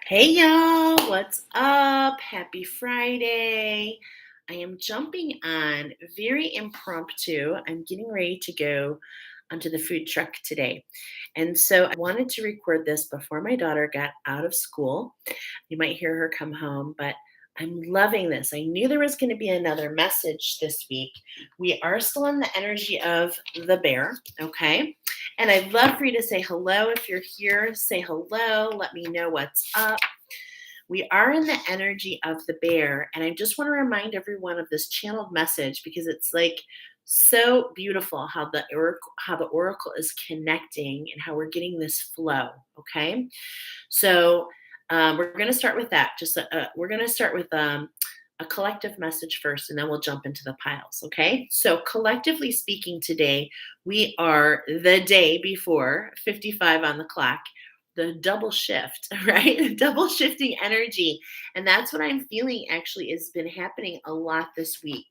Hey y'all, what's up? Happy Friday. I am jumping on very impromptu. I'm getting ready to go onto the food truck today. And so I wanted to record this before my daughter got out of school. You might hear her come home, but I'm loving this. I knew there was going to be another message this week. We are still in the energy of the bear, okay? And I'd love for you to say hello. If you're here, say hello. Let me know what's up. We are in the energy of the bear. And I just want to remind everyone of this channeled message because it's like so beautiful how the oracle is connecting and how we're getting this flow. Okay. So we're going to start with that. We're going to start with a collective message first, and then we'll jump into the piles. Okay. So collectively speaking, today we are the day before 55 on the clock. The double shift, right? Double shifting energy. And that's what I'm feeling actually has been happening a lot this week.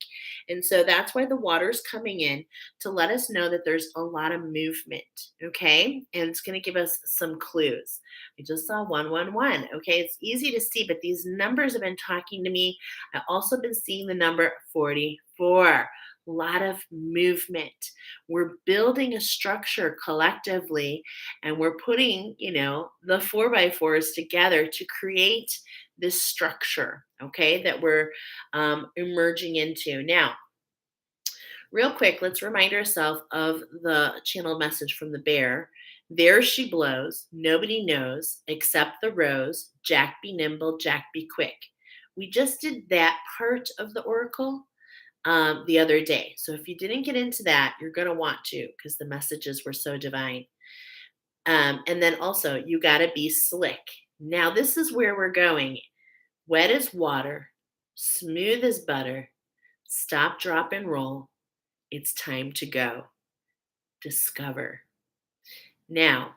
And so that's why the water's coming in to let us know that there's a lot of movement. Okay. And it's going to give us some clues. I just saw 111. Okay. It's easy to see, but these numbers have been talking to me. I also been seeing the number 44. A lot of movement. We're building a structure collectively, and we're putting, the 4x4s together to create this structure, okay, that we're emerging into. Now, real quick, let's remind ourselves of the channel message from the bear. There she blows, nobody knows except the rose. Jack be nimble, Jack be quick. We just did that part of the oracle the other day. So if you didn't get into that, you're going to want to because the messages were so divine. And then also, you got to be slick. Now, this is where we're going. Wet as water, smooth as butter, stop, drop, and roll. It's time to go. Discover. Now,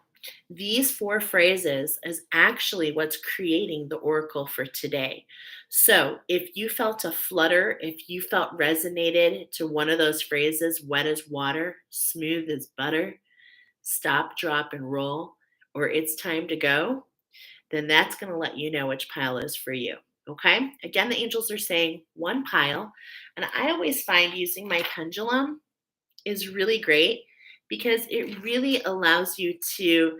these four phrases is actually what's creating the oracle for today. So, if you felt a flutter, if you felt resonated to one of those phrases, wet as water, smooth as butter, stop, drop, and roll, or it's time to go, then that's going to let you know which pile is for you. Okay. Again, the angels are saying one pile. And I always find using my pendulum is really great because it really allows you to,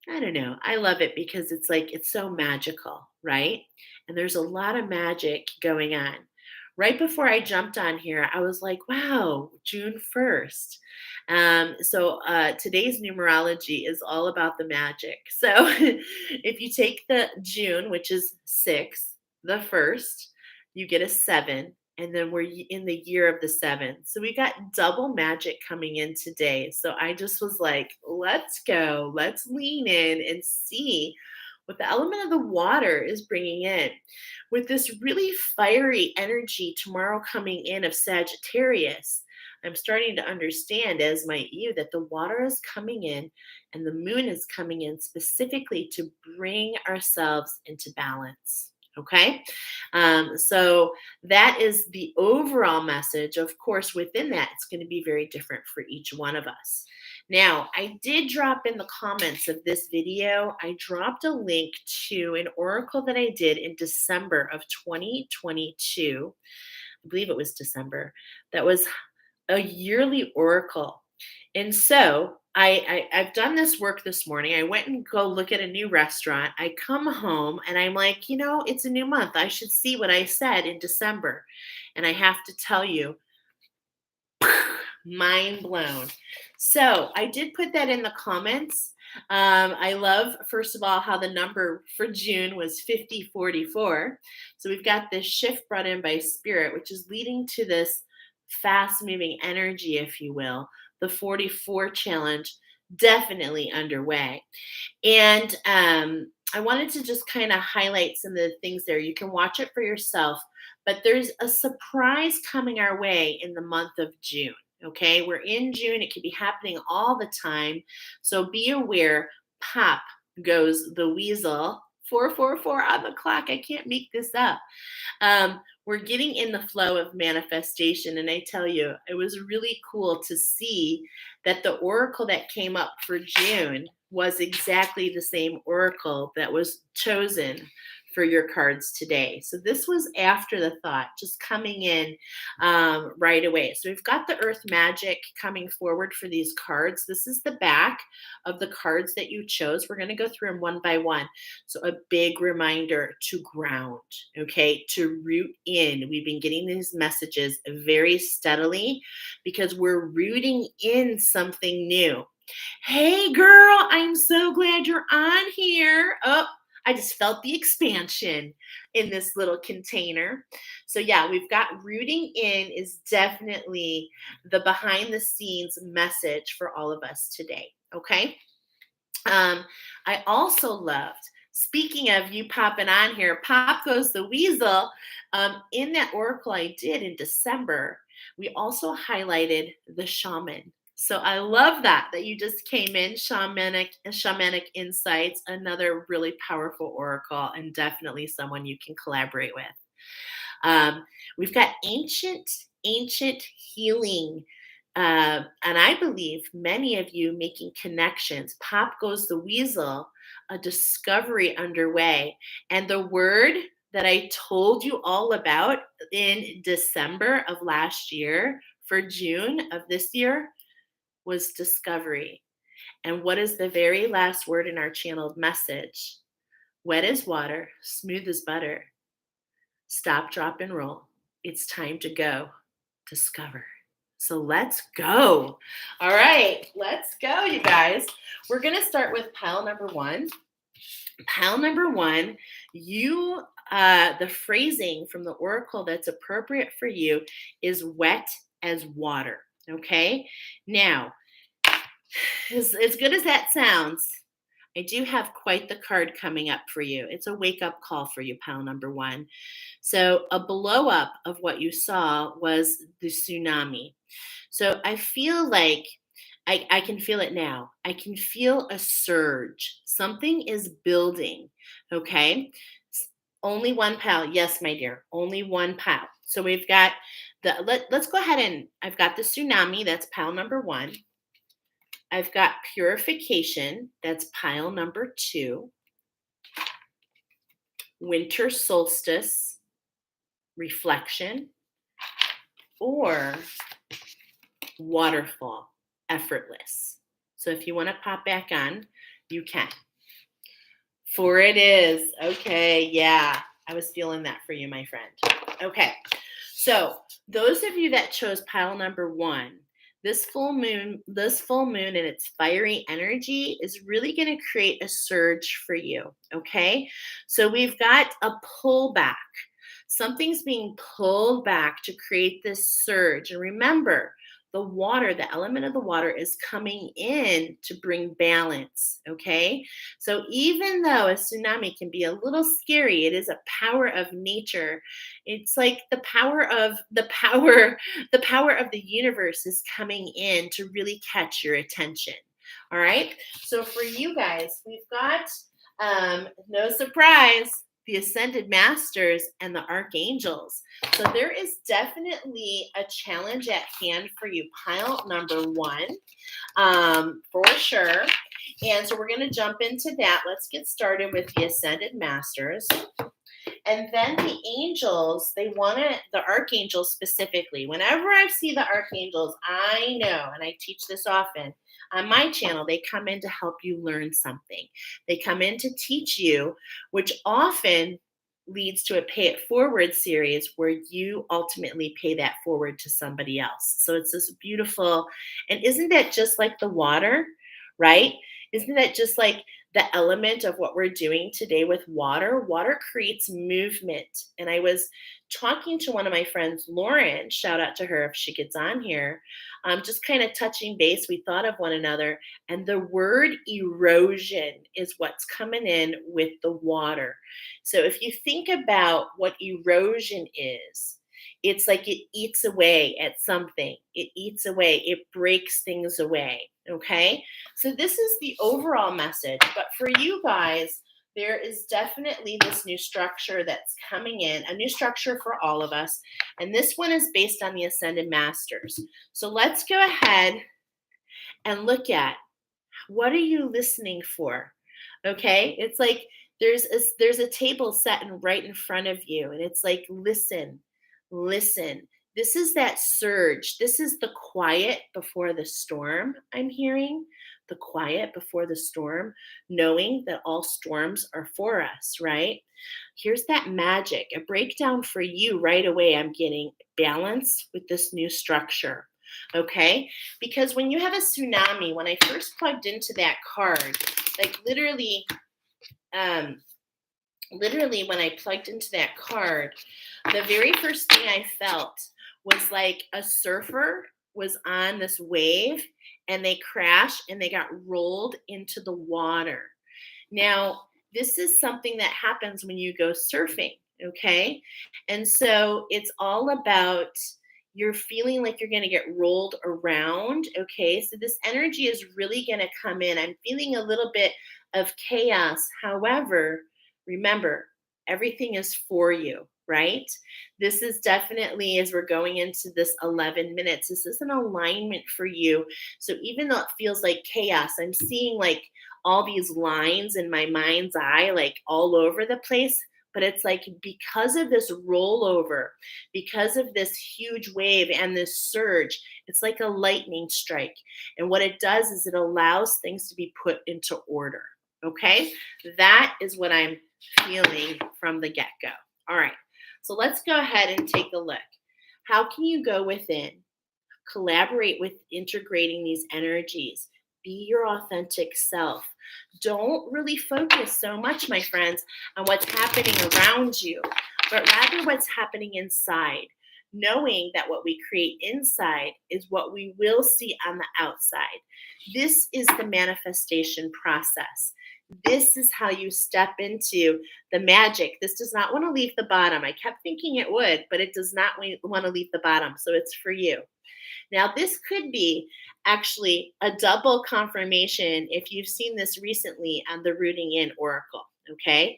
I don't know, I love it because it's like, it's so magical, right? And there's a lot of magic going on. Right before I jumped on here, I was like, wow, June 1st. So today's numerology is all about the magic. So if you take the June, which is 6, the first, you get a 7. And then we're in the year of the 7. So we got double magic coming in today. So I just was like, let's go, let's lean in and see what the element of the water is bringing in. With this really fiery energy tomorrow coming in of Sagittarius, I'm starting to understand, as might you, that the water is coming in and the moon is coming in specifically to bring ourselves into balance. Okay. So that is the overall message. Of course, within that, it's going to be very different for each one of us. Now, I did drop in the comments of this video, I dropped a link to an oracle that I did in December of 2022. I believe it was December. That was a yearly oracle. And so I've done this work this morning. I went and go look at a new restaurant. I come home and I'm like, it's a new month. I should see what I said in December. And I have to tell you, mind blown. So I did put that in the comments. I love, first of all, how the number for June was 5044. So we've got this shift brought in by spirit, which is leading to this fast moving energy, if you will. The 44 challenge definitely underway. And I wanted to just kind of highlight some of the things there. You can watch it for yourself, but there's a surprise coming our way in the month of June. Okay, we're in June. It could be happening all the time. So be aware. Pop goes the weasel. 444 on the clock. I can't make this up. We're getting in the flow of manifestation. And I tell you, it was really cool to see that the oracle that came up for June was exactly the same oracle that was chosen for your cards today. So this was after the thought, just coming in right away. So we've got the earth magic coming forward for these cards. This is the back of the cards that you chose. We're going to go through them one by one. So a big reminder to ground, okay, to root in. We've been getting these messages very steadily because we're rooting in something new. Hey, girl, I'm so glad you're on here. Oh, I just felt the expansion in this little container. So, yeah, we've got rooting in is definitely the behind the scenes message for all of us today. Okay. I also loved, speaking of you popping on here, Pop Goes the Weasel. In that oracle I did in December, we also highlighted the shaman. So I love that you just came in, shamanic insights, another really powerful oracle, and definitely someone you can collaborate with. We've got ancient healing. And I believe many of you making connections. Pop Goes the Weasel, a discovery underway. And the word that I told you all about in December of last year for June of this year was discovery. And what is the very last word in our channeled message? Wet as water, smooth as butter. Stop, drop, and roll. It's time to go. Discover. So let's go. All right, let's go, you guys. We're going to start with pile number one. Pile number one, the phrasing from the oracle that's appropriate for you is wet as water. Okay. Now, as good as that sounds, I do have quite the card coming up for you. It's a wake up call for you, pile number one. So, a blow up of what you saw was the tsunami. So, I feel like I can feel it now. I can feel a surge. Something is building. Okay. Only one pile. Yes, my dear. Only one pile. So, we've got let's go ahead and I've got the tsunami. That's pile number one. I've got purification, that's pile number two. Winter solstice, reflection, or waterfall, effortless. So if you want to pop back on, you can. For it is. Okay, yeah. I was feeling that for you, my friend. Okay. So those of you that chose pile number one, this full moon and its fiery energy is really going to create a surge for you. Okay. So we've got a pullback. Something's being pulled back to create this surge. And remember, the water, the element of the water is coming in to bring balance. Okay. So even though a tsunami can be a little scary, it is a power of nature. It's like the power of the universe is coming in to really catch your attention. All right. So for you guys, we've got no surprise, the ascended masters and the archangels. So there is definitely a challenge at hand for you, pile number one, for sure. And so we're going to jump into that. Let's get started with the ascended masters. And then the angels, the archangels specifically. Whenever I see the archangels, I know, and I teach this often on my channel, they come in to help you learn something. They come in to teach you, which often leads to a pay it forward series where you ultimately pay that forward to somebody else. So it's this beautiful, and isn't that just like the water, right? Isn't that just like the element of what we're doing today with water? Water creates movement. And I was talking to one of my friends, Lauren, shout out to her if she gets on here, just kind of touching base. We thought of one another, and the word erosion is what's coming in with the water. So if you think about what erosion is, it's like it eats away at something. It eats away. It breaks things away. Okay. So this is the overall message. But for you guys, there is definitely this new structure that's coming in, a new structure for all of us. And this one is based on the Ascended Masters. So let's go ahead and look at What are you listening for? Okay? It's like there's a table set right in front of you, and it's like, listen, listen. This is that surge. This is the quiet before the storm, I'm hearing. The quiet before the storm, knowing that all storms are for us, right? Here's that magic, a breakdown for you right away. I'm getting balance with this new structure. Okay? Because when you have a tsunami, when I first plugged into that card, like um, literally when I plugged into that card, the very first thing I felt was like a surfer was on this wave and they crashed and they got rolled into the water. Now, this is something that happens when you go surfing, okay? And so it's all about you're feeling like you're going to get rolled around, okay? So this energy is really going to come in. I'm feeling a little bit of chaos. However, remember, everything is for you, right? This is definitely, as we're going into this 11 minutes, this is an alignment for you. So even though it feels like chaos, I'm seeing like all these lines in my mind's eye, like all over the place. But it's like because of this rollover, because of this huge wave and this surge, it's like a lightning strike. And what it does is it allows things to be put into order. Okay. That is what I'm feeling from the get go. All right. So let's go ahead and take a look. How can you go within? Collaborate with integrating these energies. Be your authentic self. Don't really focus so much, my friends, on what's happening around you, but rather what's happening inside. Knowing that what we create inside is what we will see on the outside. This is the manifestation process. This is how you step into the magic. This does not want to leave the bottom. I kept thinking it would, but it does not want to leave the bottom. So it's for you. Now, this could be actually a double confirmation if you've seen this recently on the Rooting In Oracle, okay?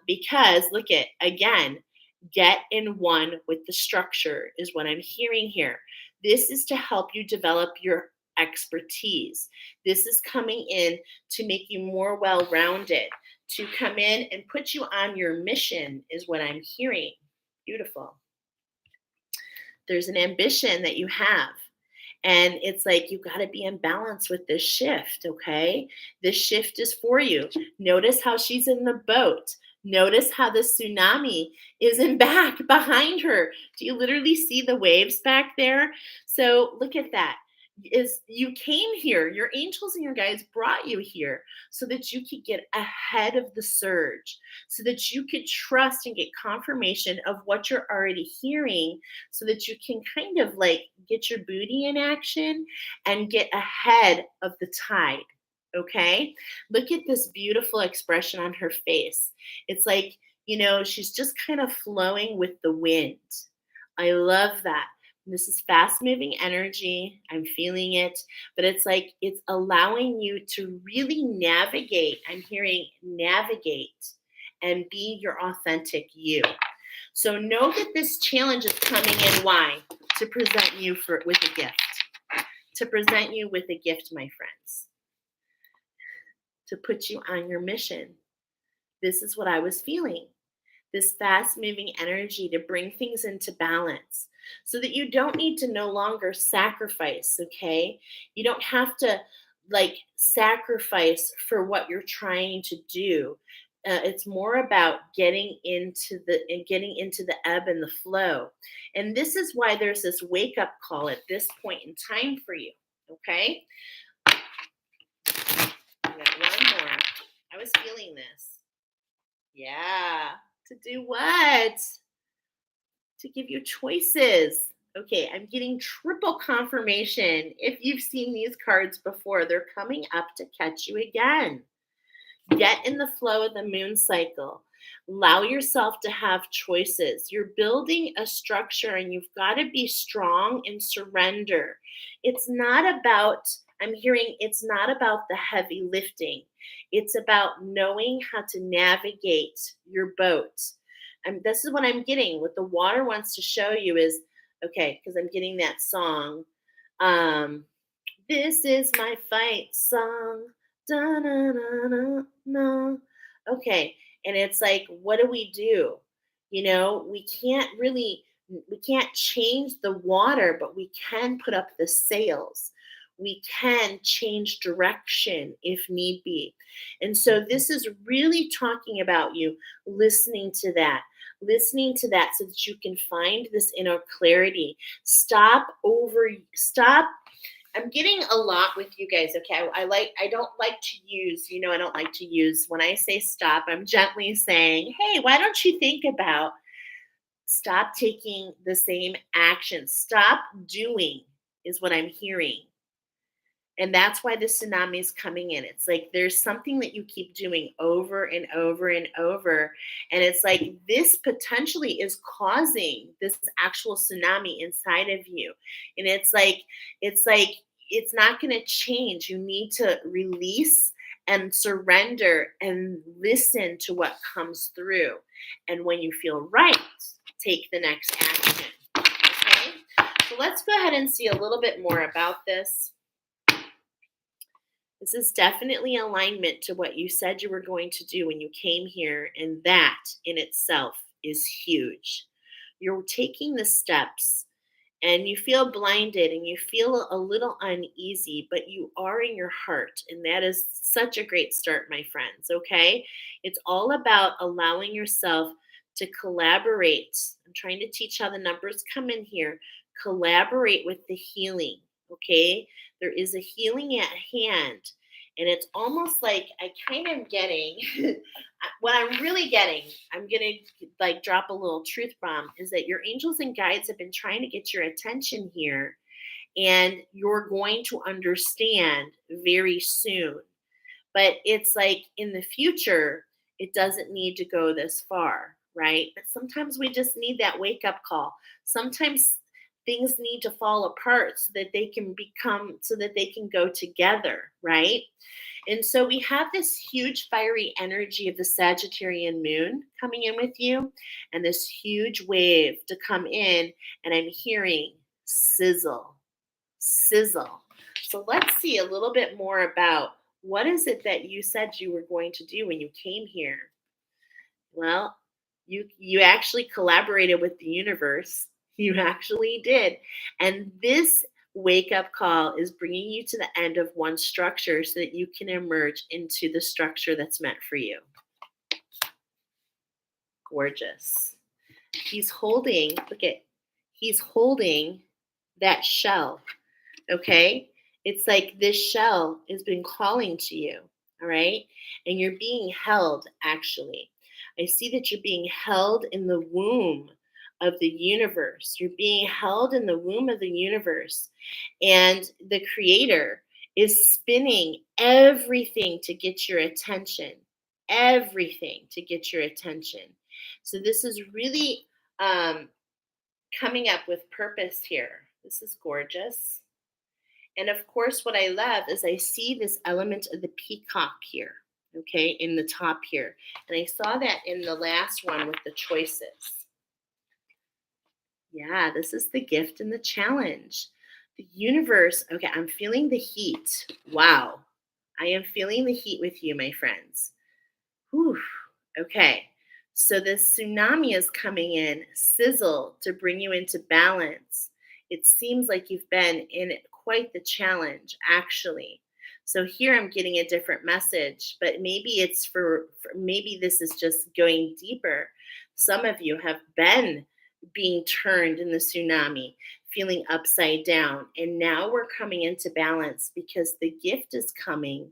Because look at, again, get in one with the structure is what I'm hearing here. This is to help you develop your expertise. This is coming in to make you more well rounded, to come in and put you on your mission, is what I'm hearing. Beautiful. There's an ambition that you have. And it's like you got to be in balance with this shift, okay? This shift is for you. Notice how she's in the boat. Notice how the tsunami is in back behind her. Do you literally see the waves back there? So look at that. Is you came here, your angels and your guides brought you here so that you could get ahead of the surge, so that you could trust and get confirmation of what you're already hearing, so that you can kind of like get your booty in action and get ahead of the tide. Okay. Look at this beautiful expression on her face. It's like, she's just kind of flowing with the wind. I love that. This is fast moving energy. I'm feeling it, but it's like it's allowing you to really navigate. I'm hearing navigate and be your authentic you. So know that this challenge is coming in. Why? To present you with a gift. To present you with a gift, my friends. To put you on your mission. This is what I was feeling. This fast moving energy to bring things into balance so that you don't need to no longer sacrifice, okay? You don't have to like sacrifice for what you're trying to do. It's more about getting into the ebb and the flow. And this is why there's this wake up call at this point in time for you, okay? I got one more. I was feeling this. Yeah. To do what? To give you choices. Okay, I'm getting triple confirmation. If you've seen these cards before, they're coming up to catch you again. Get in the flow of the moon cycle. Allow yourself to have choices. You're building a structure and you've got to be strong and surrender. It's not about, I'm hearing, it's not about the heavy lifting. It's about knowing how to navigate your boat. And this is what I'm getting. What the water wants to show you is, okay, because I'm getting that song. This is my fight song. Da-na-na-na-na. Okay. And it's like, what do we do? We can't change the water, but we can put up the sails. We can change direction if need be. And so this is really talking about you listening to that so that you can find this inner clarity. Stop. I'm getting a lot with you guys. Okay. I don't like to use, I don't like to use when I say stop, I'm gently saying, hey, why don't you think about stop taking the same action? Stop doing is what I'm hearing. And that's why the tsunami is coming in. It's like there's something that you keep doing over and over and over. And it's like this potentially is causing this actual tsunami inside of you. And it's like, it's not going to change. You need to release and surrender and listen to what comes through. And when you feel right, take the next action. Okay? So let's go ahead and see a little bit more about this. This is definitely alignment to what you said you were going to do when you came here, and that in itself is huge. You're taking the steps and you feel blinded and you feel a little uneasy, but you are in your heart, and that is such a great start, my friends. Okay, it's all about allowing yourself to collaborate. I'm trying to teach how the numbers come in here. Collaborate with the healing. Okay, there is a healing at hand, and it's almost like I kind of getting what I'm really getting. I'm gonna like drop a little truth bomb is that your angels and guides have been trying to get your attention here, and you're going to understand very soon. But it's like in the future, it doesn't need to go this far, right? But sometimes we just need that wake up call. Sometimes things need to fall apart so that they can go together, right? And so we have this huge fiery energy of the Sagittarian moon coming in with you, and this huge wave to come in, and I'm hearing sizzle, sizzle. So let's see a little bit more about what is it that you said you were going to do when you came here. Well, you actually collaborated with the universe. You actually did. And this wake up call is bringing you to the end of one structure so that you can emerge into the structure that's meant for you. Gorgeous. He's holding that shell. Okay? It's like this shell has been calling to you. All right? And you're being held, actually. I see that you're being held in the womb of the universe. You're being held in the womb of the universe. And the creator is spinning everything to get your attention. Everything to get your attention. So this is really coming up with purpose here. This is gorgeous. And of course, what I love is I see this element of the peacock here, okay, in the top here. And I saw that in the last one with the choices. Yeah, this is the gift and the challenge. The universe, okay, I'm feeling the heat. Wow. I am feeling the heat with you, my friends. Whew. Okay. So this tsunami is coming in, sizzle, to bring you into balance. It seems like you've been in quite the challenge, actually. So here I'm getting a different message, but maybe maybe this is just going deeper. Some of you have been being turned in the tsunami, feeling upside down, and now we're coming into balance because the gift is coming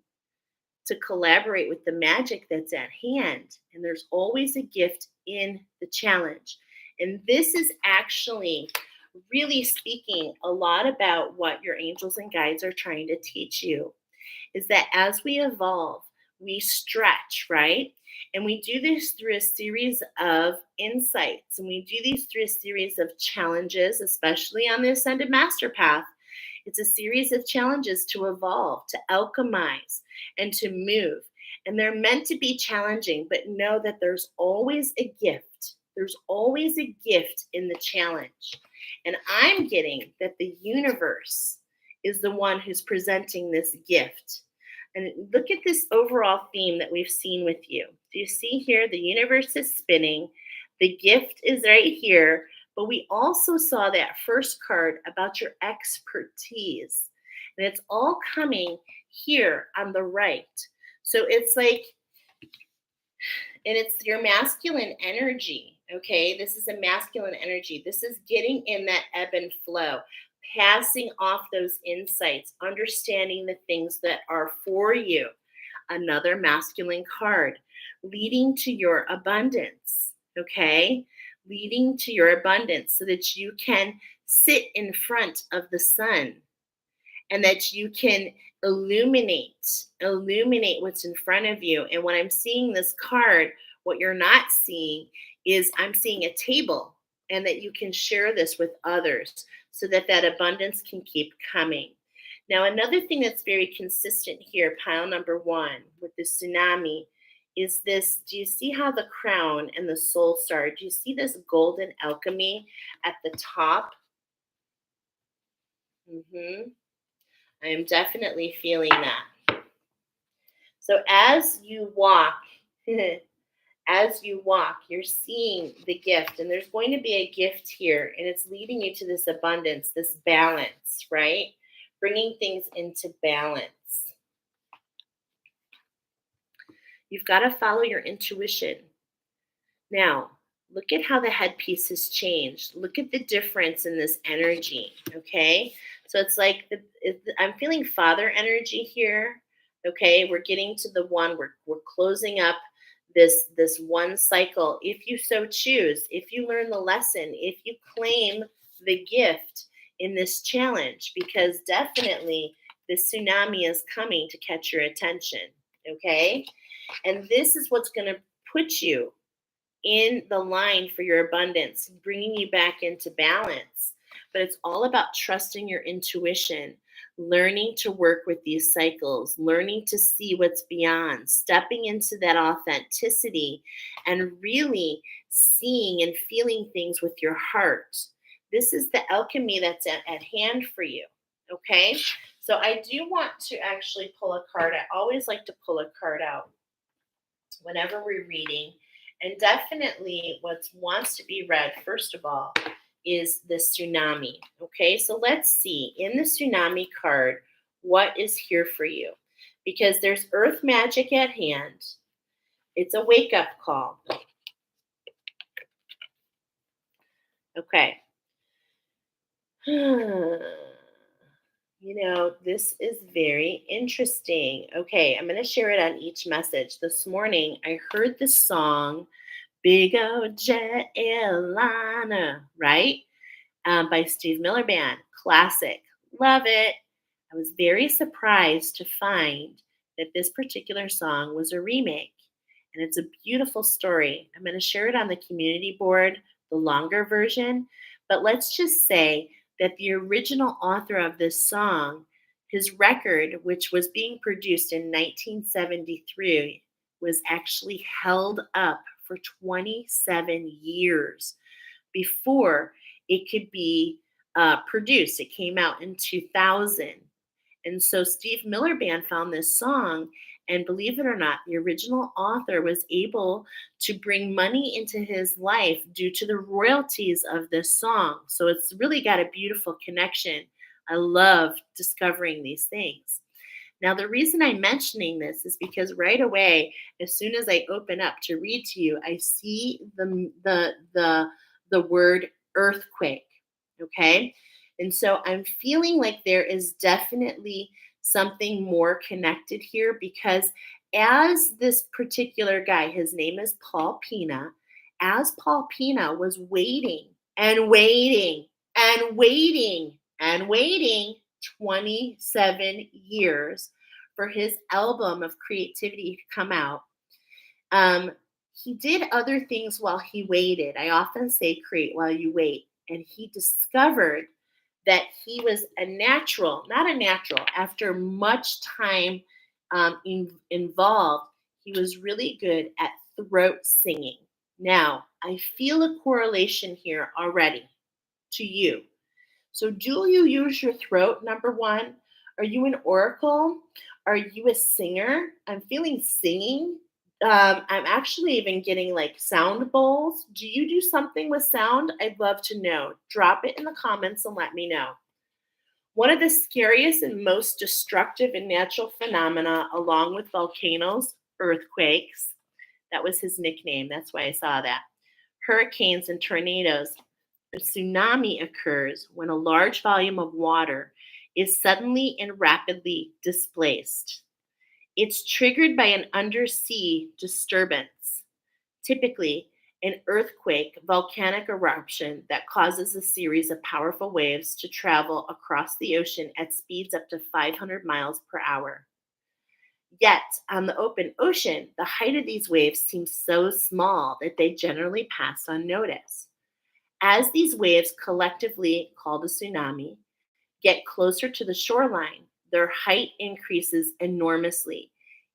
to collaborate with the magic that's at hand. And there's always a gift in the challenge. And this is actually really speaking a lot about what your angels and guides are trying to teach you is that as we evolve, we stretch, right? And we do this through a series of insights, and we do these through a series of challenges, especially on the Ascended Master Path. It's a series of challenges to evolve, to alchemize, and to move. And they're meant to be challenging, but know that there's always a gift. There's always a gift in the challenge. And I'm getting that the universe is the one who's presenting this gift. And look at this overall theme that we've seen with you. Do you see here? The universe is spinning. The gift is right here. But we also saw that first card about your expertise. And it's all coming here on the right. So it's like, and it's your masculine energy. Okay, this is a masculine energy. This is getting in that ebb and flow, passing off those insights, understanding the things that are for you. Another masculine card, leading to your abundance. Okay, leading to your abundance so that you can sit in front of the sun and that you can illuminate what's in front of you. And when I'm seeing this card, what you're not seeing is I'm seeing a table, and that you can share this with others so that that abundance can keep coming. Now, another thing that's very consistent here, pile number one with the tsunami, is this. Do you see how the crown and the soul star, do you see this golden alchemy at the top? Hmm. I am definitely feeling that. So as you walk, as you walk, you're seeing the gift, and there's going to be a gift here, and it's leading you to this abundance, this balance, right? Bringing things into balance. You've got to follow your intuition. Now, look at how the headpiece has changed. Look at the difference in this energy, okay? So it's like I'm feeling father energy here. Okay, we're getting to the one. We're closing up this one cycle. If you so choose, if you learn the lesson, if you claim the gift in this challenge, because definitely the tsunami is coming to catch your attention. Okay, and this is what's going to put you in the line for your abundance, bringing you back into balance. But it's all about trusting your intuition, learning to work with these cycles, learning to see what's beyond, stepping into that authenticity, and really seeing and feeling things with your heart. This is the alchemy that's at hand for you. Okay. So I do want to actually pull a card. I always like to pull a card out whenever we're reading. And definitely what wants to be read, first of all, is the tsunami. Okay, so let's see in the tsunami card what is here for you. Because there's earth magic at hand. It's a wake up call. Okay. This is very interesting. Okay, I'm going to share it on each message. This morning, I heard the song Big O Jet Airliner, right? By Steve Miller Band. Classic. Love it. I was very surprised to find that this particular song was a remake. And it's a beautiful story. I'm going to share it on the community board, the longer version. But let's just say that the original author of this song, his record, which was being produced in 1973, was actually held up for 27 years before it could be produced. It came out in 2000. And so Steve Miller Band found this song, and believe it or not, the original author was able to bring money into his life due to the royalties of this song. So it's really got a beautiful connection. I love discovering these things. Now, the reason I'm mentioning this is because right away, as soon as I open up to read to you, I see the word earthquake. Okay, and so I'm feeling like there is definitely something more connected here, because as this particular guy, his name is Paul Pina, as Paul Pina was waiting and waiting and waiting and waiting 27 years for his album of creativity to come out. He did other things while he waited. I often say create while you wait. And he discovered that he was a natural, not a natural, after much time involved, he was really good at throat singing. Now, I feel a correlation here already to you. So, do you use your throat? Number one, are you an oracle? Are you a singer? I'm feeling singing. I'm actually even getting like sound bowls. Do you do something with sound? I'd love to know. Drop it in the comments and let me know. One of the scariest and most destructive and natural phenomena, along with volcanoes, earthquakes, that was his nickname. That's why I saw that. Hurricanes and tornadoes. A tsunami occurs when a large volume of water is suddenly and rapidly displaced. It's triggered by an undersea disturbance, typically an earthquake, volcanic eruption that causes a series of powerful waves to travel across the ocean at speeds up to 500 miles per hour. Yet, on the open ocean, the height of these waves seems so small that they generally pass unnoticed. As these waves, collectively called a tsunami, get closer to the shoreline, their height increases enormously,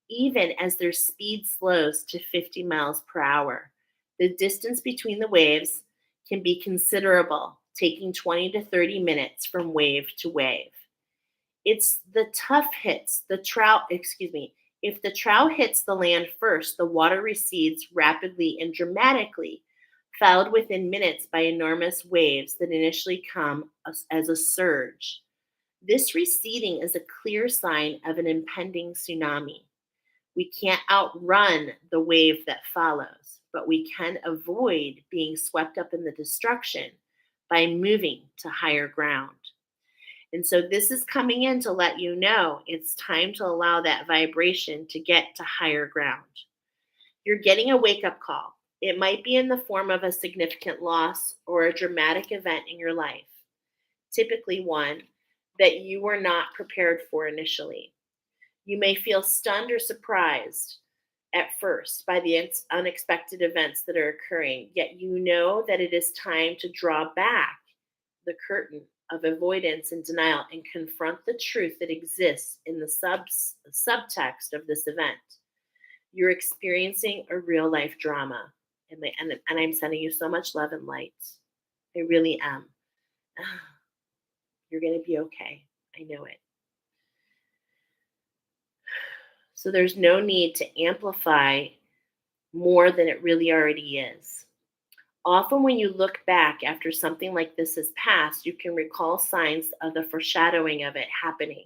even as their speed slows to 50 miles per hour. The distance between the waves can be considerable, taking 20 to 30 minutes from wave to wave. It's the tough hits, the trout, excuse me. If the trout hits the land first, the water recedes rapidly and dramatically, followed within minutes by enormous waves that initially come as a surge. This receding is a clear sign of an impending tsunami. We can't outrun the wave that follows, but we can avoid being swept up in the destruction by moving to higher ground. And so this is coming in to let you know it's time to allow that vibration to get to higher ground. You're getting a wake up call. It might be in the form of a significant loss or a dramatic event in your life, typically one that you were not prepared for initially. You may feel stunned or surprised at first by the unexpected events that are occurring, yet you know that it is time to draw back the curtain of avoidance and denial and confront the truth that exists in the subtext of this event. You're experiencing a real life drama, and I'm sending you so much love and light. I really am. You're going to be okay. I know it. So there's no need to amplify more than it really already is. Often, when you look back after something like this has passed, you can recall signs of the foreshadowing of it happening.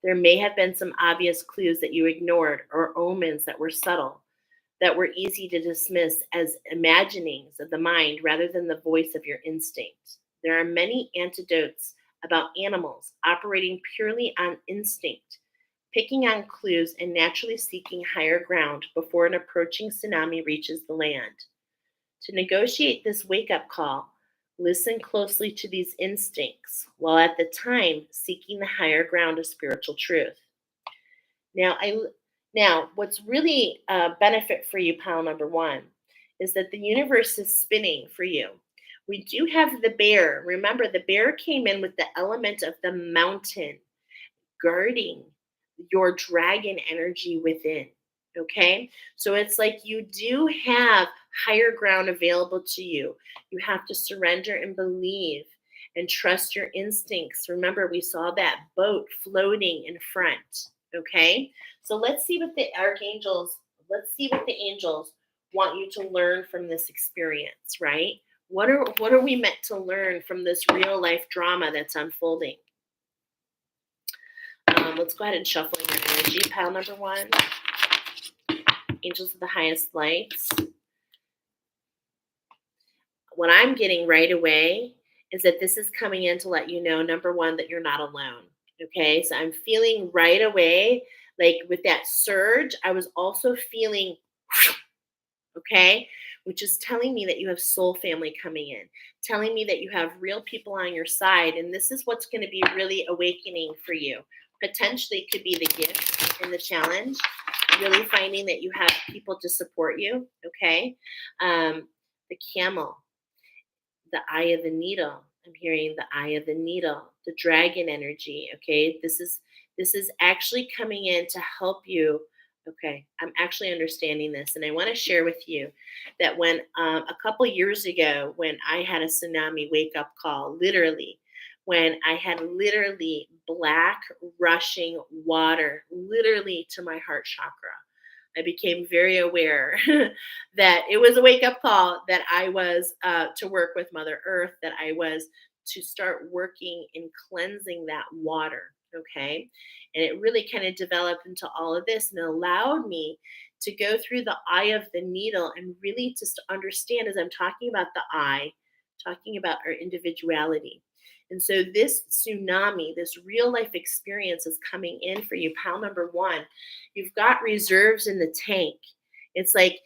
There may have been some obvious clues that you ignored or omens that were subtle, that were easy to dismiss as imaginings of the mind rather than the voice of your instinct. There are many anecdotes about animals operating purely on instinct, picking on clues and naturally seeking higher ground before an approaching tsunami reaches the land. To negotiate this wake up call, listen closely to these instincts while at the time seeking the higher ground of spiritual truth. Now, what's really a benefit for you, pile number one, is that the universe is spinning for you. We do have the bear. Remember, the bear came in with the element of the mountain, guarding your dragon energy within. Okay, so it's like you do have higher ground available to you. You have to surrender and believe and trust your instincts. Remember, we saw that boat floating in front. Okay, so let's see what the angels want you to learn from this experience, right? What are we meant to learn from this real life drama that's unfolding? Let's go ahead and shuffle your energy, pile number one. Angels of the highest lights. What I'm getting right away is that this is coming in to let you know, number one, that you're not alone. Okay, so I'm feeling right away, like with that surge, I was also feeling, okay, which is telling me that you have soul family coming in, telling me that you have real people on your side. And this is what's going to be really awakening for you. Potentially could be the gift in the challenge, really finding that you have people to support you, okay? The camel, the eye of the needle. I'm hearing the eye of the needle, the dragon energy, okay? This is actually coming in to help you. Okay, I'm actually understanding this, and I want to share with you that when a couple years ago, when I had a tsunami wake up call, literally, when I had literally black rushing water, literally to my heart chakra. I became very aware that it was a wake up call, that I was to work with Mother Earth, that I was to start working in cleansing that water. Okay. And it really kind of developed into all of this and allowed me to go through the eye of the needle and really just understand, as I'm talking about the eye, talking about our individuality. And so this tsunami, this real life experience is coming in for you. Pile number one, you've got reserves in the tank. It's like,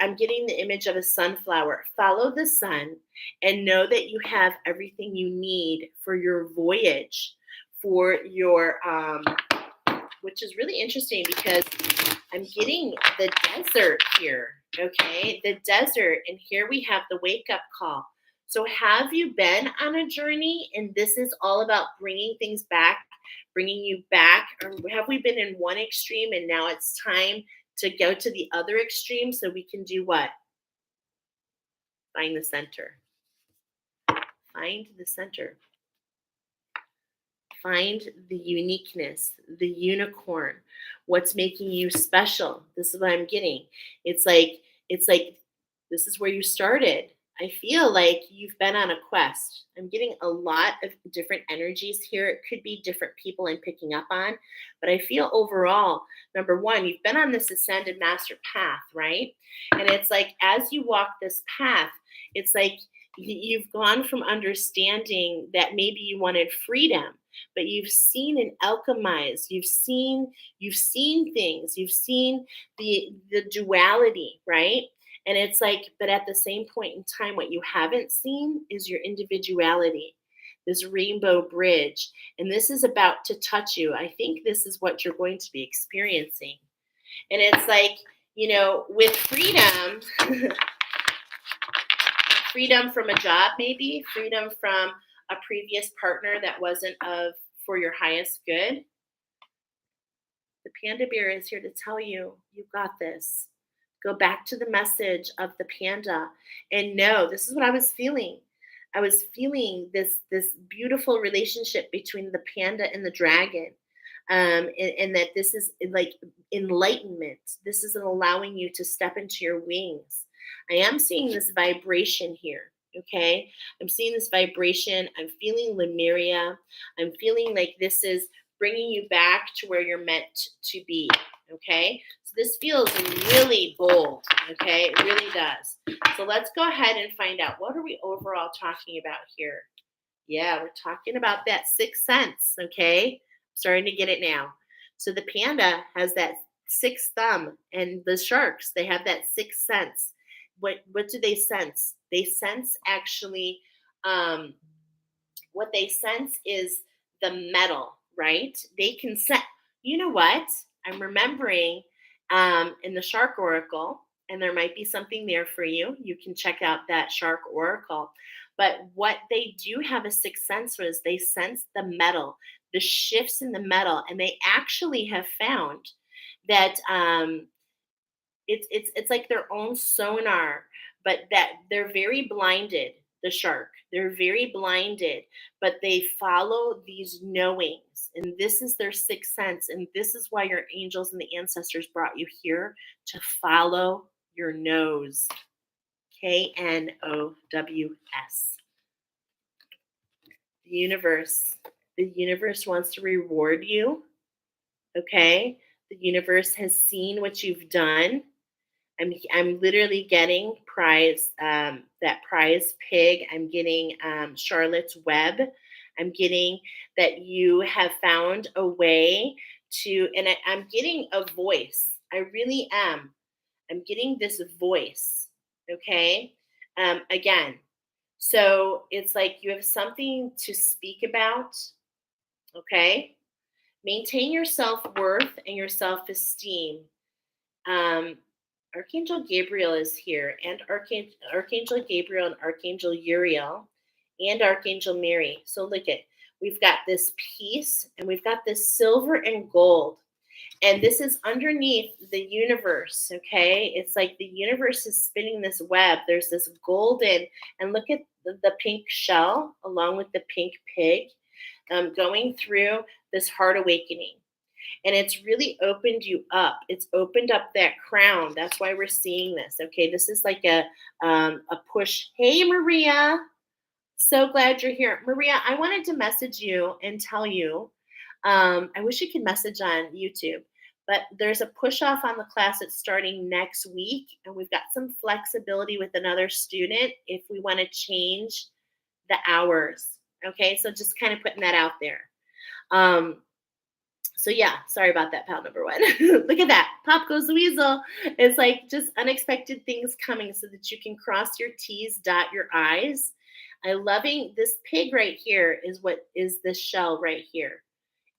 I'm getting the image of a sunflower. Follow the sun and know that you have everything you need for your voyage, for your, which is really interesting because I'm getting the desert here. Okay. The desert. And here we have the wake up call. So have you been on a journey and this is all about bringing things back, bringing you back? Or have we been in one extreme and now it's time to go to the other extreme so we can do what? Find the center. Find the center. Find the uniqueness, the unicorn, what's making you special. This is what I'm getting. It's like this is where you started. I feel like you've been on a quest. I'm getting a lot of different energies here. It could be different people I'm picking up on, but I feel overall, number one, you've been on this ascended master path, right? And it's like as you walk this path, it's like you've gone from understanding that maybe you wanted freedom, but you've seen and alchemized. You've seen things. You've seen the duality, right? And it's like, but at the same point in time, what you haven't seen is your individuality, this rainbow bridge. And this is about to touch you. I think this is what you're going to be experiencing. And it's like, with freedom, freedom from a job, maybe freedom from a previous partner that wasn't for your highest good. The panda bear is here to tell you, you've got this. Go back to the message of the panda and know, this is what I was feeling. I was feeling this beautiful relationship between the panda and the dragon. And that this is like enlightenment. This is allowing you to step into your wings. I am seeing this vibration here. Okay. I'm seeing this vibration. I'm feeling Lemuria. I'm feeling like this is bringing you back to where you're meant to be. Okay. So this feels really bold. Okay. It really does. So let's go ahead and find out, what are we overall talking about here? Yeah, we're talking about that sixth sense. Okay. Starting to get it now. So the panda has that sixth thumb, and the sharks, they have that sixth sense. What do they sense? They sense actually, what they sense is the metal, right? They can sense, you know what? I'm remembering in the shark oracle, and there might be something there for you. You can check out that shark oracle. But what they do have a sixth sense was they sense the metal, the shifts in the metal, and they actually have found that it's like their own sonar, but that they're very blinded. The shark, they're very blinded, but they follow these knowings, and this is their sixth sense, and this is why your angels and the ancestors brought you here to follow your nose. KNOWS. The universe wants to reward you. Okay, the universe has seen what you've done. I'm literally getting that prize pig. I'm getting Charlotte's Web. I'm getting that you have found a way to, and I'm getting a voice. I really am. I'm getting this voice. Okay. Again, so it's like you have something to speak about. Okay. Maintain your self-worth and your self-esteem. Archangel Gabriel is here, and Archangel Gabriel and Archangel Uriel and Archangel Mary. So look at, we've got this peace and we've got this silver and gold. And this is underneath the universe, okay? It's like the universe is spinning this web. There's this golden, and look at the pink shell along with the pink pig going through this heart awakening. And it's really opened you up. It's opened up that crown. That's why we're seeing this. Okay, this is like a push. Hey, Maria, so glad you're here, Maria. I wanted to message you and tell you. I wish you could message on YouTube, but there's a push off on the class that's starting next week, and we've got some flexibility with another student if we want to change the hours. Okay, so just kind of putting that out there. Um, so yeah, sorry about that, pal number one. Look at that. Pop goes the weasel. It's like just unexpected things coming so that you can cross your T's, dot your I's. I loving this pig right here is what is this shell right here.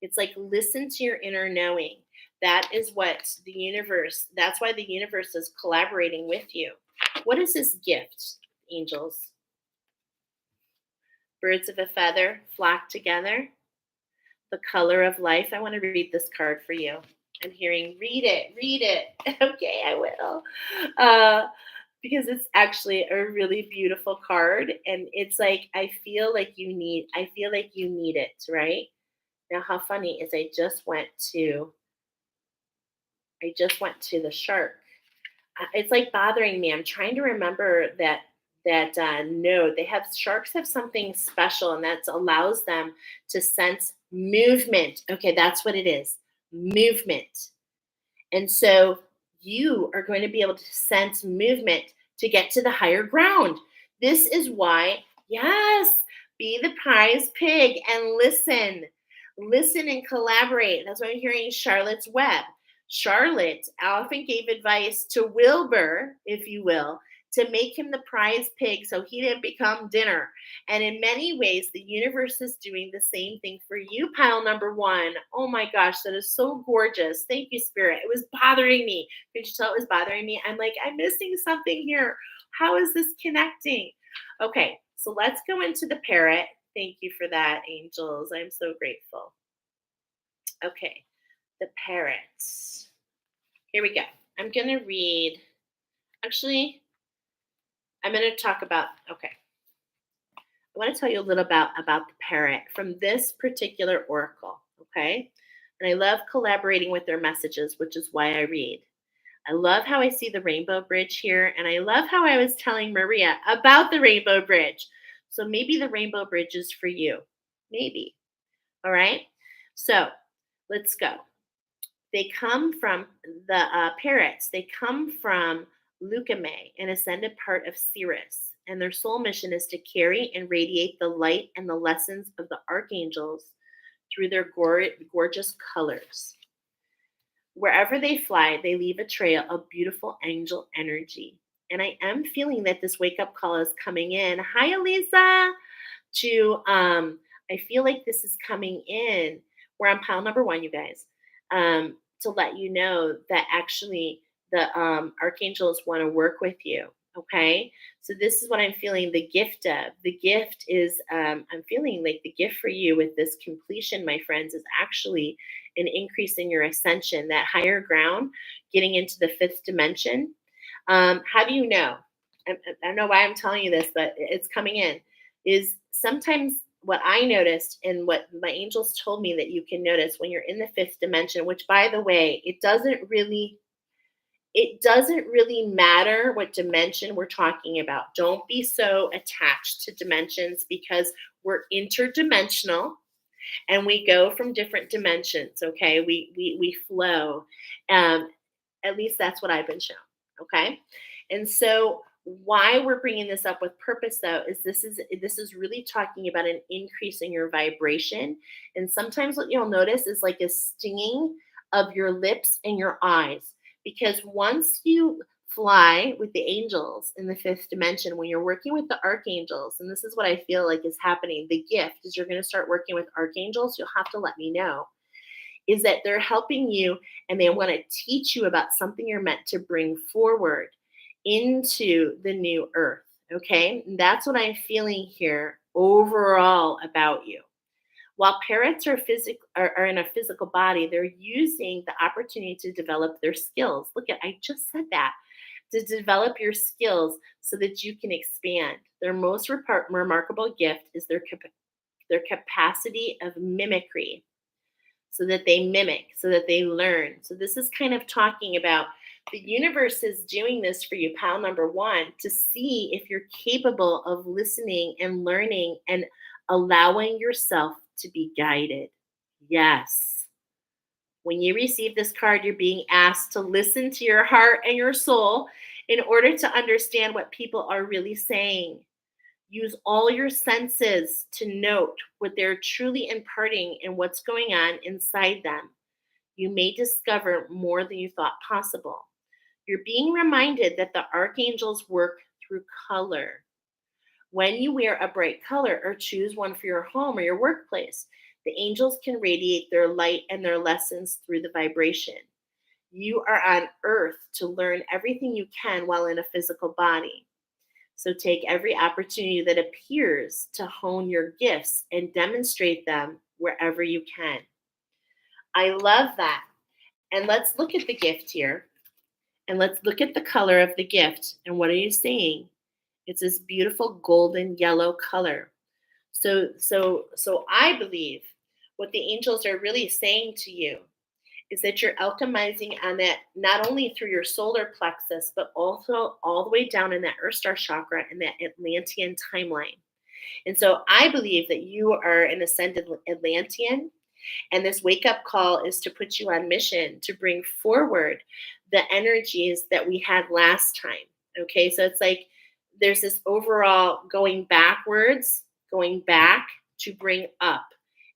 It's like listen to your inner knowing. That is what the universe, that's why the universe is collaborating with you. What is this gift, angels? Birds of a feather flock together. The color of life. I want to read this card for you. I'm hearing, read it, read it. Okay, I will. Because it's actually a really beautiful card. And it's like, I feel like you need it, right? Now, how funny is I just went to the shark. It's like bothering me. I'm trying to remember that node. Sharks have something special, and that allows them to sense movement. Okay, that's what it is, movement. And so you are going to be able to sense movement to get to the higher ground. This is why, yes, be the prize pig and listen. Listen and collaborate. That's why I'm hearing Charlotte's Web. Charlotte often gave advice to Wilbur, if you will, to make him the prize pig so he didn't become dinner. And in many ways, the universe is doing the same thing for you, pile number one. Oh my gosh, that is so gorgeous. Thank you, Spirit. It was bothering me. Could you tell it was bothering me? I'm like, I'm missing something here. How is this connecting? Okay, so let's go into the parrot. Thank you for that, angels. I'm so grateful. Okay, the parrot. Here we go. I'm going to read, actually, I'm going to talk about, okay. I want to tell you a little about the parrot from this particular oracle, okay? And I love collaborating with their messages, which is why I read. I love how I see the rainbow bridge here, and I love how I was telling Maria about the rainbow bridge. So maybe the rainbow bridge is for you. Maybe. All right? So let's go. They come from the parrots. They come from Leucame, an ascended part of Cirrus, and their sole mission is to carry and radiate the light and the lessons of the archangels through their gorgeous colors. Wherever they fly, they leave a trail of beautiful angel energy. And I am feeling that this wake up call is coming in. Hi, Elisa. I feel like this is coming in. We're on pile number one, you guys. To let you know that actually the archangels want to work with you. Okay, so this is what I'm feeling the gift of. The gift is, I'm feeling like the gift for you with this completion, my friends, is actually an increase in your ascension, that higher ground, getting into the fifth dimension. How do you know? I don't know why I'm telling you this, but it's coming in. Is sometimes what I noticed and what my angels told me that you can notice when you're in the fifth dimension, which by the way, it doesn't really matter what dimension we're talking about. Don't be so attached to dimensions because we're interdimensional and we go from different dimensions. Okay, we flow. At least that's what I've been shown. Okay, and so why we're bringing this up with purpose though is this is really talking about an increase in your vibration. And sometimes what you'll notice is like a stinging of your lips and your eyes, because once you fly with the angels in the fifth dimension, when you're working with the archangels, and this is what I feel like is happening, the gift is you're going to start working with archangels. You'll have to let me know, is that they're helping you and they want to teach you about something you're meant to bring forward into the new earth. Okay, and that's what I'm feeling here overall about you. While parrots are in a physical body, they're using the opportunity to develop their skills. Look at, I just said that, to develop your skills so that you can expand. Their most remarkable gift is their capacity of mimicry, so that they mimic, so that they learn. So this is kind of talking about the universe is doing this for you, pile number one, to see if you're capable of listening and learning and allowing yourself to be guided. Yes. When you receive this card, you're being asked to listen to your heart and your soul in order to understand what people are really saying. Use all your senses to note what they're truly imparting and what's going on inside them. You may discover more than you thought possible. You're being reminded that the archangels work through color. When you wear a bright color or choose one for your home or your workplace, the angels can radiate their light and their lessons through the vibration. You are on earth to learn everything you can while in a physical body. So take every opportunity that appears to hone your gifts and demonstrate them wherever you can. I love that. And let's look at the gift here. And let's look at the color of the gift. And what are you seeing? It's this beautiful golden yellow color. So I believe what the angels are really saying to you is that you're alchemizing on that, not only through your solar plexus, but also all the way down in that Earth Star chakra and that Atlantean timeline. And so I believe that you are an ascended Atlantean, and this wake up call is to put you on mission to bring forward the energies that we had last time. Okay, so it's like there's this overall going backwards, going back to bring up.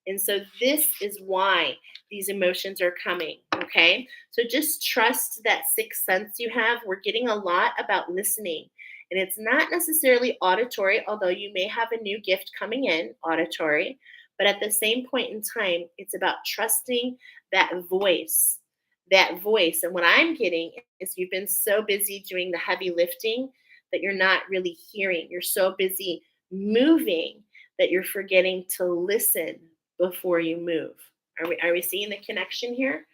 And so this is why these emotions are coming. Okay, so just trust that sixth sense you have. We're getting a lot about listening. And it's not necessarily auditory, although you may have a new gift coming in, auditory. But at the same point in time, it's about trusting that voice, that voice. And what I'm getting is you've been so busy doing the heavy lifting that you're not really hearing. You're so busy moving that you're forgetting to listen before you move. Are we seeing the connection here?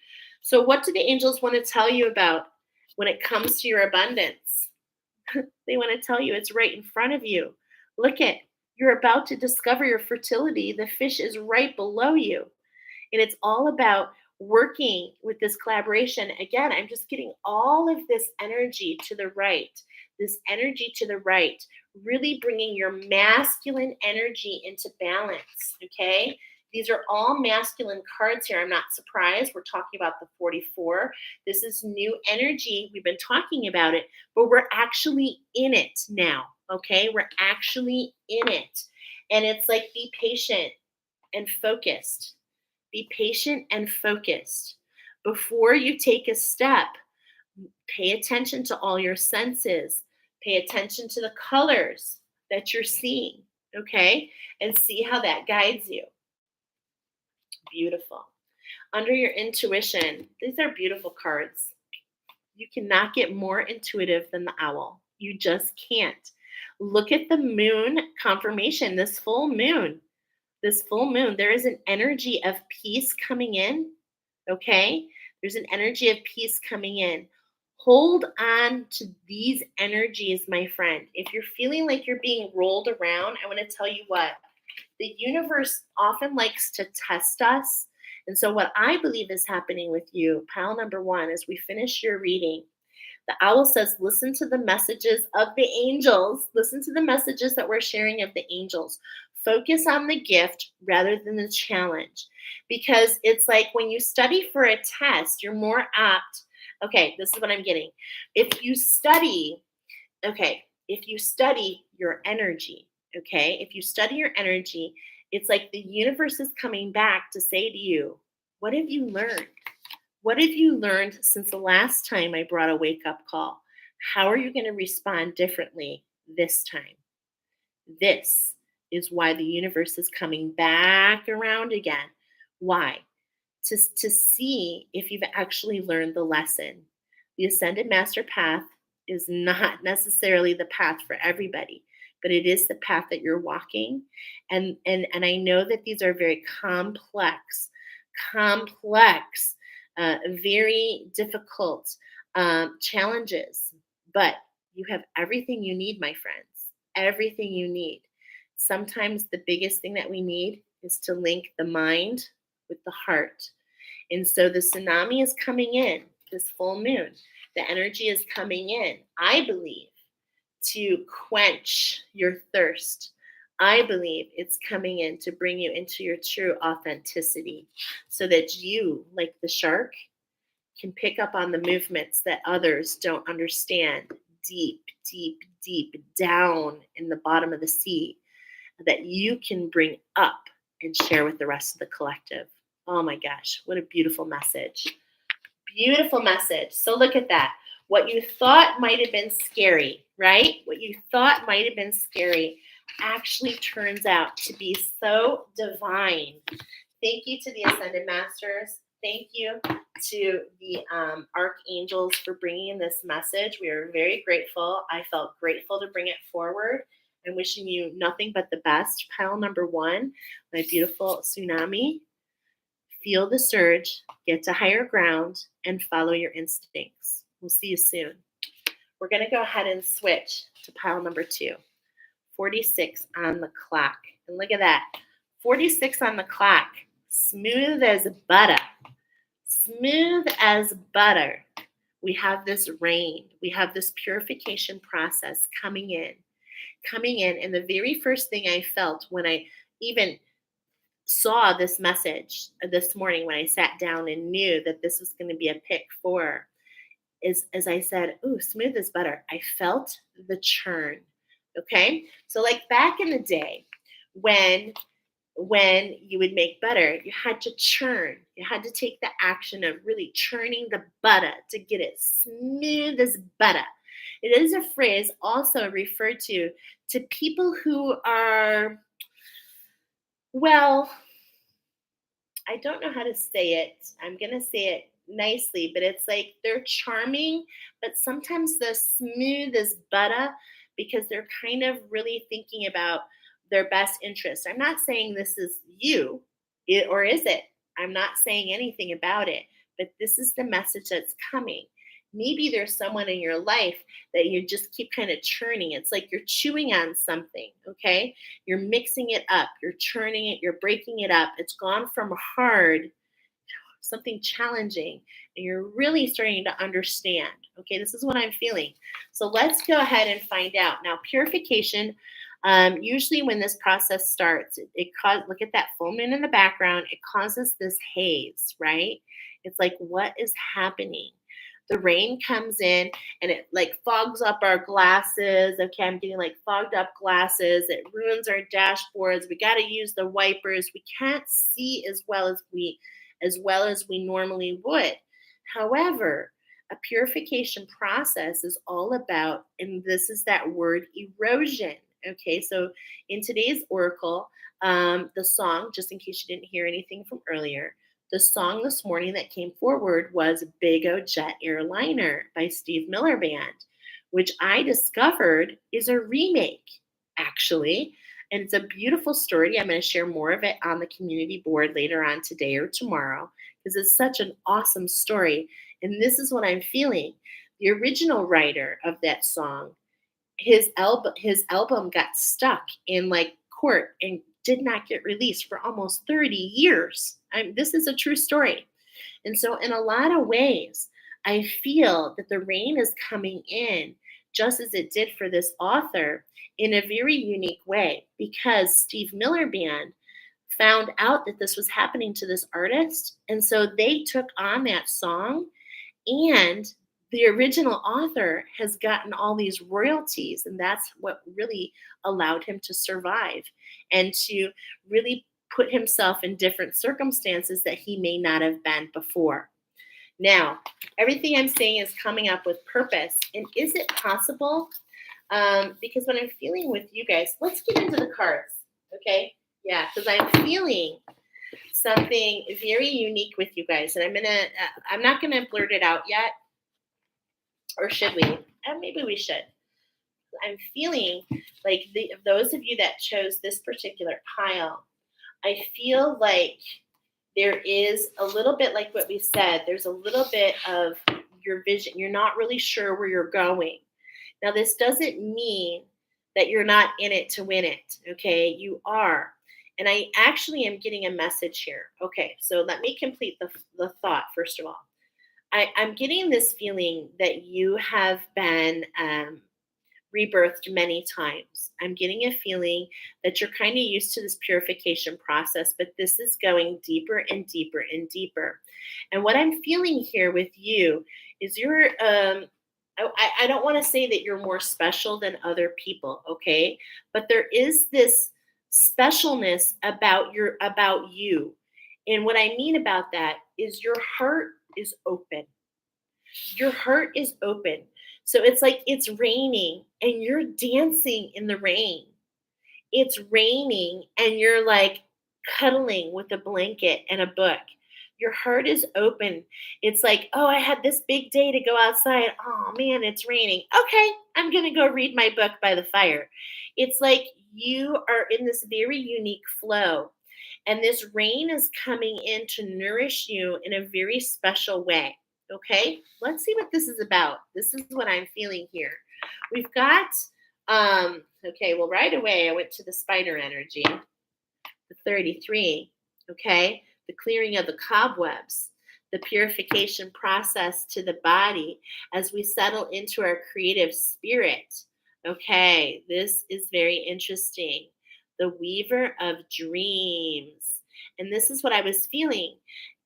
So what do the angels want to tell you about when it comes to your abundance? They want to tell you it's right in front of you. Look at, you're about to discover your fertility. The fish is right below you. And it's all about working with this collaboration. Again, I'm just getting all of this energy to the right, this energy to the right, really bringing your masculine energy into balance. Okay. These are all masculine cards here. I'm not surprised. We're talking about the 44. This is new energy. We've been talking about it, but we're actually in it now. Okay. We're actually in it. And it's like, be patient and focused. Be patient and focused. Before you take a step, pay attention to all your senses. Pay attention to the colors that you're seeing. Okay. And see how that guides you. Beautiful. Under your intuition, these are beautiful cards. You cannot get more intuitive than the owl. You just can't. Look at the moon confirmation, this full moon. This full moon, there is an energy of peace coming in. Okay? There's an energy of peace coming in. Hold on to these energies, my friend. If you're feeling like you're being rolled around, I want to tell you what. The universe often likes to test us. And so what I believe is happening with you, pile number one, as we finish your reading, the owl says, listen to the messages of the angels. Listen to the messages that we're sharing of the angels. Focus on the gift rather than the challenge. Because it's like when you study for a test, you're more apt. Okay, this is what I'm getting. If you study your energy, okay, if you study your energy, it's like the universe is coming back to say to you, what have you learned? What have you learned since the last time I brought a wake-up call? How are you going to respond differently this time? This is why the universe is coming back around again. Why? To see if you've actually learned the lesson. The Ascended Master Path is not necessarily the path for everybody. but it is the path that you're walking. And I know that these are very complex, very difficult challenges, but you have everything you need, my friends. Everything you need. Sometimes the biggest thing that we need is to link the mind with the heart. And so the tsunami is coming in, this full moon. The energy is coming in, I believe, to quench your thirst. I believe it's coming in to bring you into your true authenticity so that you, like the shark, can pick up on the movements that others don't understand deep, deep, deep down in the bottom of the sea that you can bring up and share with the rest of the collective. Oh my gosh, what a beautiful message. Beautiful message. So look at that. What you thought might have been scary, right? What you thought might have been scary actually turns out to be so divine. Thank you to the Ascended Masters. Thank you to the archangels for bringing in this message. We are very grateful. I felt grateful to bring it forward. I'm wishing you nothing but the best. Pile number 1, my beautiful Tsunami. Feel the surge, get to higher ground, and follow your instincts. We'll see you soon. We're going to go ahead and switch to pile number 2. 46 on the clock. And look at that. 46 on the clock. Smooth as butter. Smooth as butter. We have this rain. We have this purification process coming in. And the very first thing I felt when I even saw this message this morning, when I sat down and knew that this was going to be a pick 4, is as I said, ooh, smooth as butter. I felt the churn. Okay. So like back in the day when you would make butter, you had to churn. You had to take the action of really churning the butter to get it smooth as butter. It is a phrase also referred to people who are, well, I don't know how to say it. I'm going to say it nicely, but it's like they're charming, but sometimes they're smooth as butter because they're kind of really thinking about their best interest. I'm not saying this is you, or is it? I'm not saying anything about it, but this is the message that's coming. Maybe there's someone in your life that you just keep kind of churning. It's like you're chewing on something, okay? You're mixing it up, you're churning it, you're breaking it up. It's gone from hard, something challenging, and you're really starting to understand. Okay, this is what I'm feeling. So let's go ahead and find out. Now, purification, usually when this process starts, look at that full moon in the background. It causes this haze, right? It's like, what is happening? The rain comes in and it like fogs up our glasses. Okay, I'm getting like fogged up glasses. It ruins our dashboards. We got to use the wipers. We can't see as well as we normally would. However, a purification process is all about, and this is that word, erosion. Okay, so in today's oracle, the song, just in case you didn't hear anything from earlier, the song this morning that came forward was Big O Jet Airliner by Steve Miller Band, which I discovered is a remake, actually. And it's a beautiful story. I'm going to share more of it on the community board later on today or tomorrow because it's such an awesome story. And this is what I'm feeling. The original writer of that song, his album got stuck in like court and did not get released for almost 30 years. This is a true story. And so in a lot of ways, I feel that the rain is coming in just as it did for this author in a very unique way because Steve Miller Band found out that this was happening to this artist. And so they took on that song, and the original author has gotten all these royalties, and that's what really allowed him to survive and to really put himself in different circumstances that he may not have been before. Now, everything I'm saying is coming up with purpose. And is it possible? Because what I'm feeling with you guys, let's get into the cards, okay? Yeah, because I'm feeling something very unique with you guys. And I'm not gonna blurt it out yet. Or should we? Maybe we should. I'm feeling like those of you that chose this particular pile, I feel like there is a little bit like what we said, there's a little bit of your vision. You're not really sure where you're going. Now, this doesn't mean that you're not in it to win it, okay? You are. And I actually am getting a message here. Okay, so let me complete the thought first of all. I'm getting this feeling that you have been rebirthed many times. I'm getting a feeling that you're kind of used to this purification process, but this is going deeper and deeper and deeper. And what I'm feeling here with you is I don't want to say that you're more special than other people, okay? But there is this specialness about you. And what I mean about that is your heart is open. Your heart is open. So it's like it's raining and you're dancing in the rain. It's raining and you're like cuddling with a blanket and a book. Your heart is open. It's like, oh, I had this big day to go outside. Oh man, it's raining. Okay, I'm going to go read my book by the fire. It's like you are in this very unique flow. And this rain is coming in to nourish you in a very special way. Okay, let's see what this is about. This is what I'm feeling here. We've got, okay, well, right away I went to the spider energy, the 33, okay, the clearing of the cobwebs, the purification process to the body as we settle into our creative spirit. Okay, this is very interesting. The weaver of dreams. And this is what I was feeling.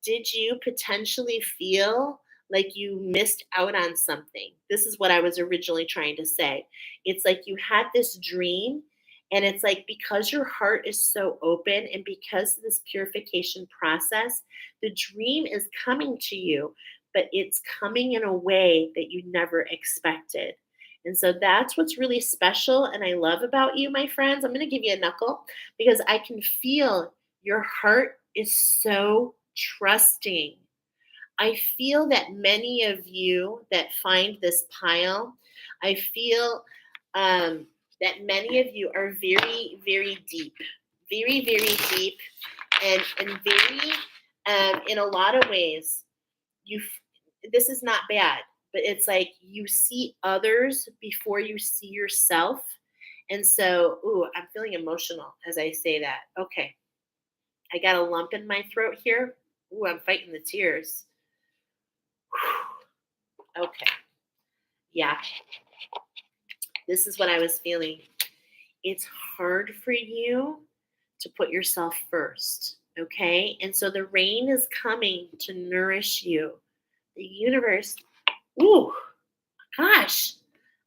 Did you potentially feel like you missed out on something? This is what I was originally trying to say. It's like you had this dream, and it's like because your heart is so open and because of this purification process, the dream is coming to you, but it's coming in a way that you never expected. And so that's what's really special and I love about you, my friends. I'm going to give you a knuckle because I can feel your heart is so trusting. I feel that many of you that find this pile, I feel that many of you are very, very deep, and very, in a lot of ways, you. This is not bad, but it's like you see others before you see yourself, and so, ooh, I'm feeling emotional as I say that. Okay, I got a lump in my throat here. Ooh, I'm fighting the tears. Okay. Yeah. This is what I was feeling. It's hard for you to put yourself first. Okay. And so the rain is coming to nourish you. The universe. Ooh, gosh,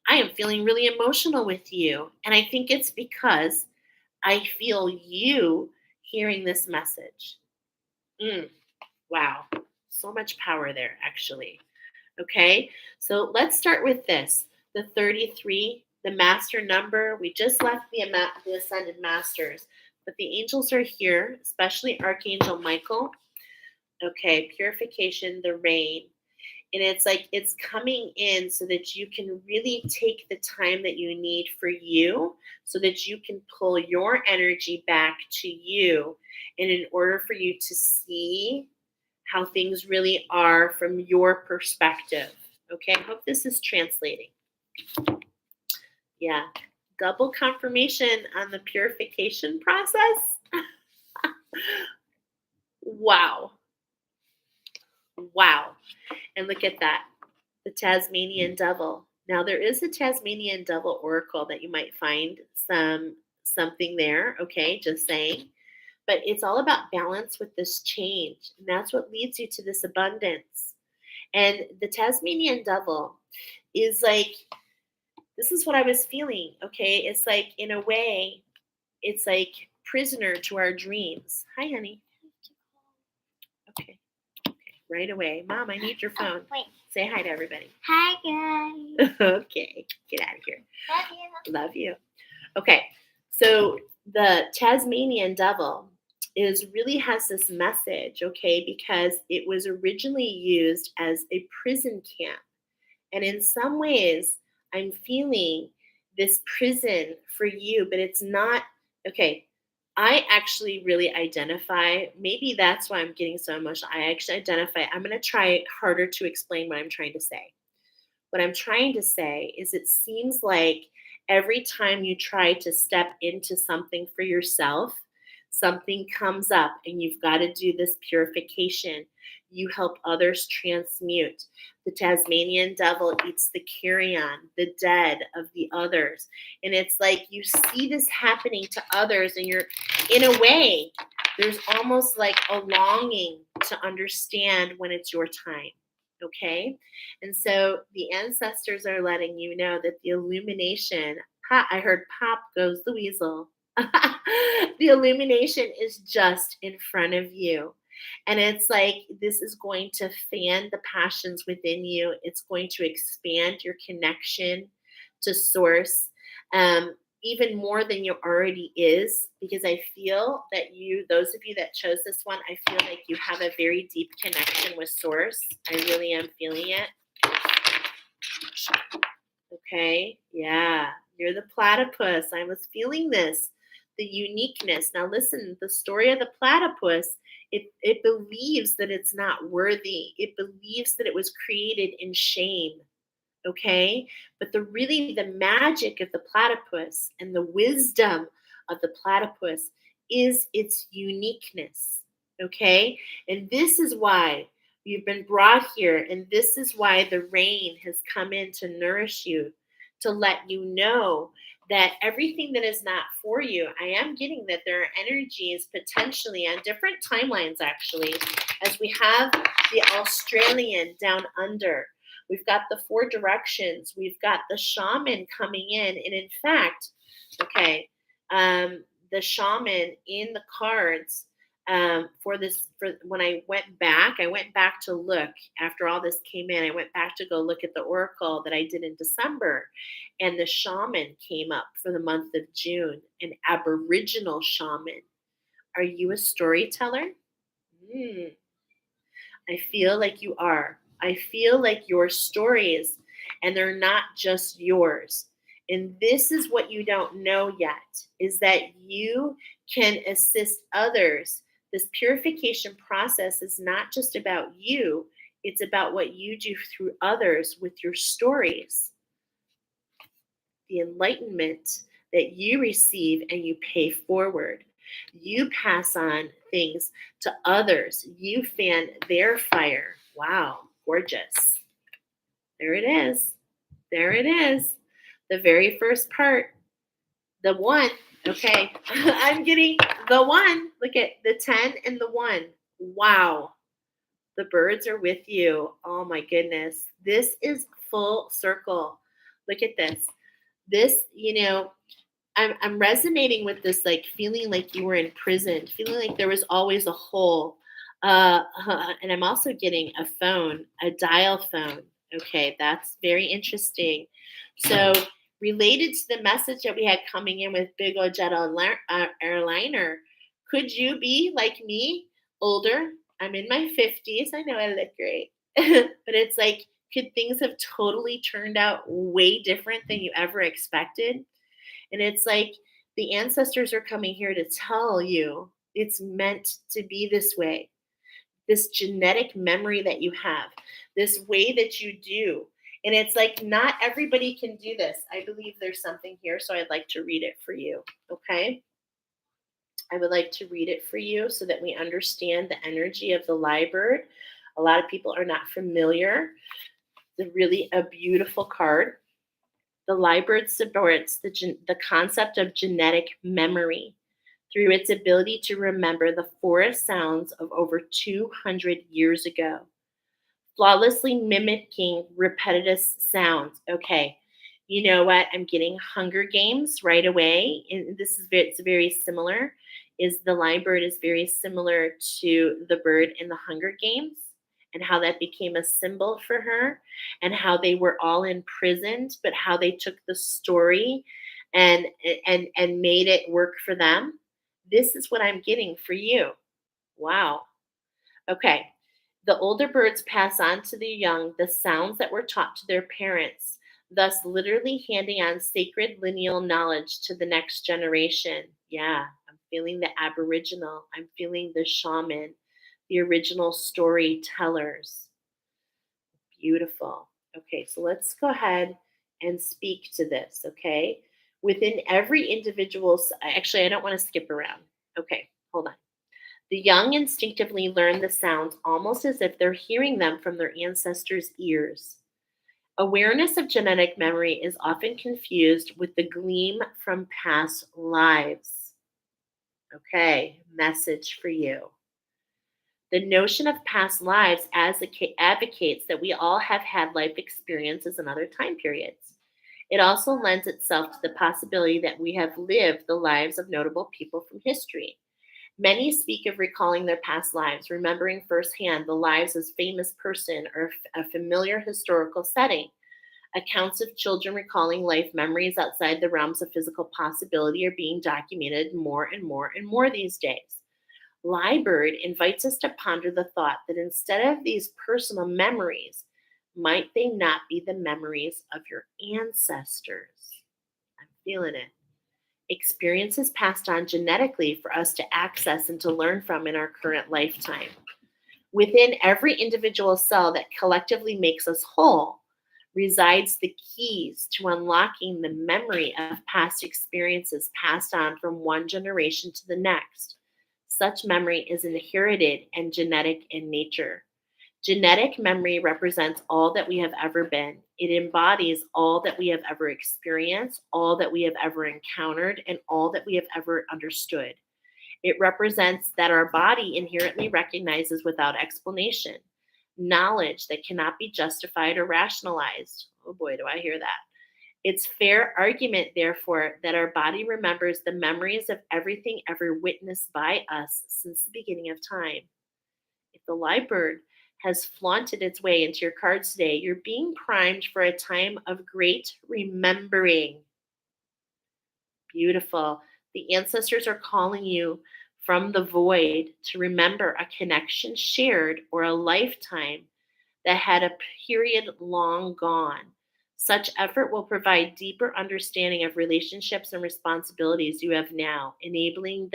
I am feeling really emotional with you. And I think it's because I feel you hearing this message. Wow. So much power there, actually. Okay, so let's start with this. The 33, the master number. We just left the ascended masters, but the angels are here, especially Archangel Michael. Okay, purification, the rain. And it's like it's coming in so that you can really take the time that you need for you so that you can pull your energy back to you. And in order for you to see how things really are from your perspective. Okay, I hope this is translating. Yeah, double confirmation on the purification process. Wow. Wow. And look at that, the Tasmanian devil. Now there is a Tasmanian devil oracle that you might find something there, okay, just saying. But it's all about balance with this change. And that's what leads you to this abundance. And the Tasmanian devil is like, this is what I was feeling. Okay. It's like, in a way, it's like prisoner to our dreams. Hi, honey. Okay. Okay. Right away. Mom, I need your phone. Wait. Say hi to everybody. Hi, guys. Okay. Get out of here. Love you. Love you. Okay. So the Tasmanian devil really has this message, okay, because it was originally used as a prison camp. And in some ways, I'm feeling this prison for you, but it's not okay. I actually really identify, maybe that's why I'm getting so emotional. I actually identify, I'm going to try harder to explain what I'm trying to say. What I'm trying to say is it seems like every time you try to step into something for yourself, something comes up and you've got to do this purification. You help others transmute. The Tasmanian devil eats the carrion, the dead of the others. And it's like you see this happening to others, and you're, in a way, there's almost like a longing to understand when it's your time. Okay? And so the ancestors are letting you know that the illumination, I heard pop goes the weasel. The illumination is just in front of you. And it's like this is going to fan the passions within you. It's going to expand your connection to source. Even more than you already is, because I feel that you, those of you that chose this one, I feel like you have a very deep connection with source. I really am feeling it. Okay. Yeah. You're the platypus. I was feeling this, the uniqueness. Now, listen, the story of the platypus, it believes that it's not worthy, it believes that it was created in shame. Okay. But the magic of the platypus and the wisdom of the platypus is its uniqueness. Okay. And this is why you've been brought here, and this is why the rain has come in to nourish you, to let you know that everything that is not for you, I am getting that there are energies potentially on different timelines, actually, as we have the Australian down under. We've got the four directions. We've got the shaman coming in. And in fact, okay, the shaman in the cards, for when I went back to look after all this came in. I went back to go look at the oracle that I did in December, and the shaman came up for the month of June, an Aboriginal shaman. Are you a storyteller? Hmm. I feel like you are. I feel like your stories, and they're not just yours. And this is what you don't know yet, is that you can assist others. This purification process is not just about you, it's about what you do through others with your stories, the enlightenment that you receive and you pay forward. You pass on things to others. You fan their fire. Wow, gorgeous. There it is. There it is. The very first part. The one. Okay. I'm getting the one. Look at the 10 and the 1. Wow. The birds are with you. Oh my goodness. This is full circle. Look at this. This, I'm resonating with this, like feeling like you were in prison, feeling like there was always a hole. And I'm also getting a phone, a dial phone. Okay, that's very interesting. So related to the message that we had coming in with Big O Jet Airliner, could you be like me, older? I'm in my 50s. I know I look great, but it's like, could things have totally turned out way different than you ever expected? And it's like the ancestors are coming here to tell you it's meant to be this way. This genetic memory that you have, this way that you do. And it's like not everybody can do this. I believe there's something here, so I'd like to read it for you. Okay. I would like to read it for you so that we understand the energy of the lyrebird. A lot of people are not familiar. It's really a beautiful card. The lyrebird supports the concept of genetic memory through its ability to remember the forest sounds of over 200 years ago, flawlessly mimicking repetitive sounds. Okay, you know what? I'm getting Hunger Games right away, and this is it's very similar. Is the lyrebird is very similar to the bird in the Hunger Games, and how that became a symbol for her, and how they were all imprisoned, but how they took the story and and made it work for them. This is what I'm getting for you. Wow. Okay. The older birds pass on to the young the sounds that were taught to their parents. thus literally handing on sacred lineal knowledge to the next generation. Yeah, I'm feeling the Aboriginal, I'm feeling the shaman, the original storytellers. Beautiful. Okay, so let's go ahead and speak to this, okay? Within every individual's, actually, I don't want to skip around. Okay, hold on. The young instinctively learn the sounds almost as if they're hearing them from their ancestors' ears. Awareness of genetic memory is often confused with the gleam from past lives. Okay, message for you. The notion of past lives advocates that we all have had life experiences in other time periods. It also lends itself to the possibility that we have lived the lives of notable people from history. Many speak of recalling their past lives, remembering firsthand the lives of a famous person or a familiar historical setting. Accounts of children recalling life memories outside the realms of physical possibility are being documented more and more and more these days. Liebird invites us to ponder the thought that instead of these personal memories, might they not be the memories of your ancestors? I'm feeling it. Experiences passed on genetically for us to access and to learn from in our current lifetime. Within every individual cell that collectively makes us whole resides the keys to unlocking the memory of past experiences passed on from one generation to the next. Such memory is inherited and genetic in nature. Genetic memory represents all that we have ever been. It embodies all that we have ever experienced, all that we have ever encountered, and all that we have ever understood. It represents that our body inherently recognizes without explanation knowledge that cannot be justified or rationalized. Oh boy, do I hear that. It's fair argument, therefore, that our body remembers the memories of everything ever witnessed by us since the beginning of time. If the live bird has flaunted its way into your cards today, you're being primed for a time of great remembering. Beautiful. The ancestors are calling you from the void to remember a connection shared or a lifetime that had a period long gone. Such effort will provide deeper understanding of relationships and responsibilities you have now, enabling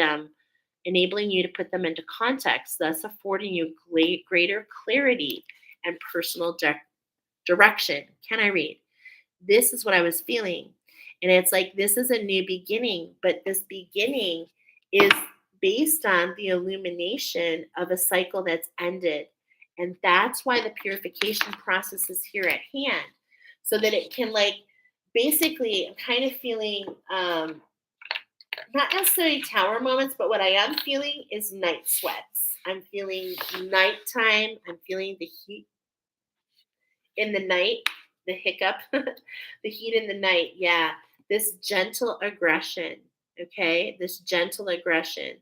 you to put them into context, thus affording you greater clarity and personal direction. Can I read? This is what I was feeling. And it's like this is a new beginning, but this beginning is based on the illumination of a cycle that's ended. And that's why the purification process is here at hand, so that it can, like, basically, I'm kind of feeling not necessarily tower moments, but what I am feeling is night sweats. I'm feeling nighttime. I'm feeling the heat in the night, the hiccup, the heat in the night. Yeah, this gentle aggression. Okay, this gentle aggression.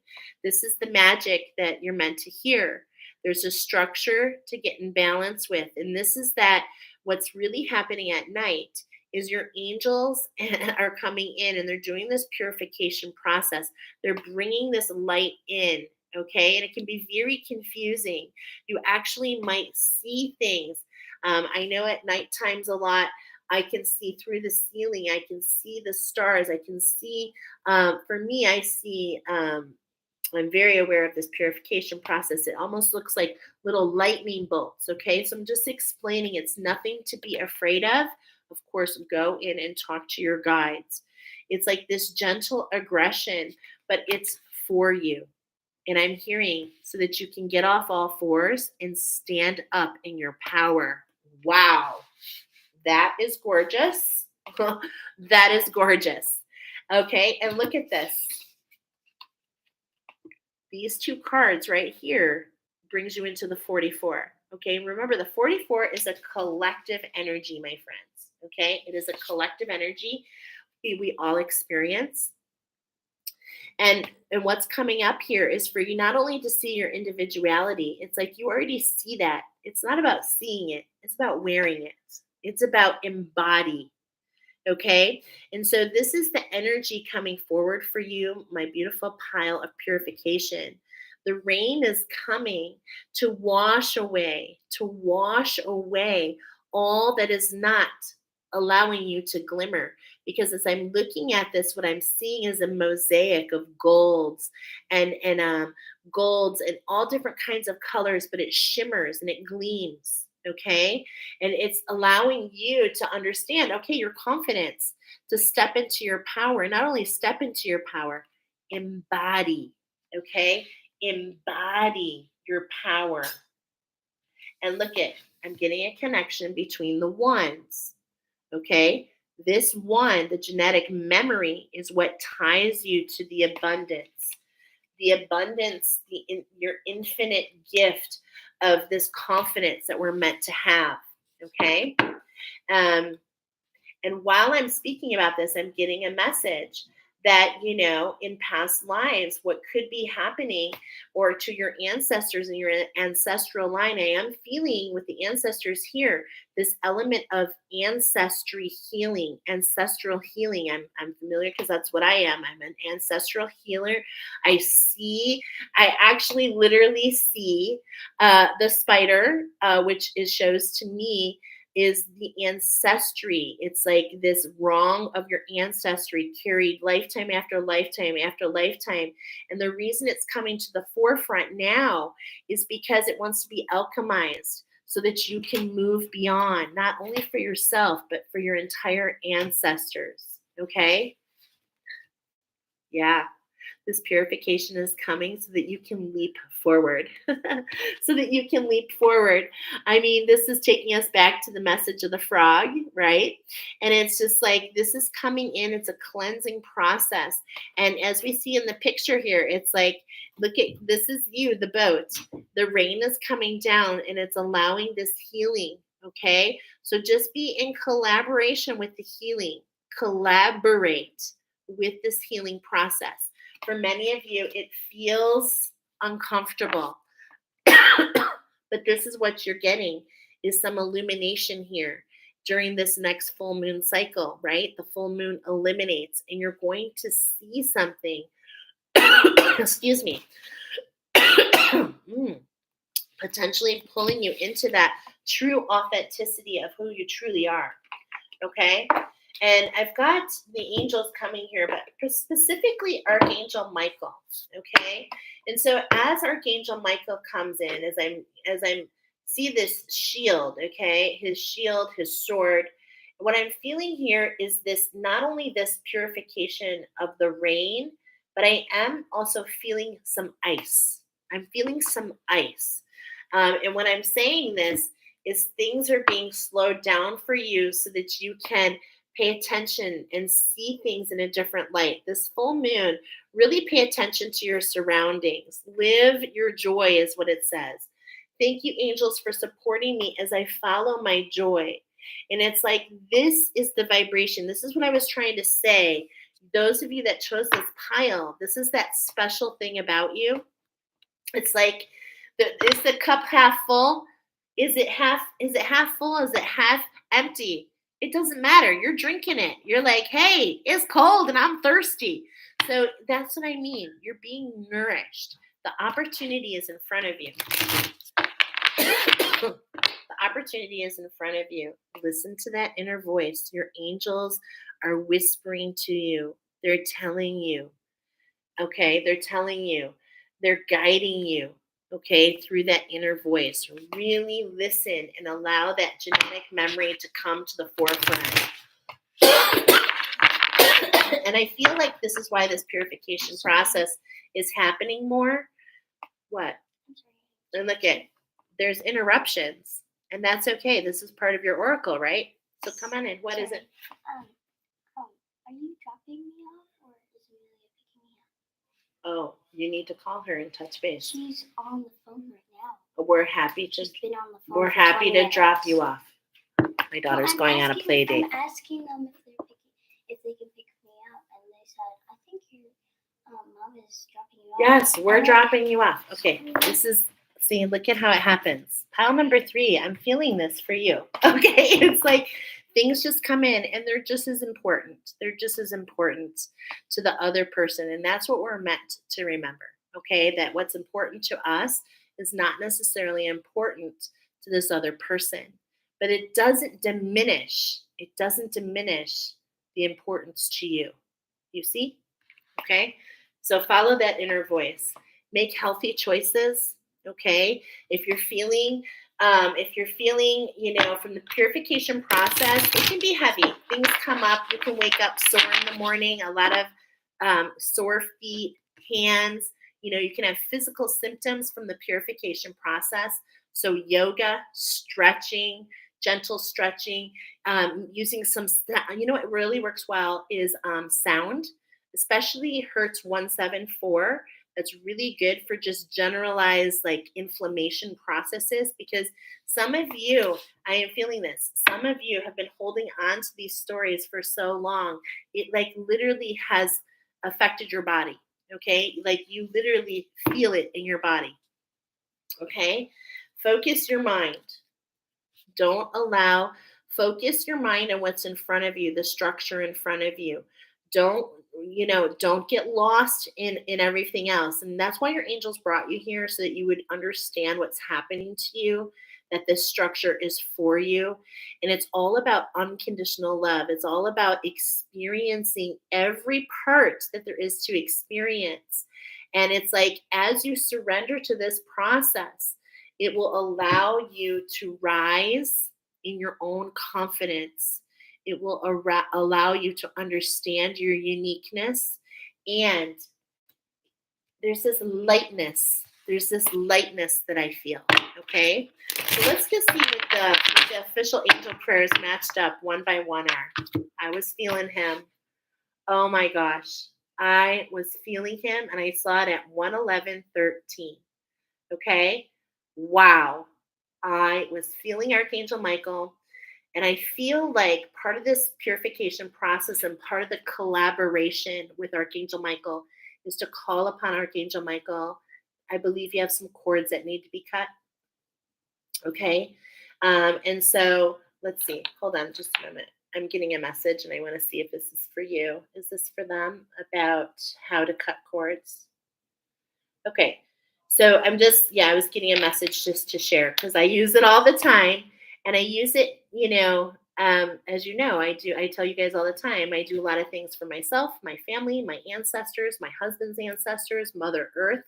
This is the magic that you're meant to hear. There's a structure to get in balance with. And this is that what's really happening at night is your angels are coming in and they're doing this purification process. They're bringing this light in. Okay, and it can be very confusing. You actually might see things. I know at night times a lot, I can see through the ceiling. I can see the stars. I can see, for me, I see, I'm very aware of this purification process. It almost looks like little lightning bolts. Okay. So I'm just explaining it's nothing to be afraid of. Of course, go in and talk to your guides. It's like this gentle aggression, but it's for you. And I'm hearing so that you can get off all fours and stand up in your power. Wow. That is gorgeous. That is gorgeous. Okay. And look at this. These two cards right here brings you into the 44. Okay. Remember, the 44 is a collective energy, my friends. Okay. It is a collective energy we all experience. And what's coming up here is for you not only to see your individuality, it's like you already see that. It's not about seeing it, it's about wearing it. It's about embody. Okay. And so this is the energy coming forward for you, my beautiful pile of purification. The rain is coming to wash away all that is not. allowing you to glimmer. Because as I'm looking at this, what I'm seeing is a mosaic of golds and golds and all different kinds of colors, but it shimmers and it gleams. Okay. And it's allowing you to understand, okay, your confidence to step into your power, not only step into your power, embody. Okay. Embody your power. And look at, I'm getting a connection between the ones. Okay. This one, the genetic memory, is what ties you to the abundance. The abundance, your infinite gift of this confidence that we're meant to have. Okay. Um, and while I'm speaking about this, I'm getting a message that, in past lives, what could be happening or to your ancestors and your ancestral line, I am feeling with the ancestors here, this element of ancestry healing, ancestral healing. I'm familiar because that's what I am. I'm an ancestral healer. I actually literally see the spider, which shows to me is the ancestry. It's like this wrong of your ancestry carried lifetime after lifetime after lifetime. And the reason it's coming to the forefront now is because it wants to be alchemized so that you can move beyond, not only for yourself, but for your entire ancestors. Okay? Yeah. This purification is coming so that you can leap forward. So that you can leap forward. I mean, this is taking us back to the message of the frog, right? And it's just like this is coming in, it's a cleansing process. And as we see in the picture here, it's like, look at this is you, the boat. The rain is coming down and it's allowing this healing. Okay. So just be in collaboration with the healing, collaborate with this healing process. For many of you, it feels uncomfortable. But this is what you're getting is some illumination here during this next full moon cycle, right? The full moon eliminates and you're going to see something. Excuse me. Potentially pulling you into that true authenticity of who you truly are. Okay? And I've got the angels coming here, but specifically Archangel Michael. Okay. And so as Archangel Michael comes in, as I'm see this shield, okay, his shield, his sword, what I'm feeling here is this not only this purification of the rain, but I am also feeling some ice. I'm feeling some ice. And when I'm saying this is things are being slowed down for you so that you can pay attention and see things in a different light. This full moon, really pay attention to your surroundings. Live your joy is what it says. Thank you, angels, for supporting me as I follow my joy. And it's like, this is the vibration. This is what I was trying to say. Those of you that chose this pile, this is that special thing about you. It's like, is the cup half full? Is it half full? Is it half empty? It doesn't matter. You're drinking it. You're like, hey, it's cold and I'm thirsty. So that's what I mean. You're being nourished. The opportunity is in front of you. The opportunity is in front of you. Listen to that inner voice. Your angels are whispering to you. They're telling you. Okay? They're telling you. They're guiding you. Okay, through that inner voice. Really listen and allow that genetic memory to come to the forefront. And I feel like this is why this purification process is happening more. What? And look at, there's interruptions, and that's okay. This is part of your oracle, right? So come on in. What is it? Are you dropping me off, or is Amelia picking me up? Oh, you need to call her and touch base. She's on the phone right now. We're happy to. She's been on the phone. We're happy to drop you off. My daughter's going on a play date. I'm asking them if they can pick me up, and they said, I think your mom is dropping you off. Yes, we're dropping you off. Okay, this is, see, look at how it happens. Pile number 3, I'm feeling this for you. Okay, it's like things just come in and they're just as important. They're just as important to the other person. And that's what we're meant to remember. Okay, that what's important to us is not necessarily important to this other person. But it doesn't diminish it doesn't diminish the importance to you. You see? Okay? So follow that inner voice. Make healthy choices. Okay? If you're feeling, from the purification process, it can be heavy. Things come up. You can wake up sore in the morning, a lot of sore feet, hands. You can have physical symptoms from the purification process. So yoga, stretching, gentle stretching, using what really works well is sound, especially Hertz 174. That's really good for just generalized like inflammation processes, because some of you, I am feeling this, some of you have been holding on to these stories for so long. It like literally has affected your body. Okay. Like you literally feel it in your body. Okay. Focus your mind. Don't allow, focus your mind on what's in front of you, the structure in front of you. Don't get lost in everything else. And that's why your angels brought you here, so that you would understand what's happening to you, that this structure is for you. And it's all about unconditional love. It's all about experiencing every part that there is to experience. And it's like, as you surrender to this process, it will allow you to rise in your own confidence. It will allow you to understand your uniqueness. And there's this lightness. There's this lightness that I feel. Okay. So let's just see what the official angel prayers matched up one by one are. I was feeling him. Oh my gosh. I was feeling him, and I saw it at 111:13. Okay. Wow. I was feeling Archangel Michael, and I feel like part of this purification process and part of the collaboration with Archangel Michael is to call upon Archangel Michael. I believe you have some cords that need to be cut. Okay. And so let's see. Hold on just a moment. I'm getting a message, and I want to see if this is for you. Is this for them about how to cut cords? Okay. So I was getting a message just to share, because I use it all the time, and I use it, as you know, I tell you guys all the time, I do a lot of things for myself, my family, my ancestors, my husband's ancestors, Mother Earth,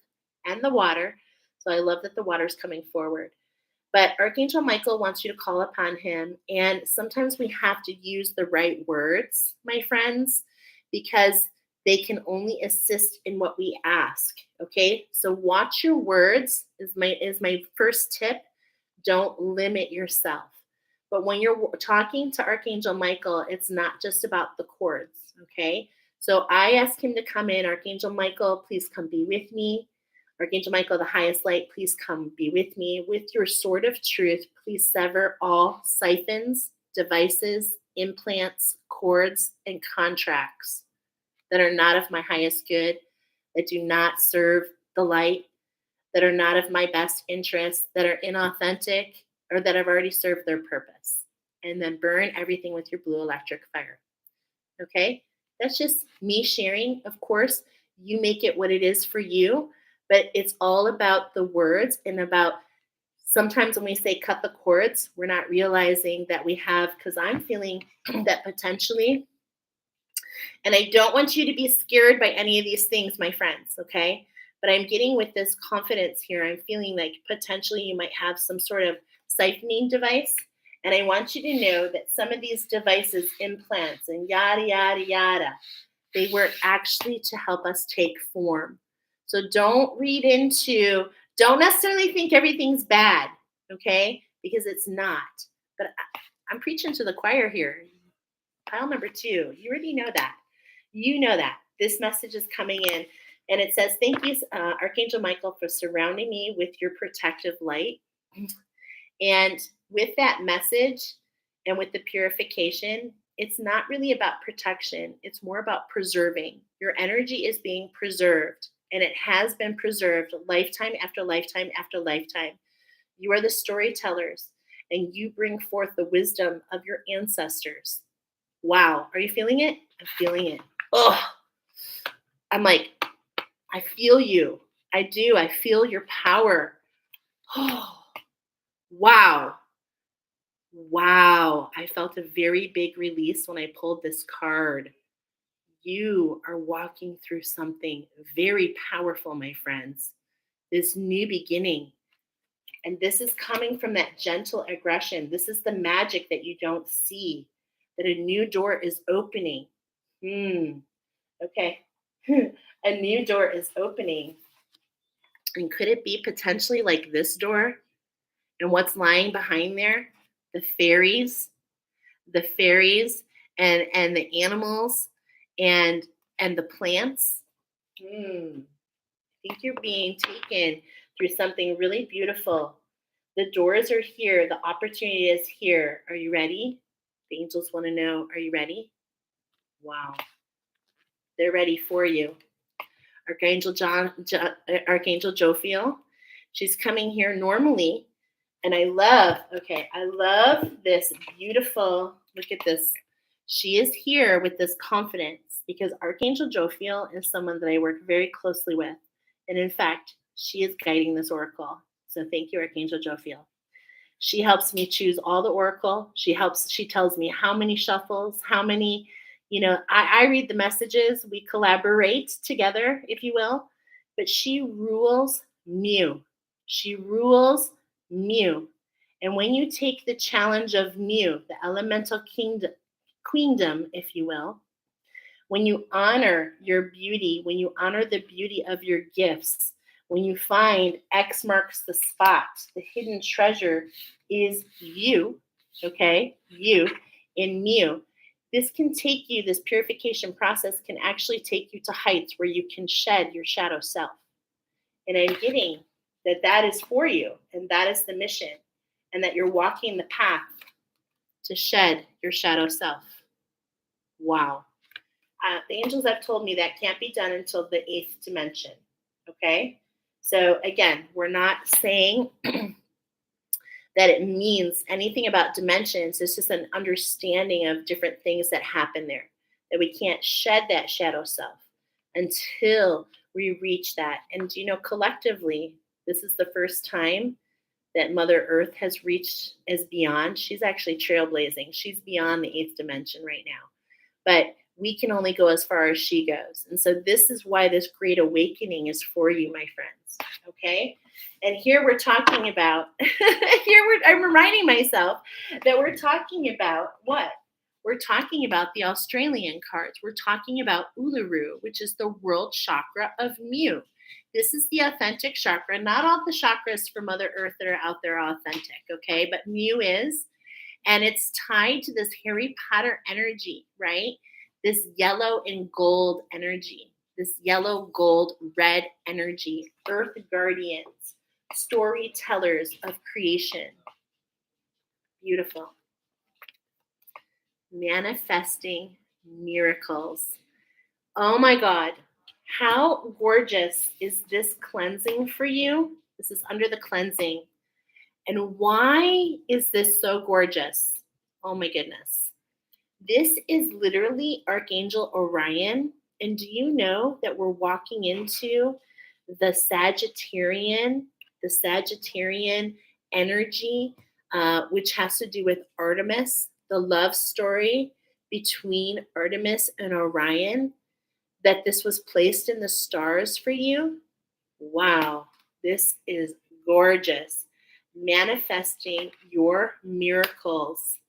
and the water. So I love that the water's coming forward. But Archangel Michael wants you to call upon him. And sometimes we have to use the right words, my friends, because they can only assist in what we ask. Okay. So watch your words is my first tip. Don't limit yourself. But when you're talking to Archangel Michael, it's not just about the chords. Okay. So I ask him to come in. Archangel Michael, please come be with me. Archangel Michael, the highest light, please come be with me. With your sword of truth, please sever all siphons, devices, implants, cords, and contracts that are not of my highest good, that do not serve the light, that are not of my best interest, that are inauthentic, or that have already served their purpose. And then burn everything with your blue electric fire. Okay? That's just me sharing. Of course, you make it what it is for you, but it's all about the words, and about sometimes when we say cut the cords, we're not realizing that we have, because I'm feeling that potentially, and I don't want you to be scared by any of these things, my friends, okay? But I'm getting with this confidence here, I'm feeling like potentially you might have some sort of siphoning device. And I want you to know that some of these devices, implants and yada, yada, yada, they were actually to help us take form. So don't necessarily think everything's bad, okay? Because it's not. But I'm preaching to the choir here. Pile number 2, you already know that. You know that. This message is coming in, and it says, thank you, Archangel Michael, for surrounding me with your protective light. And with that message and with the purification, it's not really about protection. It's more about preserving. Your energy is being preserved, and it has been preserved lifetime after lifetime after lifetime. You are the storytellers, and you bring forth the wisdom of your ancestors. Wow. Are you feeling it? I'm feeling it. Oh, I'm like, I feel you. I do. I feel your power. Oh, wow. Wow, I felt a very big release when I pulled this card. You are walking through something very powerful, my friends. This new beginning. And this is coming from that gentle aggression. This is the magic that you don't see, that a new door is opening. Okay. A new door is opening. And could it be potentially like this door? And what's lying behind there? The fairies, the fairies and the animals and the plants. I think you're being taken through something really beautiful. The doors are here. The opportunity is here. Are you ready? The angels want to know, are you ready? Wow. They're ready for you. Archangel Jophiel. She's coming here normally. And I love this beautiful, look at this. She is here with this confidence because Archangel Jophiel is someone that I work very closely with. And in fact, she is guiding this oracle. So thank you, Archangel Jophiel. She helps me choose all the oracle. She tells me how many shuffles, how many, I read the messages. We collaborate together, if you will. But she rules Mu. She rules Mu. And when you take the challenge of Mu, the elemental queendom, if you will, when you honor your beauty, when you honor the beauty of your gifts, when you find X marks the spot, the hidden treasure is you, okay? You in Mu. This can take you, this purification process can actually take you to heights where you can shed your shadow self. And I'm getting that is for you, and that is the mission, and that you're walking the path to shed your shadow self. Wow. The angels have told me that can't be done until the 8th dimension. Okay? So again, we're not saying that it means anything about dimensions. It's just an understanding of different things that happen there. That we can't shed that shadow self until we reach that. And collectively, this is the first time that Mother Earth has reached as beyond. She's actually trailblazing. She's beyond the 8th dimension right now. But we can only go as far as she goes. And so this is why this great awakening is for you, my friends. Okay? And here we're talking about, I'm reminding myself that we're talking about what? We're talking about the Australian cards. We're talking about Uluru, which is the world chakra of Mu. This is the authentic chakra. Not all the chakras for Mother Earth that are out there are authentic, okay? But Mu is. And it's tied to this Harry Potter energy, right? This yellow and gold energy, this yellow, gold, red energy, earth guardians, storytellers of creation. Beautiful. Manifesting miracles. Oh my God. How gorgeous is this cleansing for you? This is under the cleansing. And why is this so gorgeous? Oh my goodness. This is literally Archangel Orion. And do you know that we're walking into the Sagittarian energy, which has to do with Artemis, the love story between Artemis and Orion, that this was placed in the stars for you? Wow, this is gorgeous. Manifesting your miracles.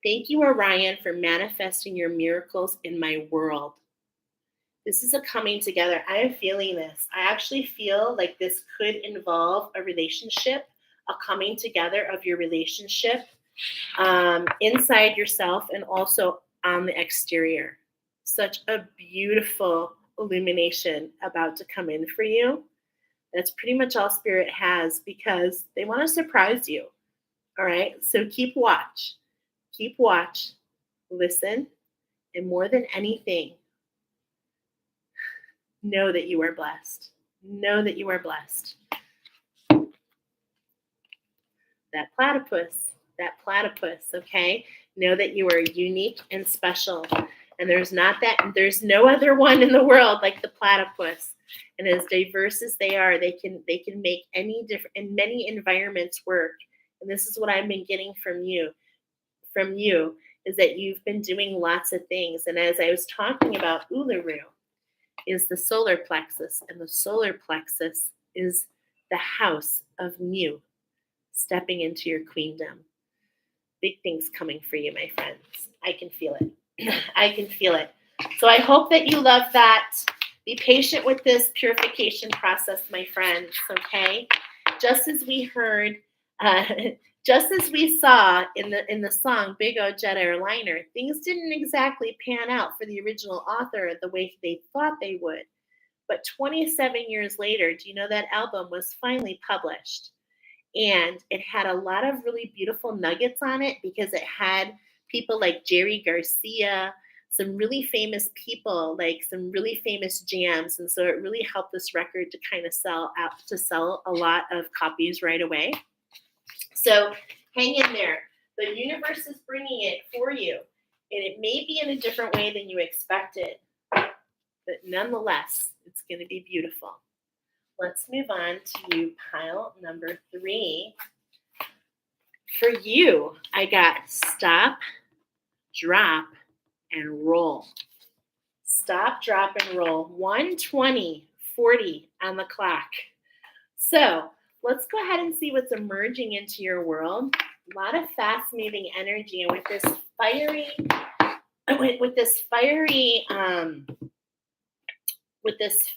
Thank you, Orion, for manifesting your miracles in my world. This is a coming together. I am feeling this. I actually feel like this could involve a relationship, a coming together of your relationship inside yourself and also on the exterior. Such a beautiful illumination about to come in for you. That's pretty much all Spirit has because they want to surprise you. All right. So keep watch. Keep watch. Listen. And more than anything, know that you are blessed. Know that you are blessed. That platypus, okay? Know that you are unique and special. And there's no other one in the world like the platypus. And as diverse as they are, they can make any different in many environments work. And this is what I've been getting from you. from you is that you've been doing lots of things. And as I was talking about, Uluru is the solar plexus, and the solar plexus is the house of new, stepping into your queendom. Big things coming for you, my friends. I can feel it. I can feel it. So I hope that you love that. Be patient with this purification process, my friends, okay? Just as we heard, just as we saw in the song Big O Jet Airliner, things didn't exactly pan out for the original author the way they thought they would. But 27 years later, do you know that album was finally published? And it had a lot of really beautiful nuggets on it because it had people like Jerry Garcia, some really famous people, like some really famous jams. And so it really helped this record to kind of sell a lot of copies right away. So hang in there. The universe is bringing it for you. And it may be in a different way than you expected. But nonetheless, it's going to be beautiful. Let's move on to pile number 3. For you, I got stop, drop, and roll. Stop, drop, and roll. 1:20:40 on the clock. So let's go ahead and see what's emerging into your world. A lot of fast-moving energy, and with this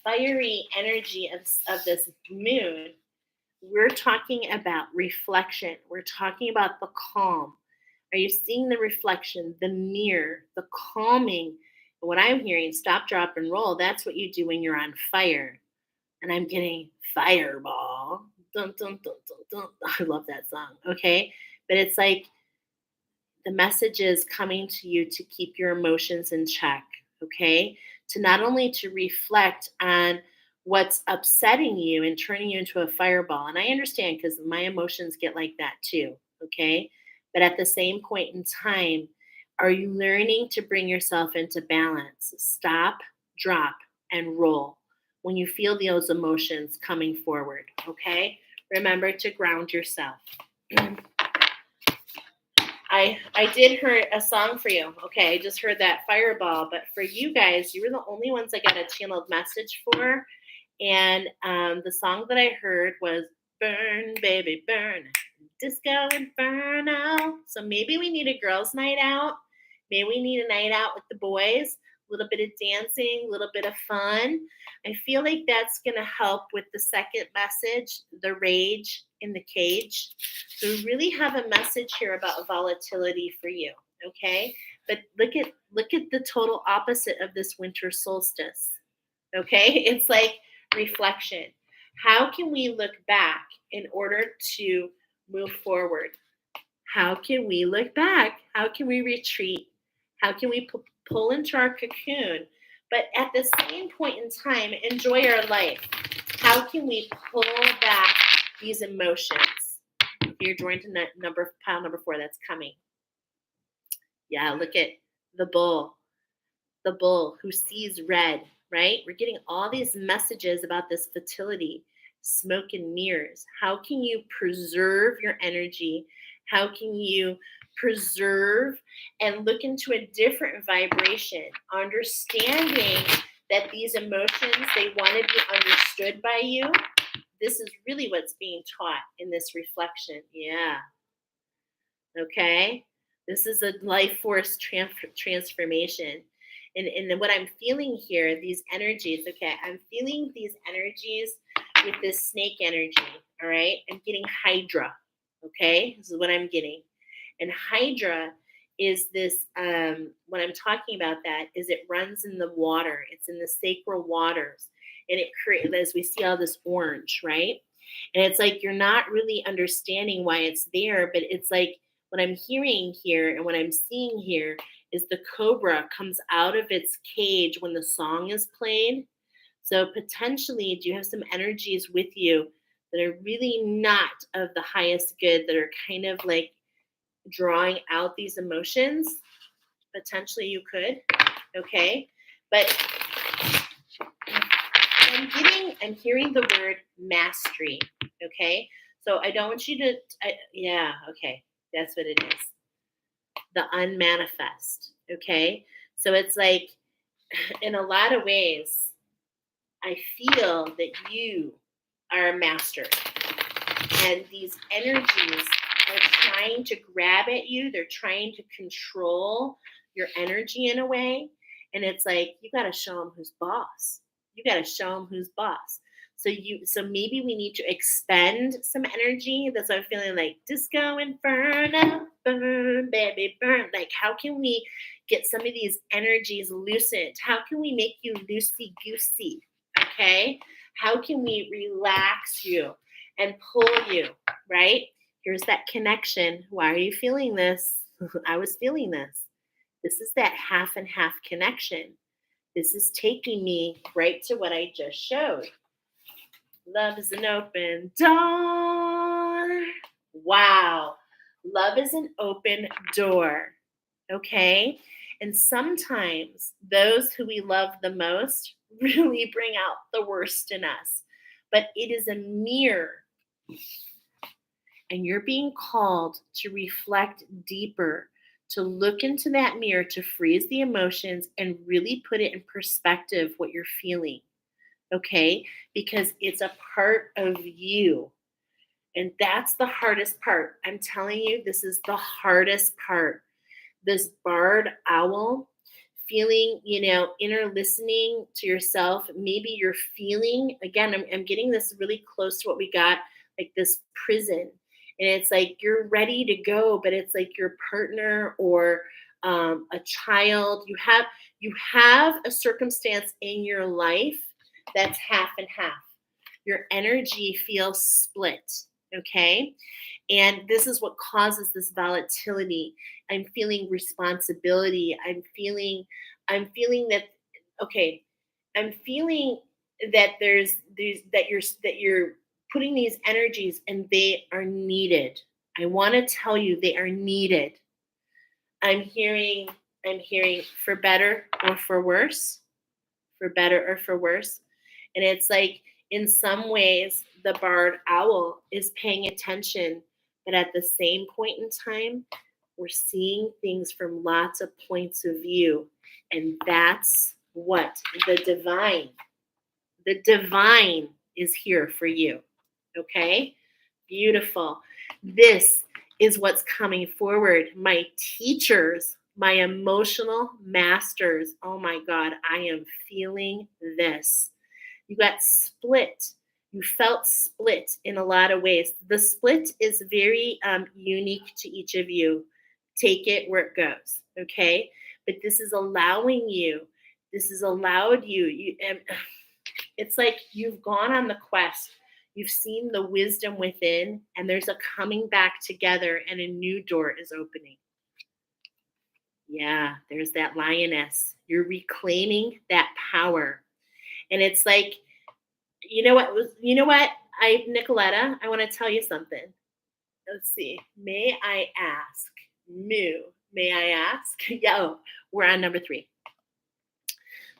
fiery energy of this moon, we're talking about reflection. We're talking about the calm. Are you seeing the reflection, the mirror, the calming? What I'm hearing, stop, drop, and roll, that's what you do when you're on fire. And I'm getting fireball. Dun, dun, dun, dun, dun. I love that song, okay? But it's like the message is coming to you to keep your emotions in check, okay? To not only to reflect on what's upsetting you and turning you into a fireball. And I understand because my emotions get like that too, okay? But at the same point in time, are you learning to bring yourself into balance? Stop, drop, and roll when you feel those emotions coming forward, okay? Remember to ground yourself. I did hear a song for you. Okay, I just heard that fireball. But for you guys, you were the only ones I got a channeled message for. And the song that I heard was Burn, Baby, Burn. Disco Inferno. So maybe we need a girls' night out. Maybe we need a night out with the boys. A little bit of dancing, a little bit of fun. I feel like that's going to help with the second message, the rage in the cage. So we really have a message here about volatility for you, okay? But look at the total opposite of this winter solstice, okay? It's like reflection. How can we look back in order to move forward? How can we look back? How can we retreat? How can we pull into our cocoon? But at the same point in time, enjoy our life. How can we pull back these emotions? If you're joined to pile number 4, that's coming. Yeah, look at the bull who sees red, right? We're getting all these messages about this fertility, smoke and mirrors. How can you preserve your energy? How can you preserve and look into a different vibration, understanding that these emotions, they want to be understood by you? This is really what's being taught in this reflection. Yeah. Okay. This is a life force transformation. And what I'm feeling here, these energies, okay, I'm feeling these energies with this snake energy, all right? I'm getting Hydra, okay? This is what I'm getting. And Hydra is this, what I'm talking about that is it runs in the water. It's in the sacral waters. And it creates, as we see all this orange, right? And it's like you're not really understanding why it's there, but it's like what I'm hearing here and what I'm seeing here is the cobra comes out of its cage when the song is played. So potentially, do you have some energies with you that are really not of the highest good, that are kind of like drawing out these emotions? Potentially you could, okay? But I'm hearing the word mastery, okay? So I don't want you to, yeah, okay, that's what it is. the unmanifest. Okay. So it's like, in a lot of ways, I feel that you are a master, and these energies are trying to grab at you. They're trying to control your energy in a way. And it's like, you got to show them who's boss. You got to show them who's boss. So maybe we need to expend some energy. That's what I'm feeling like. Disco Inferno, burn, baby, burn. Like, how can we get some of these energies loosened? How can we make you loosey goosey? Okay. How can we relax you and pull you, right? Here's that connection. Why are you feeling this? I was feeling this. This is that half and half connection. This is taking me right to what I just showed. Love is an open door. Wow. Love is an open door. Okay. And sometimes those who we love the most really bring out the worst in us. But it is a mirror, and you're being called to reflect deeper, to look into that mirror, to freeze the emotions and really put it in perspective what you're feeling. Okay? Because it's a part of you. And that's the hardest part. I'm telling you, this is the hardest part. This barred owl, feeling, inner listening to yourself. Maybe you're feeling, again, I'm getting this really close to what we got, like this prison. And it's like you're ready to go, but it's like your partner or a child. You have a circumstance in your life that's half and half. Your energy feels split. Okay. And this is what causes this volatility. I'm feeling responsibility. I'm feeling that, okay, I'm feeling that that you're putting these energies and they are needed. I want to tell you they are needed. I'm hearing I'm hearing for better or for worse, for better or for worse. And it's like, in some ways, the barred owl is paying attention, but at the same point in time, we're seeing things from lots of points of view. And that's what the divine is here for you. Okay? Beautiful. This is what's coming forward. My teachers, my emotional masters. Oh my God, I am feeling this. You got split. You felt split in a lot of ways. The split is very unique to each of you. Take it where it goes. Okay? But this is allowing you. This has allowed you. It's like you've gone on the quest. You've seen the wisdom within, and there's a coming back together, and a new door is opening. Yeah, there's that lioness. You're reclaiming that power. And it's like, Nicoletta, I want to tell you something. Let's see. May I ask? Moo. May I ask? Yo, we're on number 3.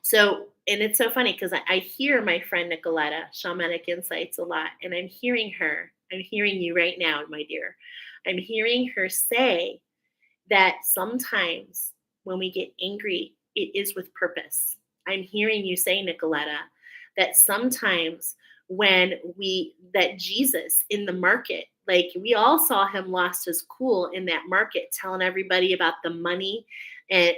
So, and it's so funny because I hear my friend Nicoletta, Shamanic Insights, a lot, and I'm hearing her. I'm hearing you right now, my dear. I'm hearing her say that sometimes when we get angry, it is with purpose. I'm hearing you say, Nicoletta, that sometimes that Jesus in the market, like we all saw him lost his cool in that market, telling everybody about the money and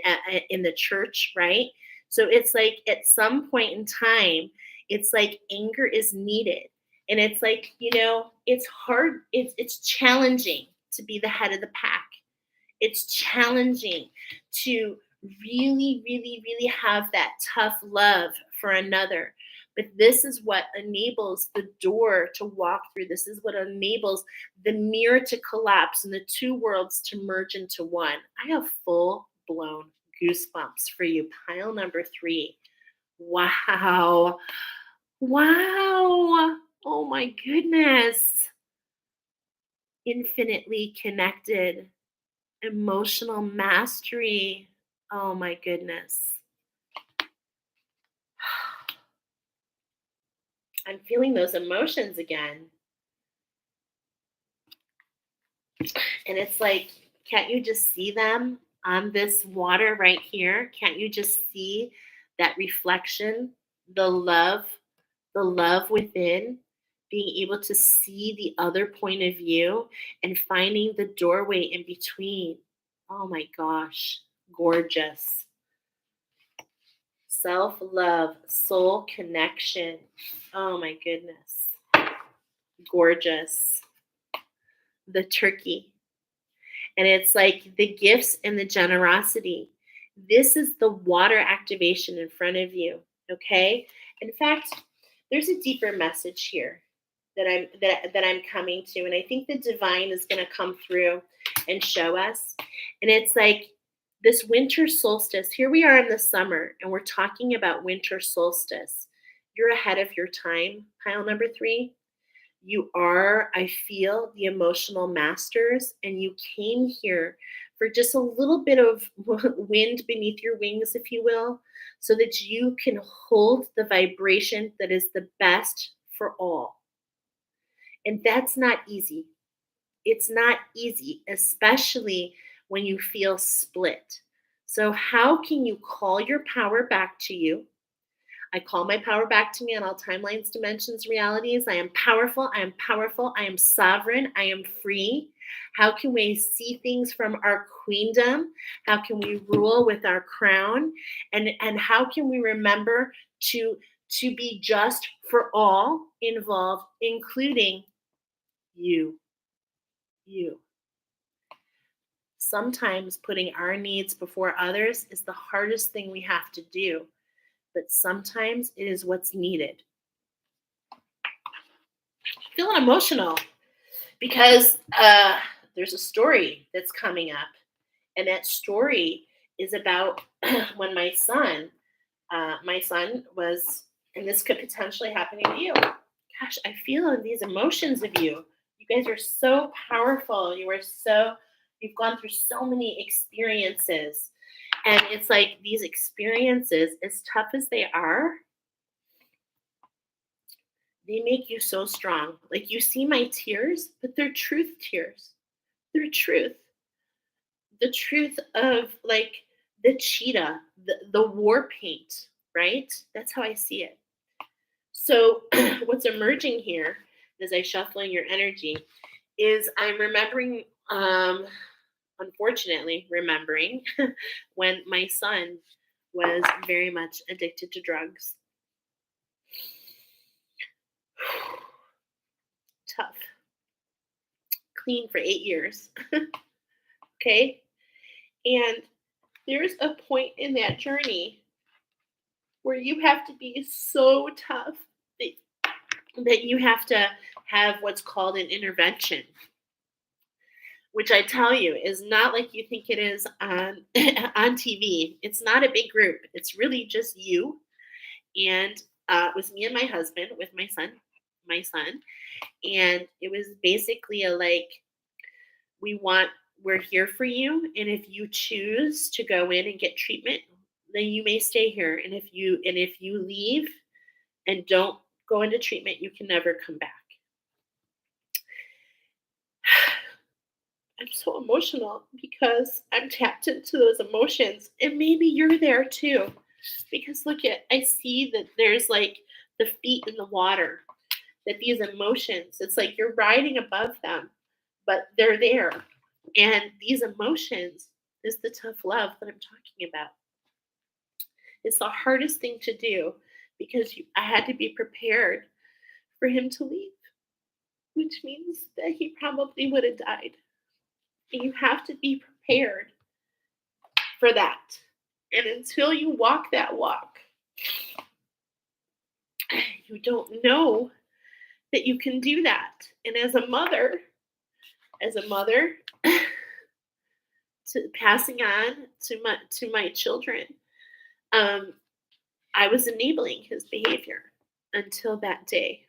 in the church, right? So it's like at some point in time, it's like anger is needed. And it's like, it's hard, it's challenging to be the head of the pack. It's challenging to really, really, really have that tough love for another. But this is what enables the door to walk through. This is what enables the mirror to collapse and the two worlds to merge into one. I have full blown goosebumps for you. Pile number 3. Wow. Wow. Oh my goodness. Infinitely connected. Emotional mastery. Oh my goodness. I'm feeling those emotions again. And it's like, can't you just see them? on this water right here. Can't you just see that reflection? The love, the love within, being able to see the other point of view and finding the doorway in between. Oh my gosh, gorgeous. Self love, soul connection. Oh my goodness, gorgeous. The turkey. And it's like the gifts and the generosity. This is the water activation in front of you. Okay. In fact, there's a deeper message here that I'm coming to, and I think the divine is going to come through and show us. And it's like this winter solstice. Here we are in the summer, and we're talking about winter solstice. You're ahead of your time, pile number 3. You are, I feel, the emotional masters, and you came here for just a little bit of wind beneath your wings, if you will, so that you can hold the vibration that is the best for all. And that's not easy. It's not easy, especially when you feel split. So, how can you call your power back to you? I call my power back to me on all timelines, dimensions, realities. I am powerful. I am powerful. I am sovereign. I am free. How can we see things from our queendom? How can we rule with our crown? And how can we remember to be just for all involved, including you? You. Sometimes putting our needs before others is the hardest thing we have to do, but sometimes it is what's needed. Feeling emotional because there's a story that's coming up, and that story is about when my son was, and this could potentially happen to you. Gosh, I feel these emotions of you. You guys are so powerful. You've gone through so many experiences. And it's like these experiences, as tough as they are, they make you so strong. Like you see my tears, but they're truth tears. They're truth. The truth of like the cheetah, the war paint, right? That's how I see it. So what's emerging here as I shuffle in your energy is I'm remembering, unfortunately, remembering when my son was very much addicted to drugs. Tough. Clean for 8 years. Okay. And there's a point in that journey where you have to be so tough that you have to have what's called an intervention, which I tell you is not like you think it is on on TV. It's not a big group. It's really just you, and it was me and my husband with my son, and it was basically a like, we want, we're here for you, and if you choose to go in and get treatment, then you may stay here, and if you leave and don't go into treatment, you can never come back. I'm so emotional because I'm tapped into those emotions, and maybe you're there too. Because look at, I see that there's like the feet in the water, that these emotions, it's like you're riding above them, but they're there. And these emotions is the tough love that I'm talking about. It's the hardest thing to do because I had to be prepared for him to leave, which means that he probably would have died. And you have to be prepared for that. And until you walk that walk, you don't know that you can do that. And as a mother, to passing on to my children, I was enabling his behavior until that day.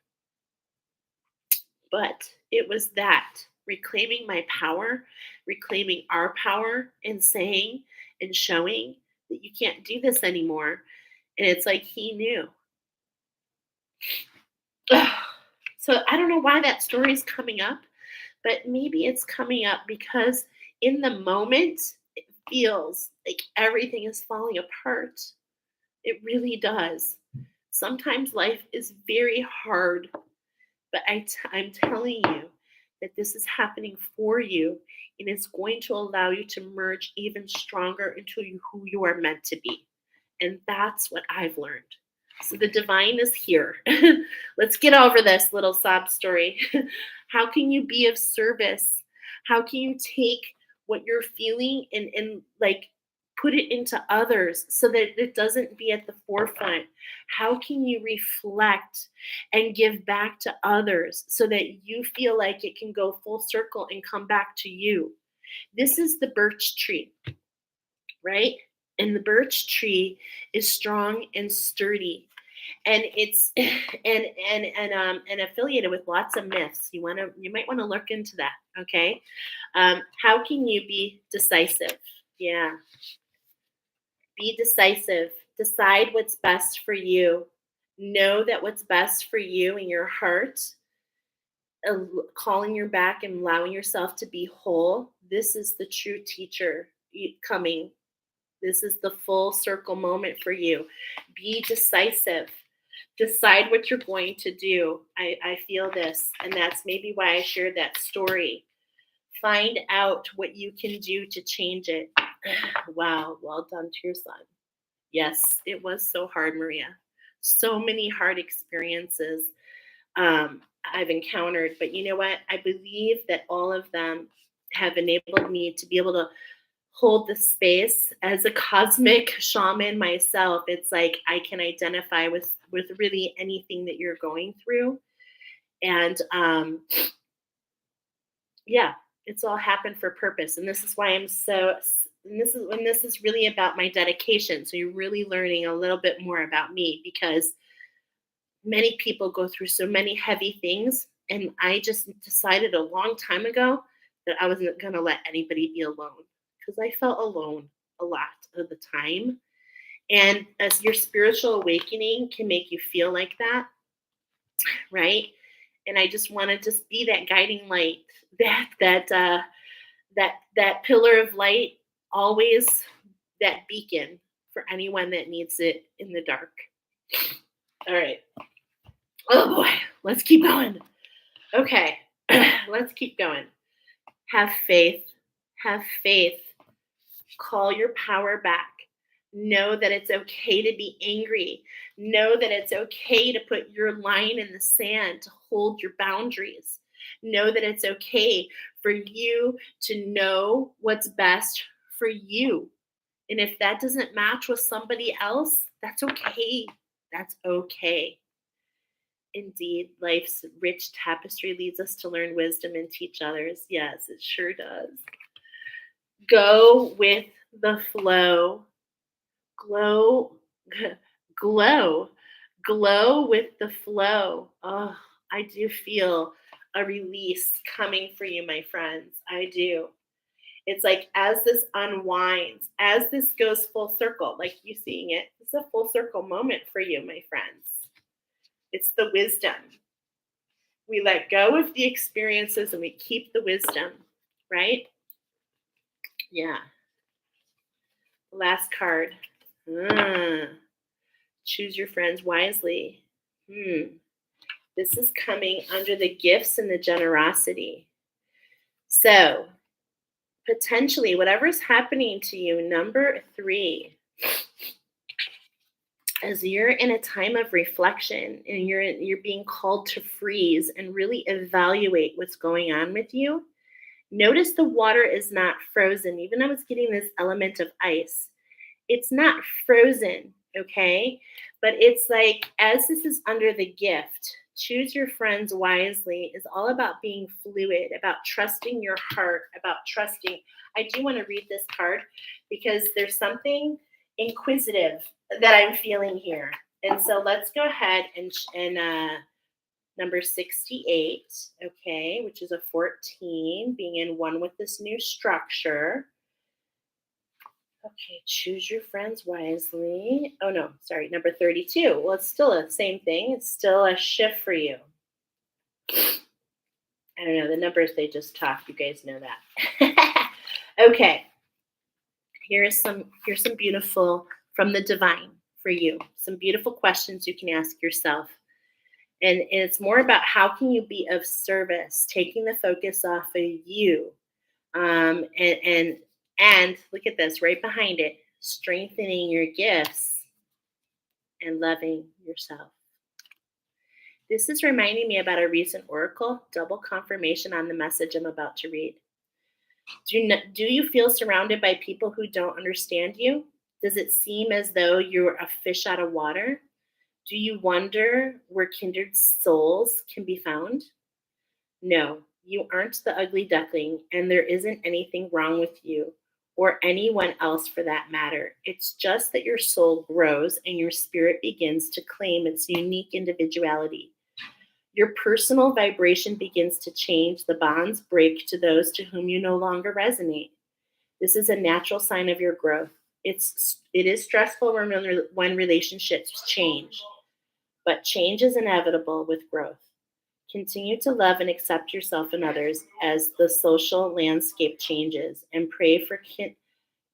But it was that reclaiming my power, reclaiming our power, and saying and showing that you can't do this anymore. And it's like he knew. So I don't know why that story is coming up, but maybe it's coming up because in the moment, feels like everything is falling apart. It really does. Sometimes life is very hard, but I'm telling you that this is happening for you, and it's going to allow you to merge even stronger into who you are meant to be. And that's what I've learned. So the divine is here. Let's get over this little sob story. How can you be of service? How can you take what you're feeling and like put it into others so that it doesn't be at the forefront? How can you reflect and give back to others so that you feel like it can go full circle and come back to you? This is the birch tree, right? And the birch tree is strong and sturdy, and it's and affiliated with lots of myths. You might want to look into that. Okay, how can you be decisive? Yeah, be decisive. Decide what's best for you. Know that what's best for you in your heart, calling your back and allowing yourself to be whole. This is the true teacher coming. This is the full circle moment for you. Be decisive. Decide what you're going to do. I feel this, and that's maybe why I shared that story. Find out what you can do to change it. Wow, well done to your son. Yes, it was so hard, Maria. So many hard experiences I've encountered, but you know what? I believe that all of them have enabled me to be able to hold the space as a cosmic shaman myself. It's like I can identify with really anything that you're going through, and yeah, it's all happened for purpose. And this is why I'm so. And this is really about my dedication. So you're really learning a little bit more about me, because many people go through so many heavy things, and I just decided a long time ago that I wasn't going to let anybody be alone, because I felt alone a lot of the time. And as your spiritual awakening can make you feel like that, right? And I just want to just be that guiding light, that pillar of light, always that beacon for anyone that needs it in the dark. All right. Oh boy, let's keep going. Okay, let's keep going. Have faith. Have faith. Call your power back. Know that it's okay to be angry. Know that it's okay to put your line in the sand, to hold your boundaries. Know that it's okay for you to know what's best for you. And if that doesn't match with somebody else, that's okay. That's okay. Indeed, life's rich tapestry leads us to learn wisdom and teach others. Yes, it sure does. Go with the flow. Glow, glow, glow with the flow. Oh, I do feel a release coming for you, my friends. I do. It's like as this unwinds, as this goes full circle, like you seeing it, it's a full circle moment for you, my friends. It's the wisdom. We let go of the experiences and we keep the wisdom, right? Yeah. Last card. Choose your friends wisely. This is coming under the gifts and the generosity. So, potentially, whatever's happening to you, number 3, as you're in a time of reflection and you're being called to freeze and really evaluate what's going on with you. Notice the water is not frozen, even though it's getting this element of ice. It's not frozen, okay? But it's like, as this is under the gift, choose your friends wisely is all about being fluid, about trusting your heart, about trusting. I do want to read this card because there's something inquisitive that I'm feeling here. And so let's go ahead and number 68, okay, which is a 14, being in one with this new structure. Okay, choose your friends wisely. Oh, no, sorry, number 32. Well, it's still the same thing. It's still a shift for you. I don't know, the numbers they just talked, you guys know that. Okay, Here's some beautiful from the divine for you. Some beautiful questions you can ask yourself. And it's more about how can you be of service, taking the focus off of you. And look at this right behind it, strengthening your gifts and loving yourself. This is reminding me about a recent oracle, double confirmation on the message I'm about to read. Do you feel surrounded by people who don't understand you? Does it seem as though you're a fish out of water? Do you wonder where kindred souls can be found? No, you aren't the ugly duckling, and there isn't anything wrong with you or anyone else for that matter. It's just that your soul grows and your spirit begins to claim its unique individuality. Your personal vibration begins to change, the bonds break to those to whom you no longer resonate. This is a natural sign of your growth. It is stressful when relationships change, but change is inevitable with growth. Continue to love and accept yourself and others as the social landscape changes, and pray for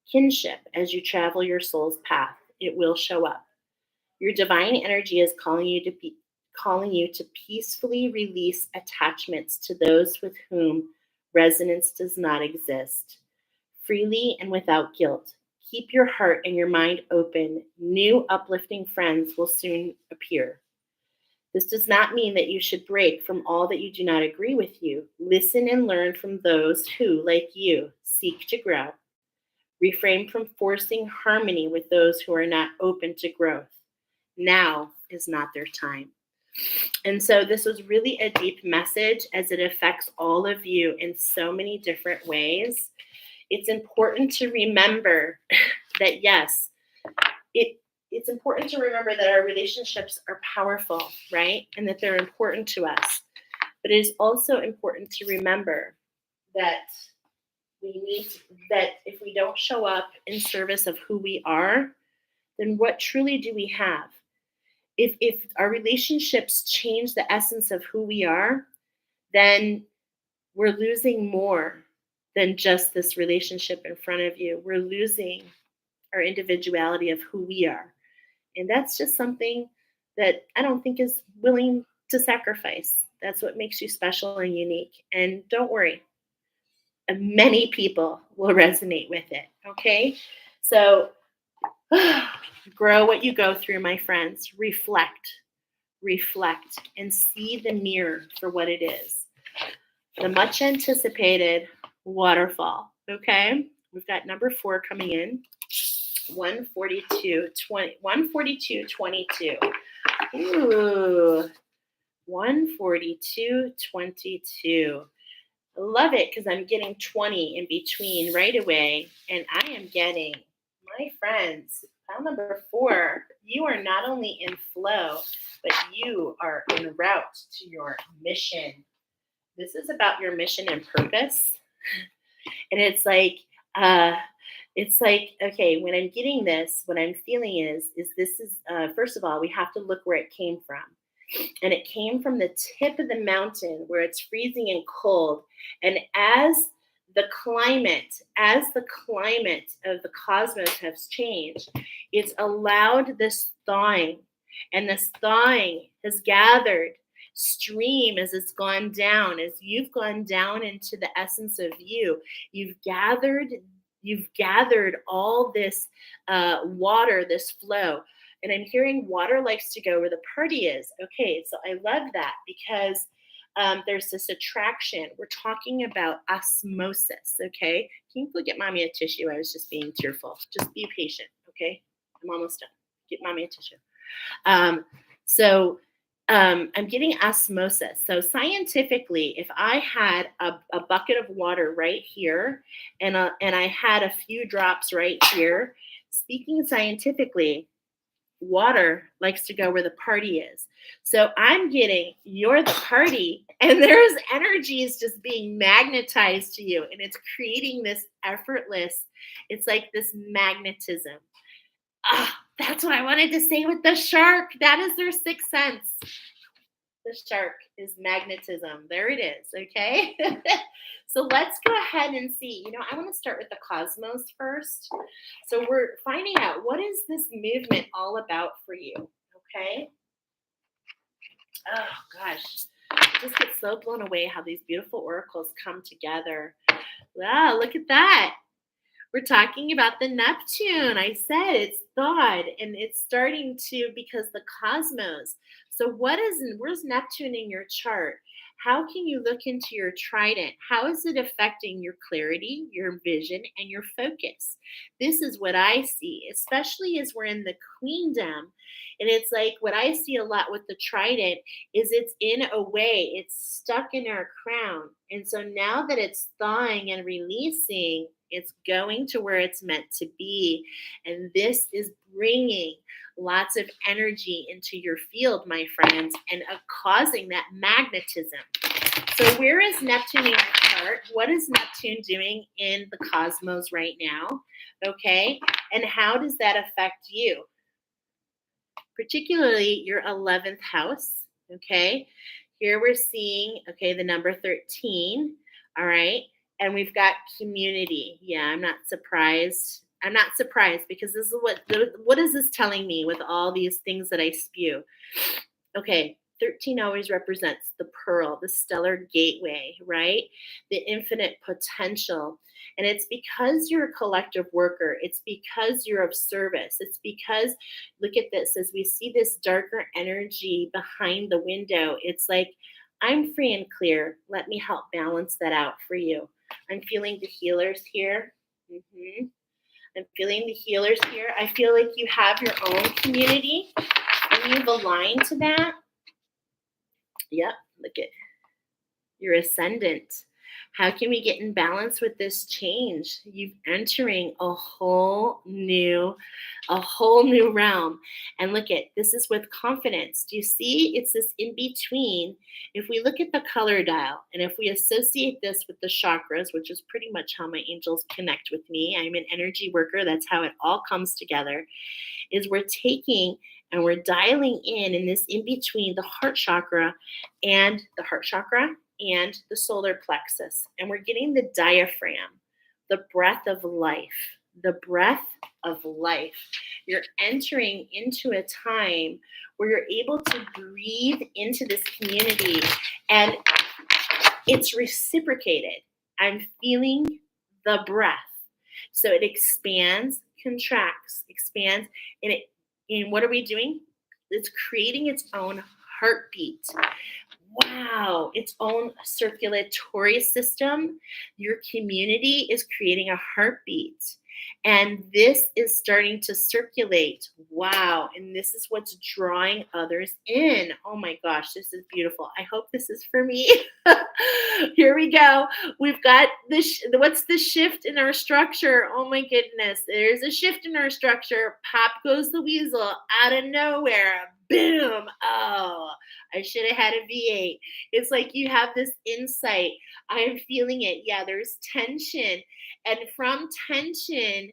kinship as you travel your soul's path. It will show up. Your divine energy is calling you to peacefully release attachments to those with whom resonance does not exist. Freely and without guilt. Keep your heart and your mind open. New uplifting friends will soon appear. This does not mean that you should break from all that you do not agree with you. Listen and learn from those who, like you, seek to grow. Refrain from forcing harmony with those who are not open to growth. Now is not their time. And so this was really a deep message as it affects all of you in so many different ways. It's important to remember that, yes, it's important to remember that our relationships are powerful, right? And that they're important to us. But it is also important to remember that that if we don't show up in service of who we are, then what truly do we have? If our relationships change the essence of who we are, then we're losing more than just this relationship in front of you. We're losing our individuality of who we are. And that's just something that I don't think is willing to sacrifice. That's what makes you special and unique. And don't worry, many people will resonate with it. Okay? So grow what you go through, my friends. Reflect, and see the mirror for what it is. The much anticipated waterfall. Okay? We've got number 4 coming in. 142.22. Ooh, 142.22. Love it because I'm getting 20 in between right away, and I am getting, my friends, pile number 4. You are not only in flow, but you are en route to your mission. This is about your mission and purpose, and it's like, okay, when I'm getting this, what I'm feeling is this is, first of all, we have to look where it came from. And it came from the tip of the mountain where it's freezing and cold. And as the climate of the cosmos has changed, it's allowed this thawing. And this thawing has gathered stream as it's gone down, as you've gone down into the essence of you. You've gathered all this water, this flow. And I'm hearing water likes to go where the party is. Okay, so I love that because there's this attraction. We're talking about osmosis, okay? Can you go get mommy a tissue? I was just being tearful. Just be patient, okay? I'm almost done. Get mommy a tissue. I'm getting osmosis. So scientifically, if I had a bucket of water right here and I had a few drops right here, speaking scientifically, water likes to go where the party is. So I'm getting, you're the party, and there's energies just being magnetized to you, and it's creating this effortless, it's like this magnetism. That's what I wanted to say with the shark. That is their sixth sense. The shark is magnetism. There it is. Okay. So let's go ahead and see. I want to start with the cosmos first. So we're finding out, what is this movement all about for you? Okay. Oh gosh. I just get so blown away how these beautiful oracles come together. Wow, look at that. We're talking about the Neptune. I said it's thought, and it's starting to, because the cosmos. So where's Neptune in your chart? How can you look into your trident? How is it affecting your clarity, your vision, and your focus? This is what I see, especially as we're in the queendom. And it's like what I see a lot with the trident is it's in a way, it's stuck in our crown. And so now that it's thawing and releasing, it's going to where it's meant to be. And this is bringing lots of energy into your field, my friends, and causing that magnetism. So, where is Neptune in your chart? What is Neptune doing in the cosmos right now? Okay. And how does that affect you? Particularly your 11th house. Okay. Here we're seeing, okay, the number 13. All right. And we've got community. Yeah, I'm not surprised. I'm not surprised, because this is what is this telling me with all these things that I spew? Okay, 13 always represents the pearl, the stellar gateway, right? The infinite potential. And it's because you're a collective worker. It's because you're of service. It's because, look at this, as we see this darker energy behind the window, it's like, I'm free and clear. Let me help balance that out for you. I'm feeling the healers here. I'm feeling the healers here. I feel like you have your own community and you've aligned to that. Yep, look at your ascendant. How can we get in balance with this change? You're entering a whole new realm. And look at this is with confidence. Do you see? It's this in between. If we look at the color dial and if we associate this with the chakras, which is pretty much how my angels connect with me, I'm an energy worker. That's how it all comes together. Is we're taking and we're dialing in this in between the heart chakra and the solar plexus. And we're getting the diaphragm, the breath of life, the breath of life. You're entering into a time where you're able to breathe into this community and it's reciprocated. I'm feeling the breath. So it expands, contracts, expands, and what are we doing? It's creating its own heartbeat. Wow, its own circulatory system. Your community is creating a heartbeat. And this is starting to circulate. Wow. And this is what's drawing others in. Oh my gosh, this is beautiful. I hope this is for me. Here we go. We've got this. What's the shift in our structure? Oh my goodness. There's a shift in our structure. Pop goes the weasel out of nowhere. Boom. Oh, I should have had a V8. It's like you have this insight. I am feeling it. Yeah, there's tension. And from tension,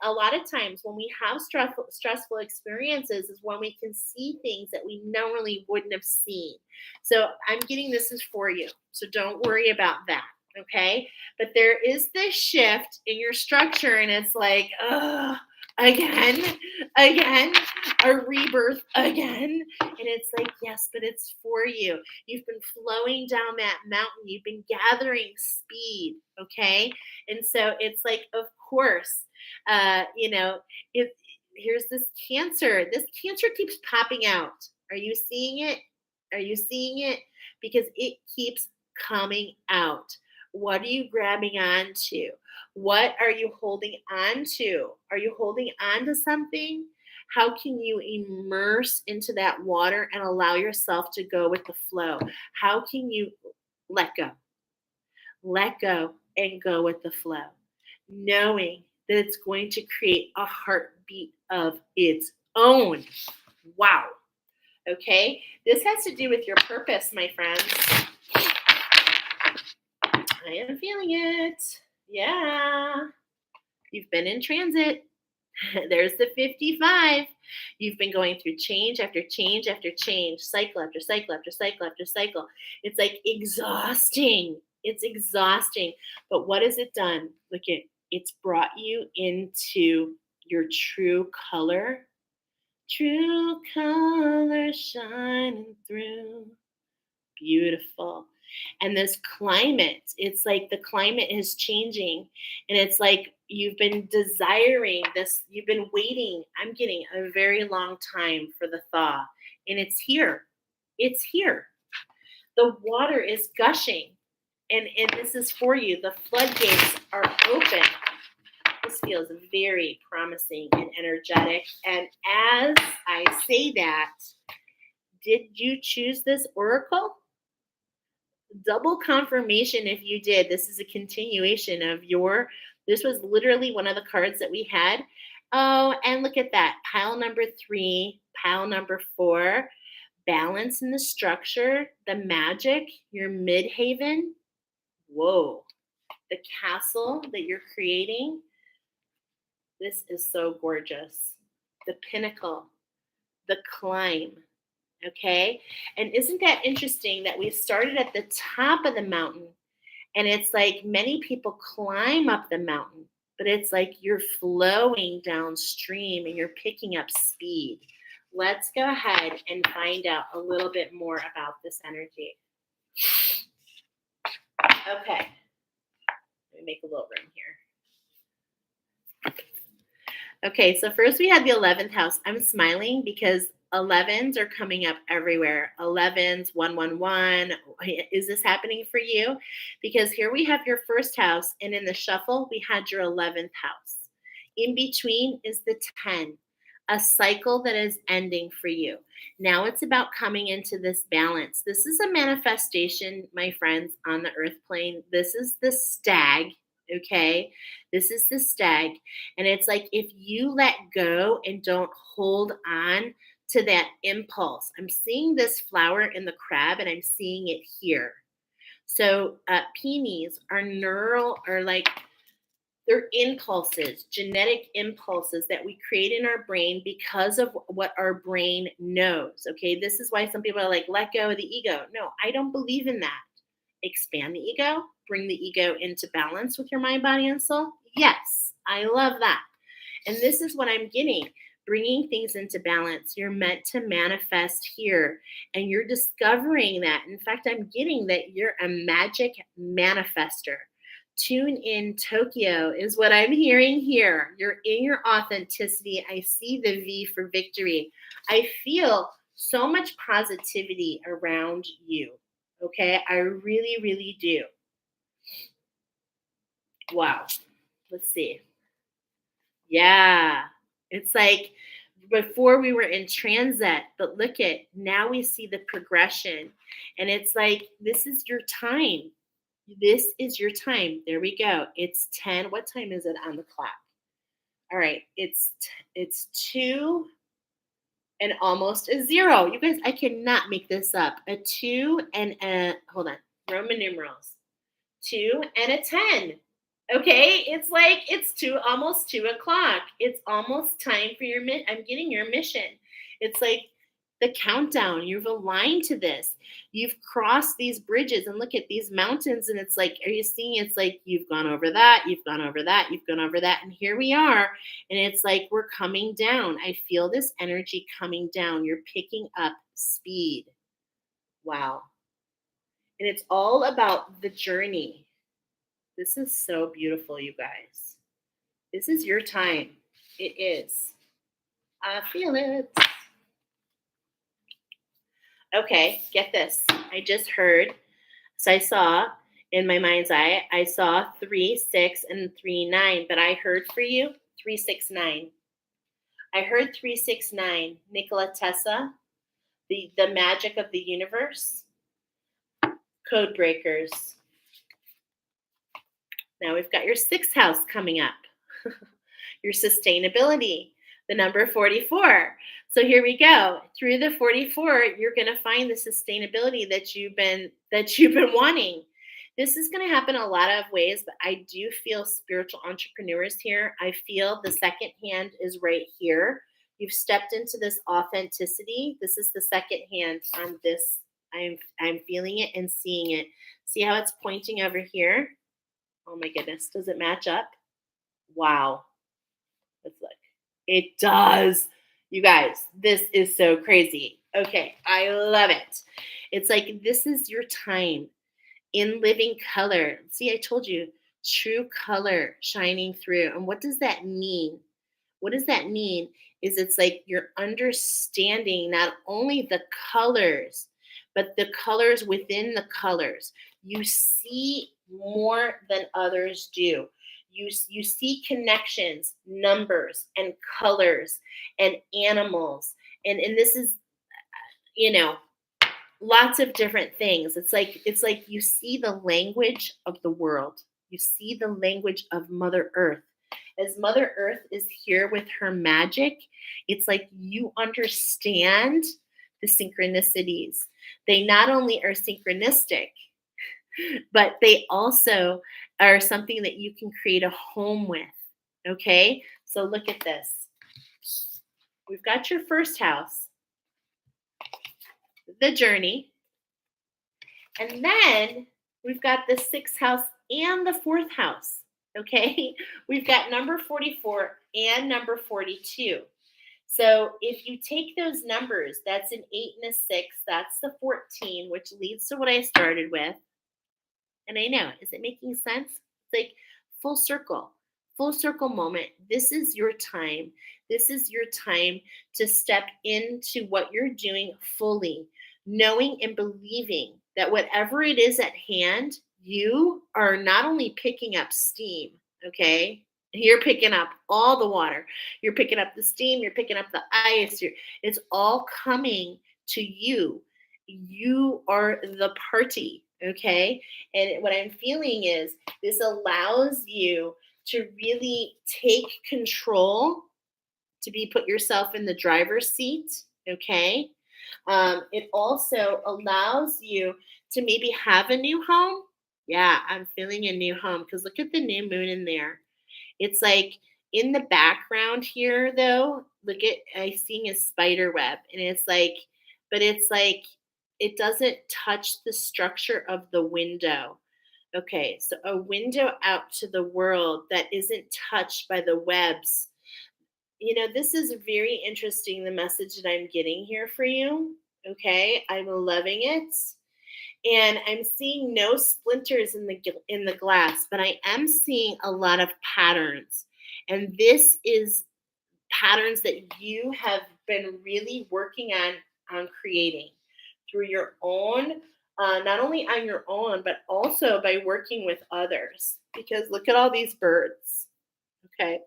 a lot of times when we have stressful experiences is when we can see things that we normally wouldn't have seen. So I'm getting this is for you. So don't worry about that. Okay. But there is this shift in your structure, and it's like, again, a rebirth again. And it's like, yes, but it's for you. You've been flowing down that mountain. You've been gathering speed. Okay. And so it's like, of course, here's this cancer. This cancer keeps popping out. Are you seeing it? Are you seeing it? Because it keeps coming out. What are you grabbing onto? What are you holding on to? Are you holding on to something? How can you immerse into that water and allow yourself to go with the flow? How can you let go? Let go and go with the flow, knowing that it's going to create a heartbeat of its own. Wow. Okay. This has to do with your purpose, my friends. I am feeling it. Yeah. You've been in transit. There's the 55. You've been going through change after change after change, cycle after cycle after cycle after cycle. It's like exhausting. It's exhausting. But what has it done? Look at it's brought you into your true color. True color shining through. Beautiful. And this climate, it's like the climate is changing. And it's like you've been desiring this, you've been waiting. I'm getting a very long time for the thaw. And it's here. It's here. The water is gushing. And this is for you. The floodgates are open. This feels very promising and energetic. And as I say that, did you choose this oracle? Double confirmation if you did. This is a continuation of this was literally one of the cards that we had. Oh, and look at that. Pile number 3, pile number 4, balance in the structure, the magic, your midhaven. Whoa. The castle that you're creating. This is so gorgeous. The pinnacle, the climb. Okay. And isn't that interesting that we started at the top of the mountain and it's like many people climb up the mountain, but it's like you're flowing downstream and you're picking up speed. Let's go ahead and find out a little bit more about this energy. Okay. Let me make a little room here. Okay, so first we had the 11th house. I'm smiling because 11s are coming up everywhere. 11s, 111. Is this happening for you? Because here we have your first house, and in the shuffle, we had your 11th house. In between is the 10, a cycle that is ending for you. Now it's about coming into this balance. This is a manifestation, my friends, on the earth plane. This is the stag. Okay, this is the stag. And it's like if you let go and don't hold on to that impulse. I'm seeing this flower in the crab and I'm seeing it here. So peonies are they're impulses, genetic impulses that we create in our brain because of what our brain knows. Okay, this is why some people are like, let go of the ego. No, I don't believe in that. Expand the ego, bring the ego into balance with your mind, body, and soul. Yes, I love that. And this is what I'm getting, bringing things into balance. You're meant to manifest here, and you're discovering that. In fact, I'm getting that you're a magic manifester. Tune in Tokyo is what I'm hearing here. You're in your authenticity. I see the V for victory. I feel so much positivity around you. Okay, I really, really do. Wow. Let's see. Yeah. It's like before we were in transit, but look at now we see the progression. And it's like, this is your time. This is your time. There we go. It's 10. What time is it on the clock? All right. It's 2 and almost a 0. You guys, I cannot make this up. A 2 and hold on, Roman numerals. 2 and a 10. Okay, it's like it's almost 2 o'clock. It's almost time for your I'm getting your mission. It's like the countdown. You've aligned to this. You've crossed these bridges and look at these mountains. And it's like, are you seeing? It's like you've gone over that, you've gone over that, you've gone over that. And here we are. And it's like we're coming down. I feel this energy coming down. You're picking up speed. Wow. And it's all about the journey. This is so beautiful, you guys. This is your time. It is. I feel it. Okay, get this. I just heard. So I saw in my mind's eye, I saw 3, 6, and 3, 9. But I heard for you 3, 6, 9. I heard 3, 6, 9. Nikola Tesla, the magic of the universe, code breakers. Now we've got your 6th house coming up. Your sustainability, the number 44. So here we go. Through the 44, you're going to find the sustainability that you've been wanting. This is going to happen a lot of ways, but I do feel spiritual entrepreneurs here. I feel the second hand is right here. You've stepped into this authenticity. This is the second hand on this. I'm feeling it and seeing it. See how it's pointing over here? Oh my goodness. Does it match up? Wow. Let's look. It does. You guys, this is so crazy. Okay, I love it. It's like this is your time in living color. See, I told you, true color shining through. And what does that mean? What does that mean? Is it's like you're understanding not only the colors, but the colors within the colors. You see more than others do. You see connections, numbers, and colors, and animals. And this is, you know, lots of different things. It's like you see the language of the world. You see the language of Mother Earth. As Mother Earth is here with her magic, it's like you understand the synchronicities. They not only are synchronistic, but they also are something that you can create a home with. Okay? So look at this. We've got your first house, the journey, and then we've got the sixth house and the fourth house. Okay, we've got number 44 and number 42. So if you take those numbers, that's an 8 and a 6, that's the 14, which leads to what I started with. And I know, is it making sense? It's like full circle moment. This is your time. This is your time to step into what you're doing fully, knowing and believing that whatever it is at hand, you are not only picking up steam, okay? You're picking up all the water. You're picking up the steam. You're picking up the ice. It's all coming to you. You are the party, okay? And what I'm feeling is this allows you to really take control, to be put yourself in the driver's seat, okay? It also allows you to maybe have a new home. Yeah, I'm feeling a new home because look at the new moon in there. It's like in the background here, though, look at, I seeing a spider web, and it's like, but it's like, it doesn't touch the structure of the window. Okay, so a window out to the world that isn't touched by the webs. This is very interesting, the message that I'm getting here for you. Okay, I'm loving it. And I'm seeing no splinters in the glass, but I am seeing a lot of patterns. And this is patterns that you have been really working on creating through your own, not only on your own, but also by working with others. Because look at all these birds. Okay.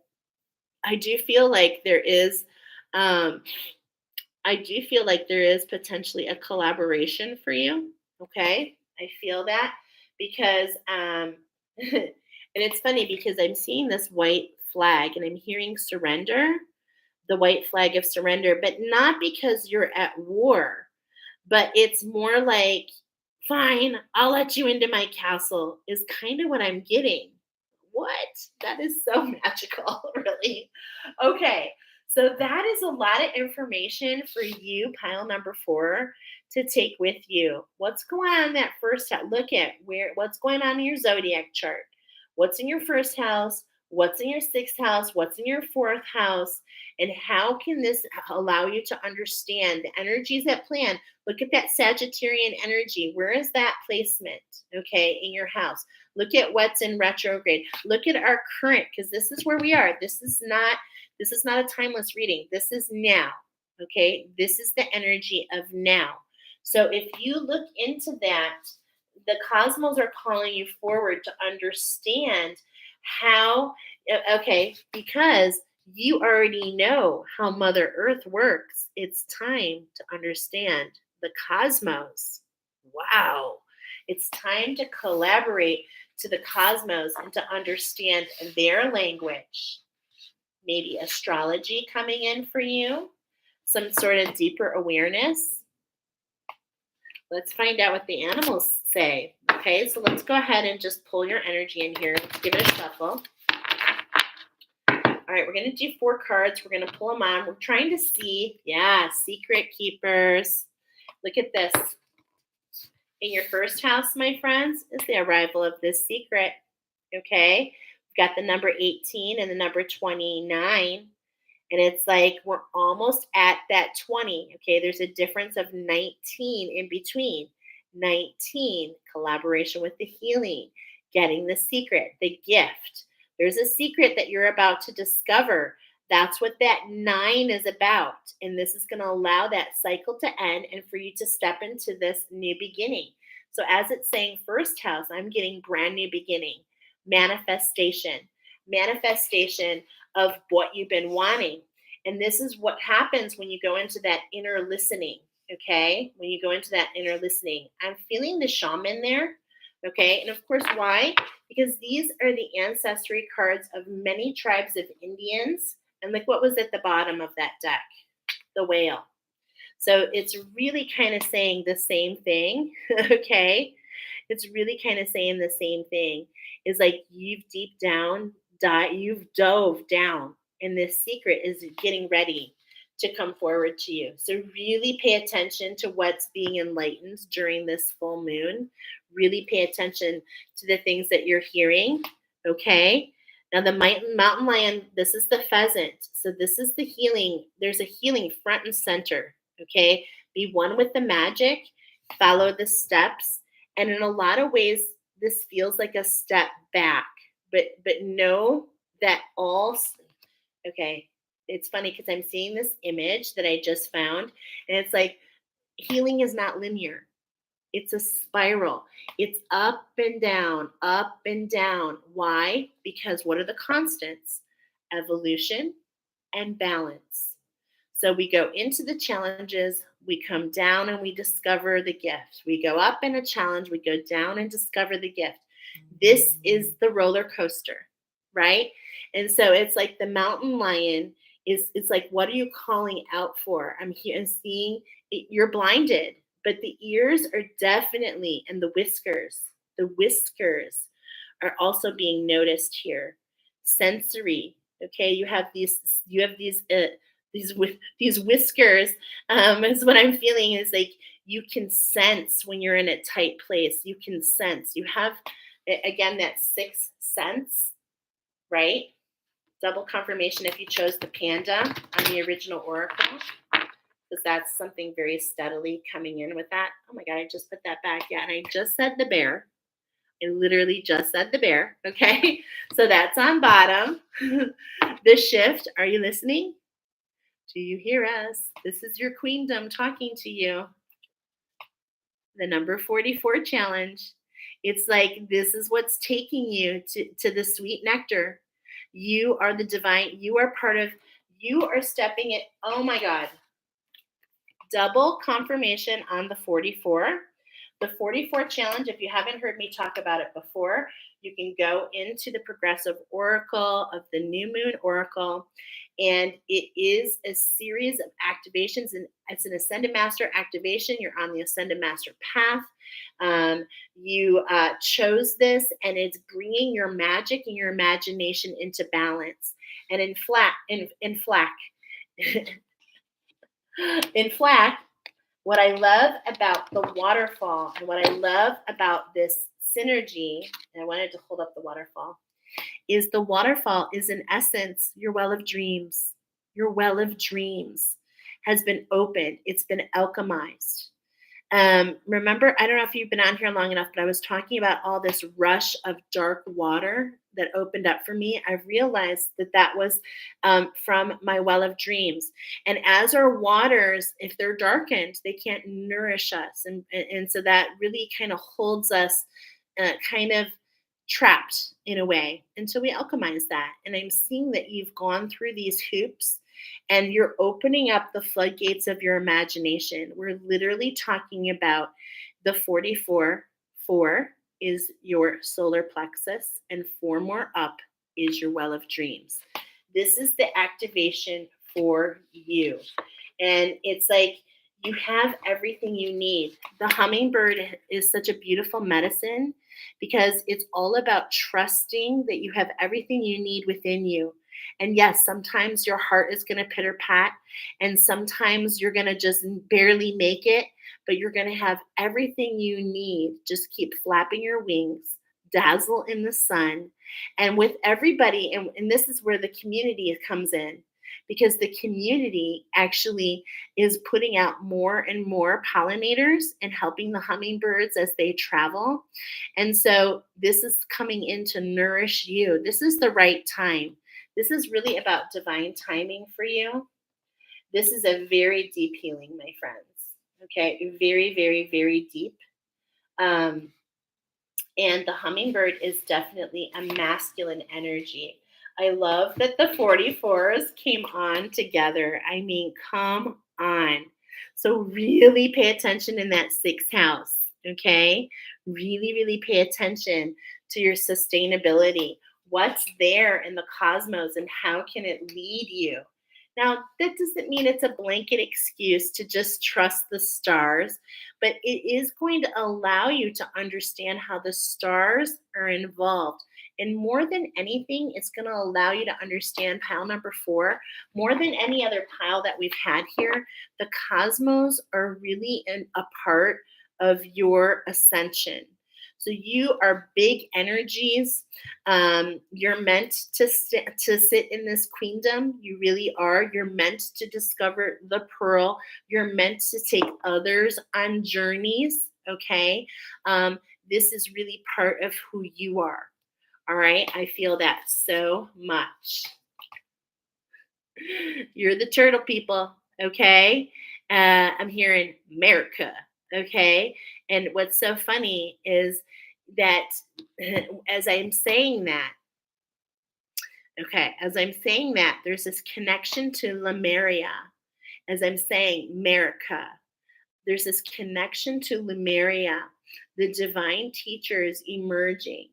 I do feel like there is um, I do feel like there is potentially a collaboration for you. Okay. I feel that because, and it's funny because I'm seeing this white flag and I'm hearing surrender, the white flag of surrender, but not because you're at war, but it's more like, fine, I'll let you into my castle, is kind of what I'm getting. What? That is so magical, really. Okay, so that is a lot of information for you, pile number 4, to take with you. What's going on in that first house? Look at what's going on in your zodiac chart. What's in your first house? What's in your sixth house? What's in your fourth house? And how can this allow you to understand the energies at plan? Look at that Sagittarian energy. Where is that placement? Okay, in your house. Look at what's in retrograde. Look at our current, because this is where we are. This is not a timeless reading. This is now. Okay, this is the energy of now. So if you look into that, the cosmos are calling you forward to understand how, okay, because you already know how Mother Earth works. It's time to understand the cosmos. Wow. It's time to collaborate to the cosmos and to understand their language. Maybe astrology coming in for you, some sort of deeper awareness. Let's find out what the animals say. Okay, so let's go ahead and just pull your energy in here. Let's give it a shuffle. All right, we're going to do 4 cards. We're going to pull them on. We're trying to see, yeah, secret keepers. Look at this. In your first house, my friends, is the arrival of this secret. Okay, we've got the number 18 and the number 29. And it's like we're almost at that 20. Okay, there's a difference of 19 in between. 19, collaboration with the healing, getting the secret, the gift. There's a secret that you're about to discover. That's what that 9 is about. And this is going to allow that cycle to end and for you to step into this new beginning. So, as it's saying, first house, I'm getting brand new beginning, manifestation of what you've been wanting. And this is what happens when you go into that inner listening. Okay. When you go into that inner listening, I'm feeling the shaman there. Okay. And of course, why? Because these are the ancestry cards of many tribes of Indians. And look what was at the bottom of that deck, the whale. So it's really kind of saying the same thing. Okay. It's really kind of saying the same thing. Is like you've you've dove down, and this secret is getting ready to come forward to you. So really pay attention to what's being enlightened during this full moon. Really pay attention to the things that you're hearing. Okay. Now the mountain lion, this is the pheasant. So this is the healing. There's a healing front and center. Okay. Be one with the magic. Follow the steps. And in a lot of ways, this feels like a step back. But know that okay, it's funny because I'm seeing this image that I just found, and it's like healing is not linear. It's a spiral. It's up and down, up and down. Why? Because what are the constants? Evolution and balance. So we go into the challenges, we come down and we discover the gift. We go up in a challenge, we go down and discover the gift. This is the roller coaster, right? And so it's like the mountain lion it's like, what are you calling out for? I'm here and seeing it, you're blinded, but the ears are definitely, and the whiskers are also being noticed here. Sensory, okay? You have these whiskers. Is what I'm feeling is like you can sense when you're in a tight place. You can sense. You have again that sixth sense, right? Double confirmation if you chose the panda on the original oracle, because that's something very steadily coming in with that. Oh my God, I just put that back. Yeah, and I just said the bear. I literally just said the bear. Okay, so that's on bottom. The shift. Are you listening? Do you hear us? This is your queendom talking to you. The number 44 challenge. It's like this is what's taking you to the sweet nectar. You are the divine. You are part of, you are stepping it. Oh my God. Double confirmation on the 44. The 44 challenge, if you haven't heard me talk about it before, you can go into the progressive oracle of the new moon oracle. And it is a series of activations, and it's an ascended master activation. You're on the ascended master path. You chose this, and it's bringing your magic and your imagination into balance. And in flack, what I love about the waterfall and what I love about this synergy, and I wanted to hold up the waterfall, is the waterfall is in essence your well of dreams. Your well of dreams has been opened. It's been alchemized. Remember, I don't know if you've been on here long enough, but I was talking about all this rush of dark water that opened up for me. I realized that was from my well of dreams. And as our waters, if they're darkened, they can't nourish us. And so that really kind of holds us kind of trapped in a way until we alchemize that. And I'm seeing that you've gone through these hoops and you're opening up the floodgates of your imagination. We're literally talking about the 44. 4 is your solar plexus, and 4 more up is your well of dreams. This is the activation for you. And it's like You have everything you need. The hummingbird is such a beautiful medicine because it's all about trusting that you have everything you need within you. And yes, sometimes your heart is going to pitter pat, and sometimes you're going to just barely make it, but you're going to have everything you need. Just keep flapping your wings, dazzle in the sun. And with everybody, and this is where the community comes in, because the community actually is putting out more and more pollinators and helping the hummingbirds as they travel. And so this is coming in to nourish you. This is the right time. This is really about divine timing for you. This is a very deep healing, my friends. Okay, very, very, very deep. Um, and the hummingbird is definitely a masculine energy. I love that the 44s came on together. I mean, come on. So, really pay attention in that sixth house, okay? Really, really pay attention to your sustainability. What's there in the cosmos and how can it lead you? Now, that doesn't mean it's a blanket excuse to just trust the stars, but it is going to allow you to understand how the stars are involved. And more than anything, it's going to allow you to understand pile number 4 more than any other pile that we've had here. The cosmos are really a part of your ascension. So you are big energies. You're meant to sit in this queendom. You really are. You're meant to discover the pearl. You're meant to take others on journeys. Okay. This is really part of who you are. All right. I feel that so much. You're the turtle people. Okay. I'm hearing America. Okay. And what's so funny is that as I'm saying that, okay, as I'm saying that, there's this connection to Lemuria. As I'm saying, America, there's this connection to Lemuria, the divine teachers emerging,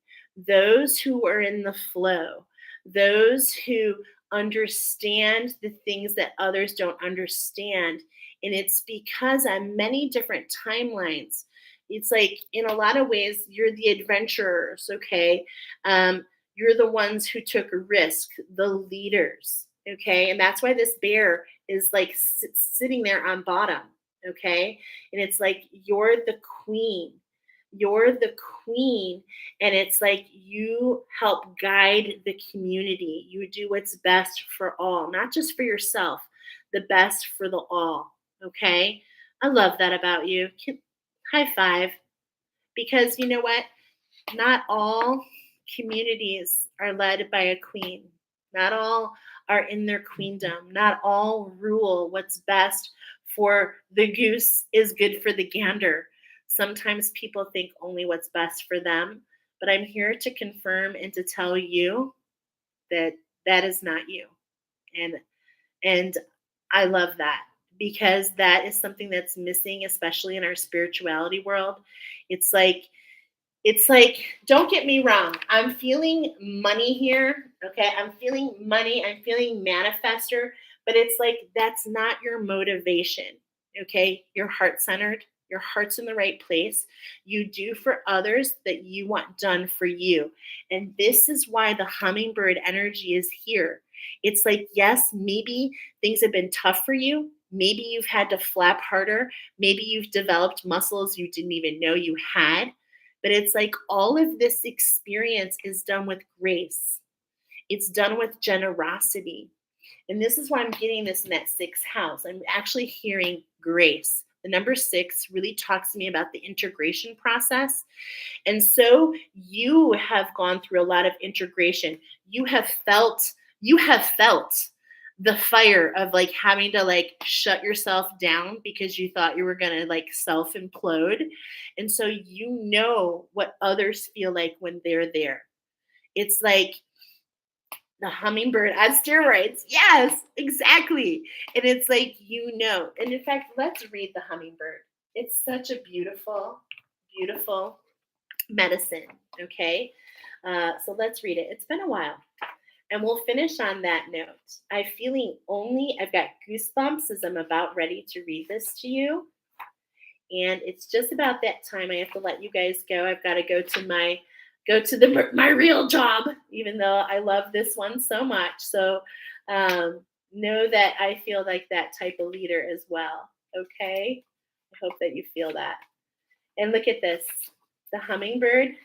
those who are in the flow, those who understand the things that others don't understand. And it's because on many different timelines, it's like in a lot of ways, you're the adventurers, okay? You're the ones who took a risk, the leaders, okay? And that's why this bear is like sitting there on bottom, okay? And it's like you're the queen. You're the queen. And it's like you help guide the community. You do what's best for all, not just for yourself, the best for the all, okay? I love that about you. High five. Because you know what? Not all communities are led by a queen. Not all are in their queendom. Not all rule what's best for the goose is good for the gander. Sometimes people think only what's best for them, but I'm here to confirm and to tell you that that is not you. And and I love that because that is something that's missing especially in our spirituality world. It's like it's like, don't get me wrong. I'm feeling money here. Okay. I'm feeling money. I'm feeling manifester, but it's like, that's not your motivation. Okay. You're heart centered. Your heart's in the right place. You do for others that you want done for you. And this is why the hummingbird energy is here. It's like, yes, maybe things have been tough for you. Maybe you've had to flap harder. Maybe you've developed muscles you didn't even know you had, but it's like all of this experience is done with grace. It's done with generosity. And this is why I'm getting this in that sixth house. I'm actually hearing grace. The number 6 really talks to me about the integration process. And so you have gone through a lot of integration. You have felt the fire of like having to like shut yourself down because you thought you were going to like self implode. And so you know what others feel like when they're there. It's like the hummingbird on steroids. Yes, exactly. And it's like, you know. And in fact, let's read the hummingbird. It's such a beautiful, beautiful medicine. Okay. So let's read it. It's been a while. And we'll finish on that note. I've got goosebumps as I'm about ready to read this to you. And it's just about that time. I have to let you guys go. I've got to my real job, even though I love this one so much. So know that I feel like that type of leader as well. Okay, I hope that you feel that. And look at this, the hummingbird.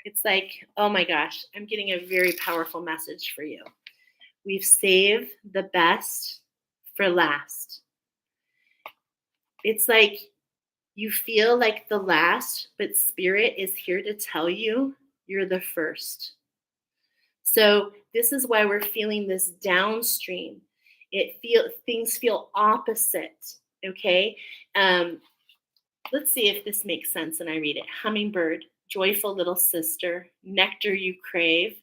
It's like, oh my gosh, I'm getting a very powerful message for you. We've saved the best for last. It's like you feel like the last, but Spirit is here to tell you you're the first. So this is why we're feeling this downstream. Things feel opposite. Okay. Let's see if this makes sense and I read it. Hummingbird, joyful little sister, nectar you crave.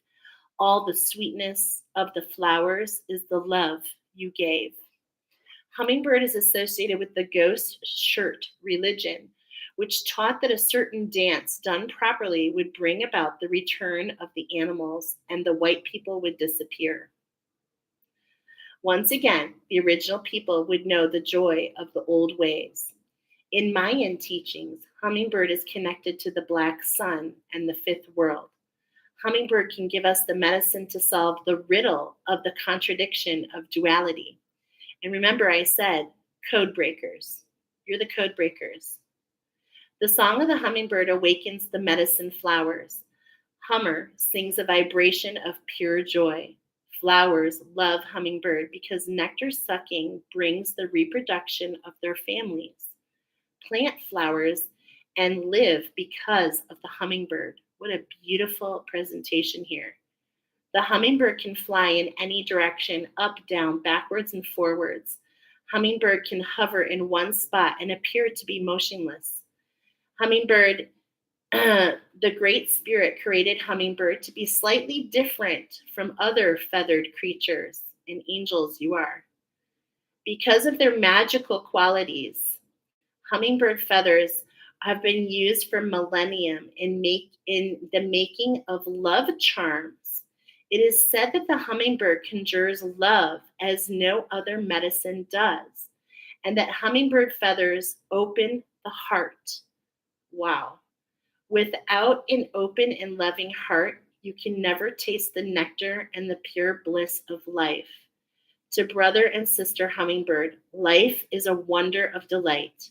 All the sweetness of the flowers is the love you gave. Hummingbird is associated with the ghost shirt religion, which taught that a certain dance done properly would bring about the return of the animals and the white people would disappear. Once again, the original people would know the joy of the old ways. In Mayan teachings, hummingbird is connected to the black sun and the fifth world. Hummingbird can give us the medicine to solve the riddle of the contradiction of duality. And remember, I said code breakers. You're the code breakers. The song of the hummingbird awakens the medicine flowers. Hummer sings a vibration of pure joy. Flowers love hummingbird because nectar sucking brings the reproduction of their families. Plant flowers and live because of the hummingbird. What a beautiful presentation here. The hummingbird can fly in any direction, up, down, backwards, and forwards. Hummingbird can hover in one spot and appear to be motionless. Hummingbird, the Great Spirit created hummingbird to be slightly different from other feathered creatures and angels you are. Because of their magical qualities, hummingbird feathers have been used for millennium in the making of love charms. It is said that the hummingbird conjures love as no other medicine does, and that hummingbird feathers open the heart. Wow. Without an open and loving heart, you can never taste the nectar and the pure bliss of life. To brother and sister hummingbird, life is a wonder of delight.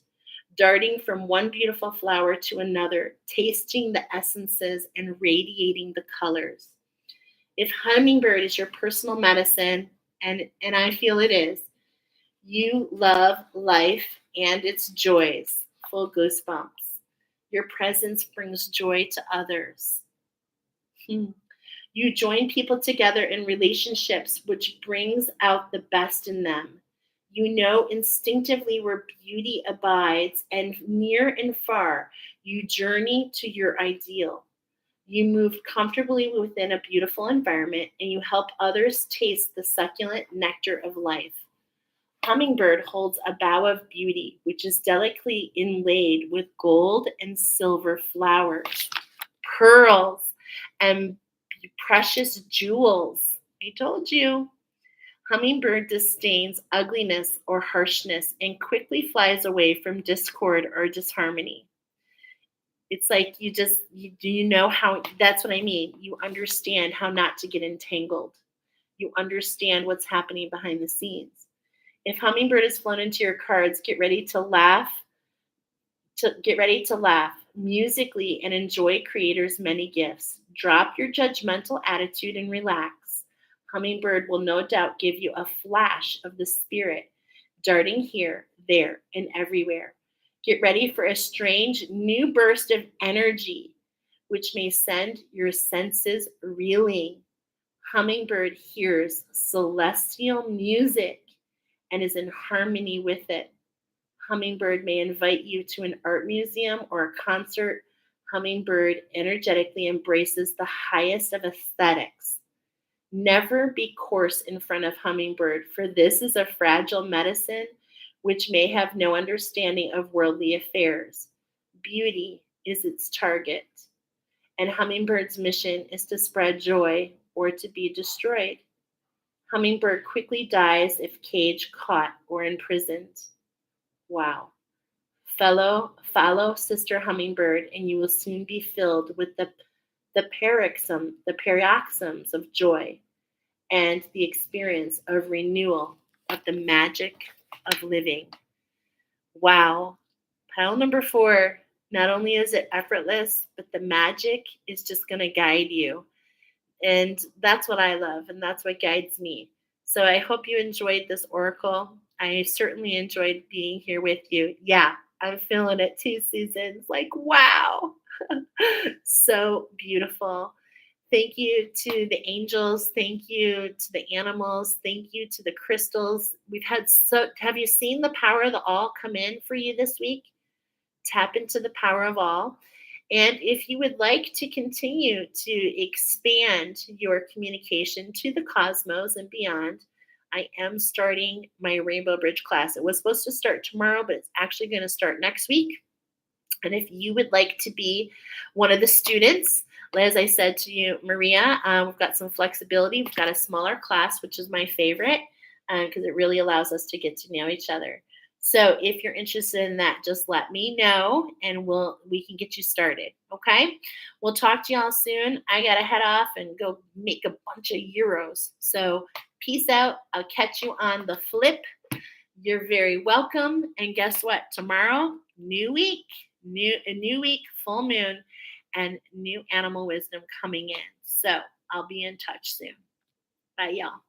Darting from one beautiful flower to another, tasting the essences and radiating the colors. If hummingbird is your personal medicine, and I feel it is, you love life and its joys. Full goosebumps. Your presence brings joy to others. You join people together in relationships, which brings out the best in them. You know instinctively where beauty abides, and near and far, you journey to your ideal. You move comfortably within a beautiful environment, and you help others taste the succulent nectar of life. Hummingbird holds a bough of beauty, which is delicately inlaid with gold and silver flowers, pearls, and precious jewels. I told you. Hummingbird disdains ugliness or harshness and quickly flies away from discord or disharmony. It's like do you know how, that's what I mean. You understand how not to get entangled. You understand what's happening behind the scenes. If hummingbird is flown into your cards, get ready to laugh musically and enjoy creator's many gifts. Drop your judgmental attitude and relax. Hummingbird will no doubt give you a flash of the spirit, darting here, there, and everywhere. Get ready for a strange new burst of energy, which may send your senses reeling. Hummingbird hears celestial music and is in harmony with it. Hummingbird may invite you to an art museum or a concert. Hummingbird energetically embraces the highest of aesthetics. Never be coarse in front of hummingbird, for this is a fragile medicine which may have no understanding of worldly affairs. Beauty is its target. And hummingbird's mission is to spread joy or to be destroyed. Hummingbird quickly dies if cage caught or imprisoned. Wow. Follow Sister Hummingbird, and you will soon be filled with the paroxysms of joy and the experience of renewal of the magic of living. Wow. Pile number 4, not only is it effortless, but the magic is just going to guide you. And that's what I love, and that's what guides me. So I hope you enjoyed this oracle. I certainly enjoyed being here with you. Yeah, I'm feeling it too, Susan. It's like, wow. So beautiful. Thank you to the angels. Thank you to the animals. Thank you to the crystals. Have you seen the power of the all come in for you this week? Tap into the power of all. And if you would like to continue to expand your communication to the cosmos and beyond, I am starting my Rainbow Bridge class. It was supposed to start tomorrow, but it's actually going to start next week. And if you would like to be one of the students, as I said to you, Maria, we've got some flexibility. We've got a smaller class, which is my favorite because it really allows us to get to know each other. So if you're interested in that, just let me know and we can get you started. Okay. We'll talk to y'all soon. I gotta head off and go make a bunch of euros. So peace out. I'll catch you on the flip. You're very welcome. And guess what? Tomorrow, new week, a new week, full moon, and new animal wisdom coming in. So I'll be in touch soon. Bye, y'all.